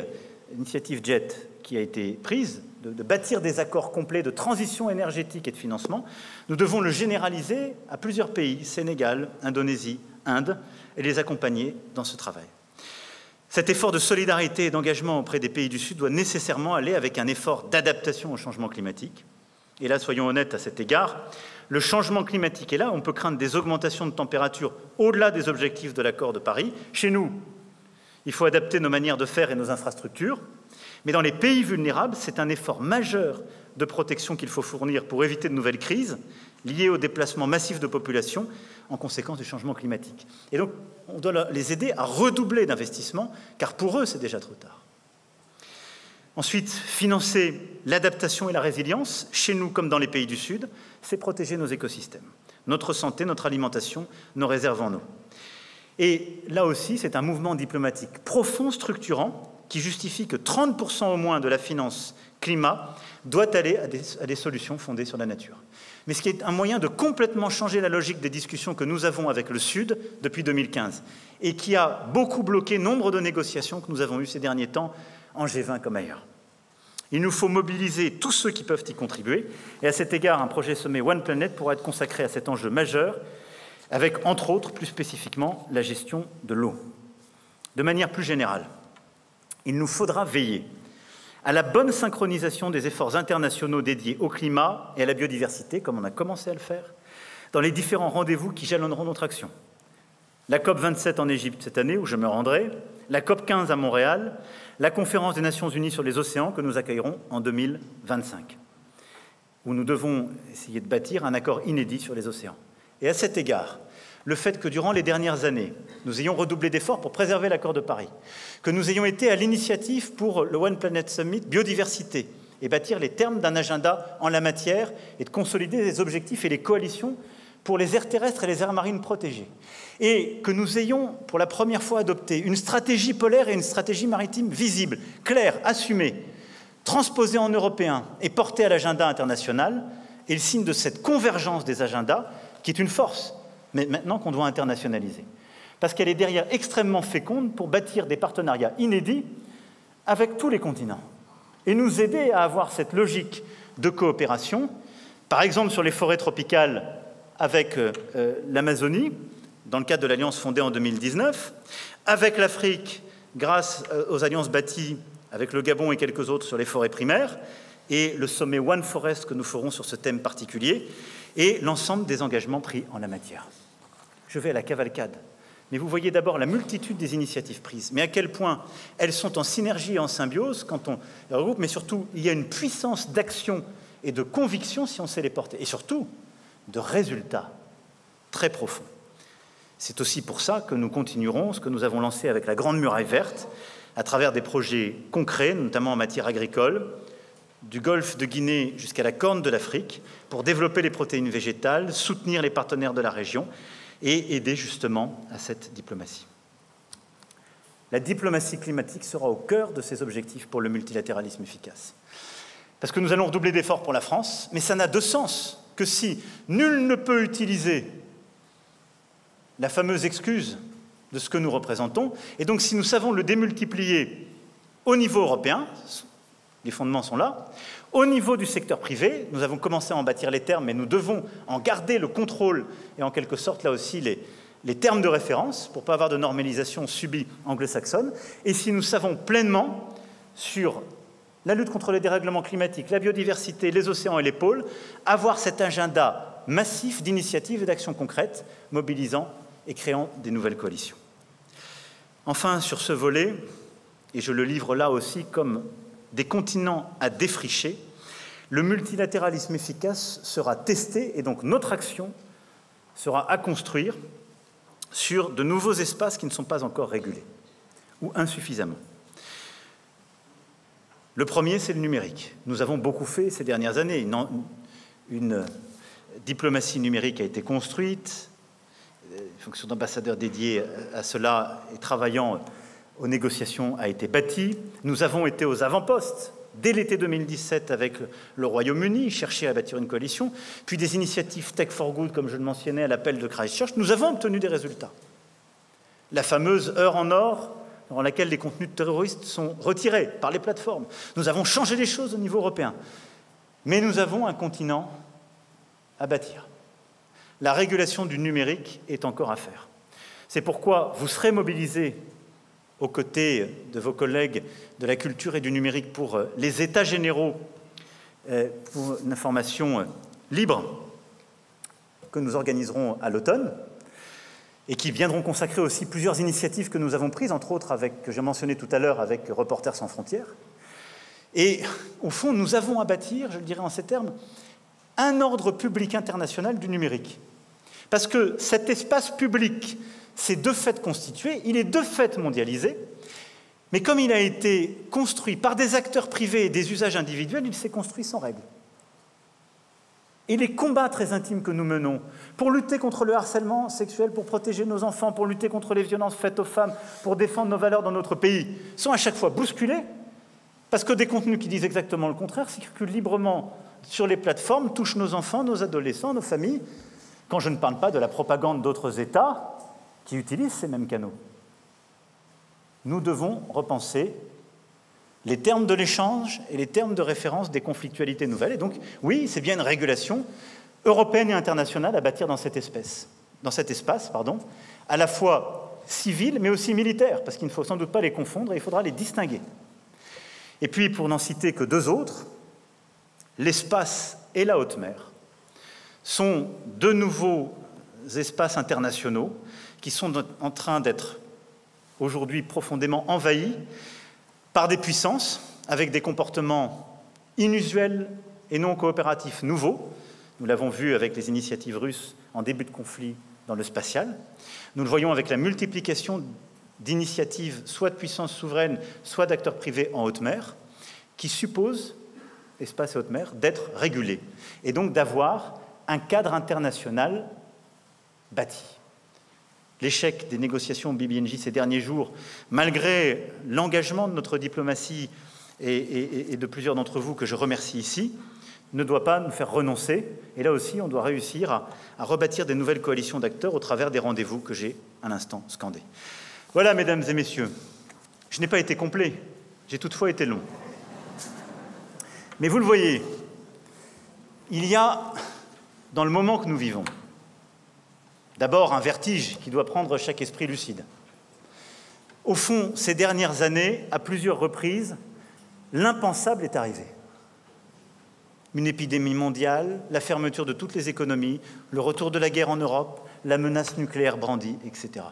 l'initiative JET qui a été prise, de bâtir des accords complets de transition énergétique et de financement, nous devons le généraliser à plusieurs pays, Sénégal, Indonésie, Inde, et les accompagner dans ce travail. Cet effort de solidarité et d'engagement auprès des pays du Sud doit nécessairement aller avec un effort d'adaptation au changement climatique, Et là, soyons honnêtes à cet égard, le changement climatique est là, on peut craindre des augmentations de température au-delà des objectifs de l'accord de Paris. Chez nous, il faut adapter nos manières de faire et nos infrastructures, mais dans les pays vulnérables, c'est un effort majeur de protection qu'il faut fournir pour éviter de nouvelles crises liées au déplacement massif de population en conséquence du changement climatique. Et donc, on doit les aider à redoubler d'investissements, car pour eux, c'est déjà trop tard. Ensuite, financer l'adaptation et la résilience, chez nous comme dans les pays du Sud, c'est protéger nos écosystèmes, notre santé, notre alimentation, nos réserves en eau. Et là aussi, c'est un mouvement diplomatique profond, structurant, qui justifie que 30% au moins de la finance climat doit aller à des solutions fondées sur la nature. Mais ce qui est un moyen de complètement changer la logique des discussions que nous avons avec le Sud depuis 2015 et qui a beaucoup bloqué nombre de négociations que nous avons eues ces derniers temps en G20 comme ailleurs. Il nous faut mobiliser tous ceux qui peuvent y contribuer et à cet égard, un projet sommet One Planet pourra être consacré à cet enjeu majeur avec, entre autres, plus spécifiquement, la gestion de l'eau. De manière plus générale, il nous faudra veiller à la bonne synchronisation des efforts internationaux dédiés au climat et à la biodiversité, comme on a commencé à le faire, dans les différents rendez-vous qui jalonneront notre action. La COP27 en Égypte cette année, où je me rendrai, la COP15 à Montréal, la conférence des Nations Unies sur les océans que nous accueillerons en 2025, où nous devons essayer de bâtir un accord inédit sur les océans. Et à cet égard, le fait que durant les dernières années, nous ayons redoublé d'efforts pour préserver l'accord de Paris, que nous ayons été à l'initiative pour le One Planet Summit biodiversité et bâtir les termes d'un agenda en la matière et de consolider les objectifs et les coalitions pour les aires terrestres et les aires marines protégées. Et que nous ayons pour la première fois adopté une stratégie polaire et une stratégie maritime visible, claire, assumée, transposée en européen et portée à l'agenda international, est le signe de cette convergence des agendas qui est une force, mais maintenant qu'on doit internationaliser. Parce qu'elle est derrière extrêmement féconde pour bâtir des partenariats inédits avec tous les continents et nous aider à avoir cette logique de coopération, par exemple sur les forêts tropicales avec l'Amazonie, dans le cadre de l'alliance fondée en 2019, avec l'Afrique, grâce aux alliances bâties avec le Gabon et quelques autres sur les forêts primaires, et le sommet One Forest que nous ferons sur ce thème particulier, et l'ensemble des engagements pris en la matière. Je vais à la cavalcade, mais vous voyez d'abord la multitude des initiatives prises, mais à quel point elles sont en synergie et en symbiose quand on les regroupe, mais surtout, il y a une puissance d'action et de conviction si on sait les porter, et surtout, de résultats très profonds. C'est aussi pour ça que nous continuerons ce que nous avons lancé avec la Grande Muraille Verte, à travers des projets concrets, notamment en matière agricole, du golfe de Guinée jusqu'à la Corne de l'Afrique, pour développer les protéines végétales, soutenir les partenaires de la région et aider justement à cette diplomatie. La diplomatie climatique sera au cœur de ces objectifs pour le multilatéralisme efficace. Parce que nous allons redoubler d'efforts pour la France, mais ça n'a de sens que si nul ne peut utiliser la fameuse excuse de ce que nous représentons, et donc si nous savons le démultiplier au niveau européen, les fondements sont là, au niveau du secteur privé, nous avons commencé à en bâtir les termes, mais nous devons en garder le contrôle et en quelque sorte là aussi les termes de référence pour ne pas avoir de normalisation subie anglo-saxonne, et si nous savons pleinement sur la lutte contre les dérèglements climatiques, la biodiversité, les océans et les pôles, avoir cet agenda massif d'initiatives et d'actions concrètes, mobilisant et créant des nouvelles coalitions. Enfin, sur ce volet, et je le livre là aussi comme des continents à défricher, le multilatéralisme efficace sera testé et donc notre action sera à construire sur de nouveaux espaces qui ne sont pas encore régulés ou insuffisamment. Le premier, c'est le numérique. Nous avons beaucoup fait ces dernières années. Une diplomatie numérique a été construite, une fonction d'ambassadeur dédiée à cela et travaillant aux négociations a été bâtie. Nous avons été aux avant-postes dès l'été 2017 avec le Royaume-Uni, chercher à bâtir une coalition, puis des initiatives Tech for Good, comme je le mentionnais à l'appel de Christchurch. Nous avons obtenu des résultats. La fameuse heure en or, dans laquelle les contenus terroristes sont retirés par les plateformes. Nous avons changé les choses au niveau européen. Mais nous avons un continent à bâtir. La régulation du numérique est encore à faire. C'est pourquoi vous serez mobilisés aux côtés de vos collègues de la culture et du numérique pour les états généraux pour une information libre que nous organiserons à l'automne et qui viendront consacrer aussi plusieurs initiatives que nous avons prises, entre autres avec, que j'ai mentionné tout à l'heure, avec Reporters sans frontières. Et au fond, nous avons à bâtir, je le dirais en ces termes, un ordre public international du numérique. Parce que cet espace public s'est de fait constitué, il est de fait mondialisé, mais comme il a été construit par des acteurs privés et des usages individuels, il s'est construit sans règles. Et les combats très intimes que nous menons pour lutter contre le harcèlement sexuel, pour protéger nos enfants, pour lutter contre les violences faites aux femmes, pour défendre nos valeurs dans notre pays, sont à chaque fois bousculés, parce que des contenus qui disent exactement le contraire circulent librement sur les plateformes, touchent nos enfants, nos adolescents, nos familles, quand je ne parle pas de la propagande d'autres États qui utilisent ces mêmes canaux. Nous devons repenser les termes de l'échange et les termes de référence des conflictualités nouvelles. Et donc, oui, c'est bien une régulation européenne et internationale à bâtir dans cet espace, à la fois civil, mais aussi militaire, parce qu'il ne faut sans doute pas les confondre et il faudra les distinguer. Et puis, pour n'en citer que deux autres, l'espace et la haute mer sont deux nouveaux espaces internationaux qui sont en train d'être aujourd'hui profondément envahis par des puissances avec des comportements inusuels et non coopératifs nouveaux. Nous l'avons vu avec les initiatives russes en début de conflit dans le spatial. Nous le voyons avec la multiplication d'initiatives soit de puissances souveraines, soit d'acteurs privés en haute mer, qui supposent, espace et haute mer, d'être régulés et donc d'avoir un cadre international bâti. L'échec des négociations BBNJ ces derniers jours, malgré l'engagement de notre diplomatie et de plusieurs d'entre vous que je remercie ici, ne doit pas nous faire renoncer. Et là aussi, on doit réussir à rebâtir des nouvelles coalitions d'acteurs au travers des rendez-vous que j'ai à l'instant scandés. Voilà, mesdames et messieurs, je n'ai pas été complet, j'ai toutefois été long. Mais vous le voyez, il y a, dans le moment que nous vivons, d'abord un vertige qui doit prendre chaque esprit lucide. Au fond, ces dernières années, à plusieurs reprises, l'impensable est arrivé. Une épidémie mondiale, la fermeture de toutes les économies, le retour de la guerre en Europe, la menace nucléaire brandie, etc.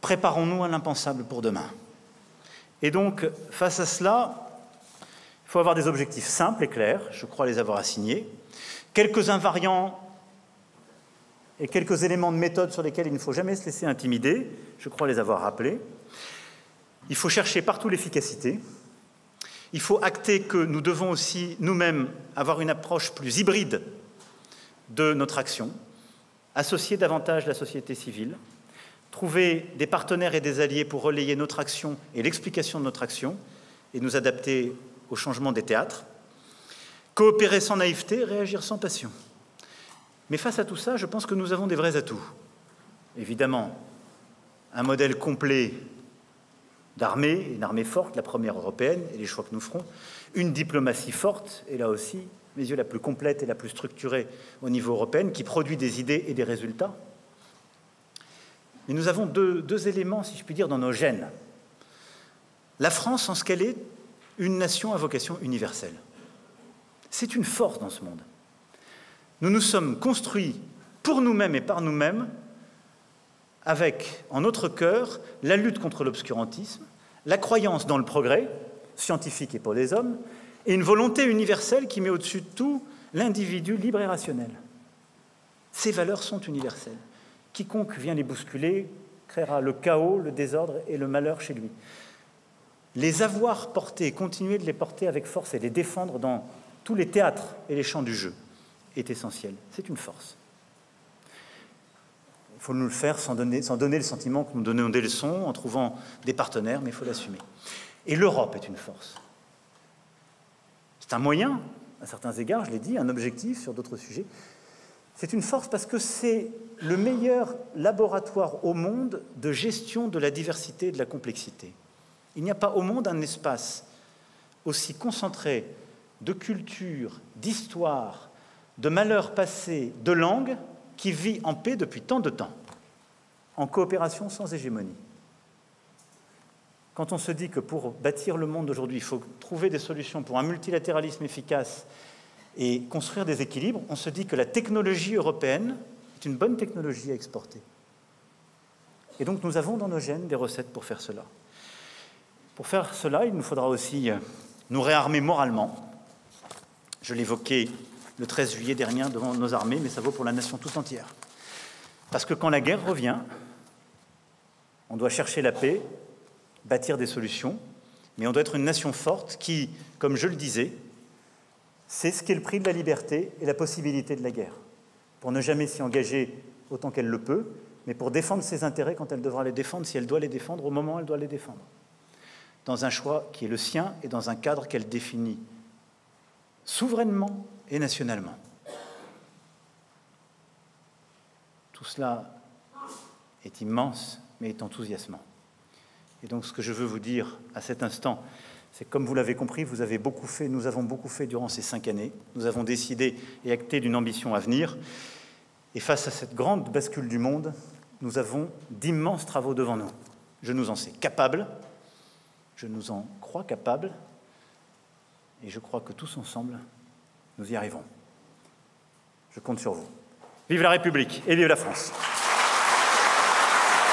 Préparons-nous à l'impensable pour demain. Et donc, face à cela, il faut avoir des objectifs simples et clairs, je crois les avoir assignés, quelques invariants et quelques éléments de méthode sur lesquels il ne faut jamais se laisser intimider, je crois les avoir rappelés. Il faut chercher partout l'efficacité. Il faut acter que nous devons aussi nous-mêmes avoir une approche plus hybride de notre action, associer davantage la société civile, trouver des partenaires et des alliés pour relayer notre action et l'explication de notre action et nous adapter au changement des théâtres, coopérer sans naïveté, réagir sans passion. Mais face à tout ça, je pense que nous avons des vrais atouts. Évidemment, un modèle complet d'armée, une armée forte, la première européenne, et les choix que nous ferons, une diplomatie forte, et là aussi, mes yeux, la plus complète et la plus structurée au niveau européen, qui produit des idées et des résultats. Mais nous avons deux éléments, si je puis dire, dans nos gènes. La France, en ce qu'elle est, une nation à vocation universelle. C'est une force dans ce monde. Nous nous sommes construits pour nous-mêmes et par nous-mêmes avec, en notre cœur, la lutte contre l'obscurantisme, la croyance dans le progrès, scientifique et pour les hommes, et une volonté universelle qui met au-dessus de tout l'individu libre et rationnel. Ces valeurs sont universelles. Quiconque vient les bousculer créera le chaos, le désordre et le malheur chez lui. Les avoir portés, continuer de les porter avec force et les défendre dans tous les théâtres et les champs du jeu est essentiel. C'est une force. Il faut nous le faire sans donner le sentiment que nous donnons des leçons, en trouvant des partenaires, mais il faut l'assumer. Et l'Europe est une force. C'est un moyen, à certains égards, je l'ai dit, un objectif sur d'autres sujets. C'est une force parce que c'est le meilleur laboratoire au monde de gestion de la diversité et de la complexité. Il n'y a pas au monde un espace aussi concentré de culture, d'histoire, de malheurs passés, de langues, qui vit en paix depuis tant de temps, en coopération sans hégémonie. quand on se dit que pour bâtir le monde d'aujourd'hui, il faut trouver des solutions pour un multilatéralisme efficace et construire des équilibres, on se dit que la technologie européenne est une bonne technologie à exporter. Et donc nous avons dans nos gènes des recettes pour faire cela. Pour faire cela, il nous faudra aussi nous réarmer moralement. Je l'évoquais le 13 juillet dernier devant nos armées, mais ça vaut pour la nation tout entière. Parce que quand la guerre revient, on doit chercher la paix, bâtir des solutions, mais on doit être une nation forte qui, comme je le disais, sait ce qu'est le prix de la liberté et la possibilité de la guerre, pour ne jamais s'y engager autant qu'elle le peut, mais pour défendre ses intérêts quand elle devra les défendre, si elle doit les défendre, au moment où elle doit les défendre, dans un choix qui est le sien et dans un cadre qu'elle définit souverainement et nationalement. Tout cela est immense, mais est enthousiasmant. Et donc ce que je veux vous dire à cet instant, c'est que comme vous l'avez compris, vous avez beaucoup fait, nous avons beaucoup fait durant ces 5 années. Nous avons décidé et acté d'une ambition à venir. Et face à cette grande bascule du monde, nous avons d'immenses travaux devant nous. Je nous en sais capable, je nous en crois capable, et je crois que tous ensemble, nous y arriverons. Je compte sur vous. Vive la République et vive la France!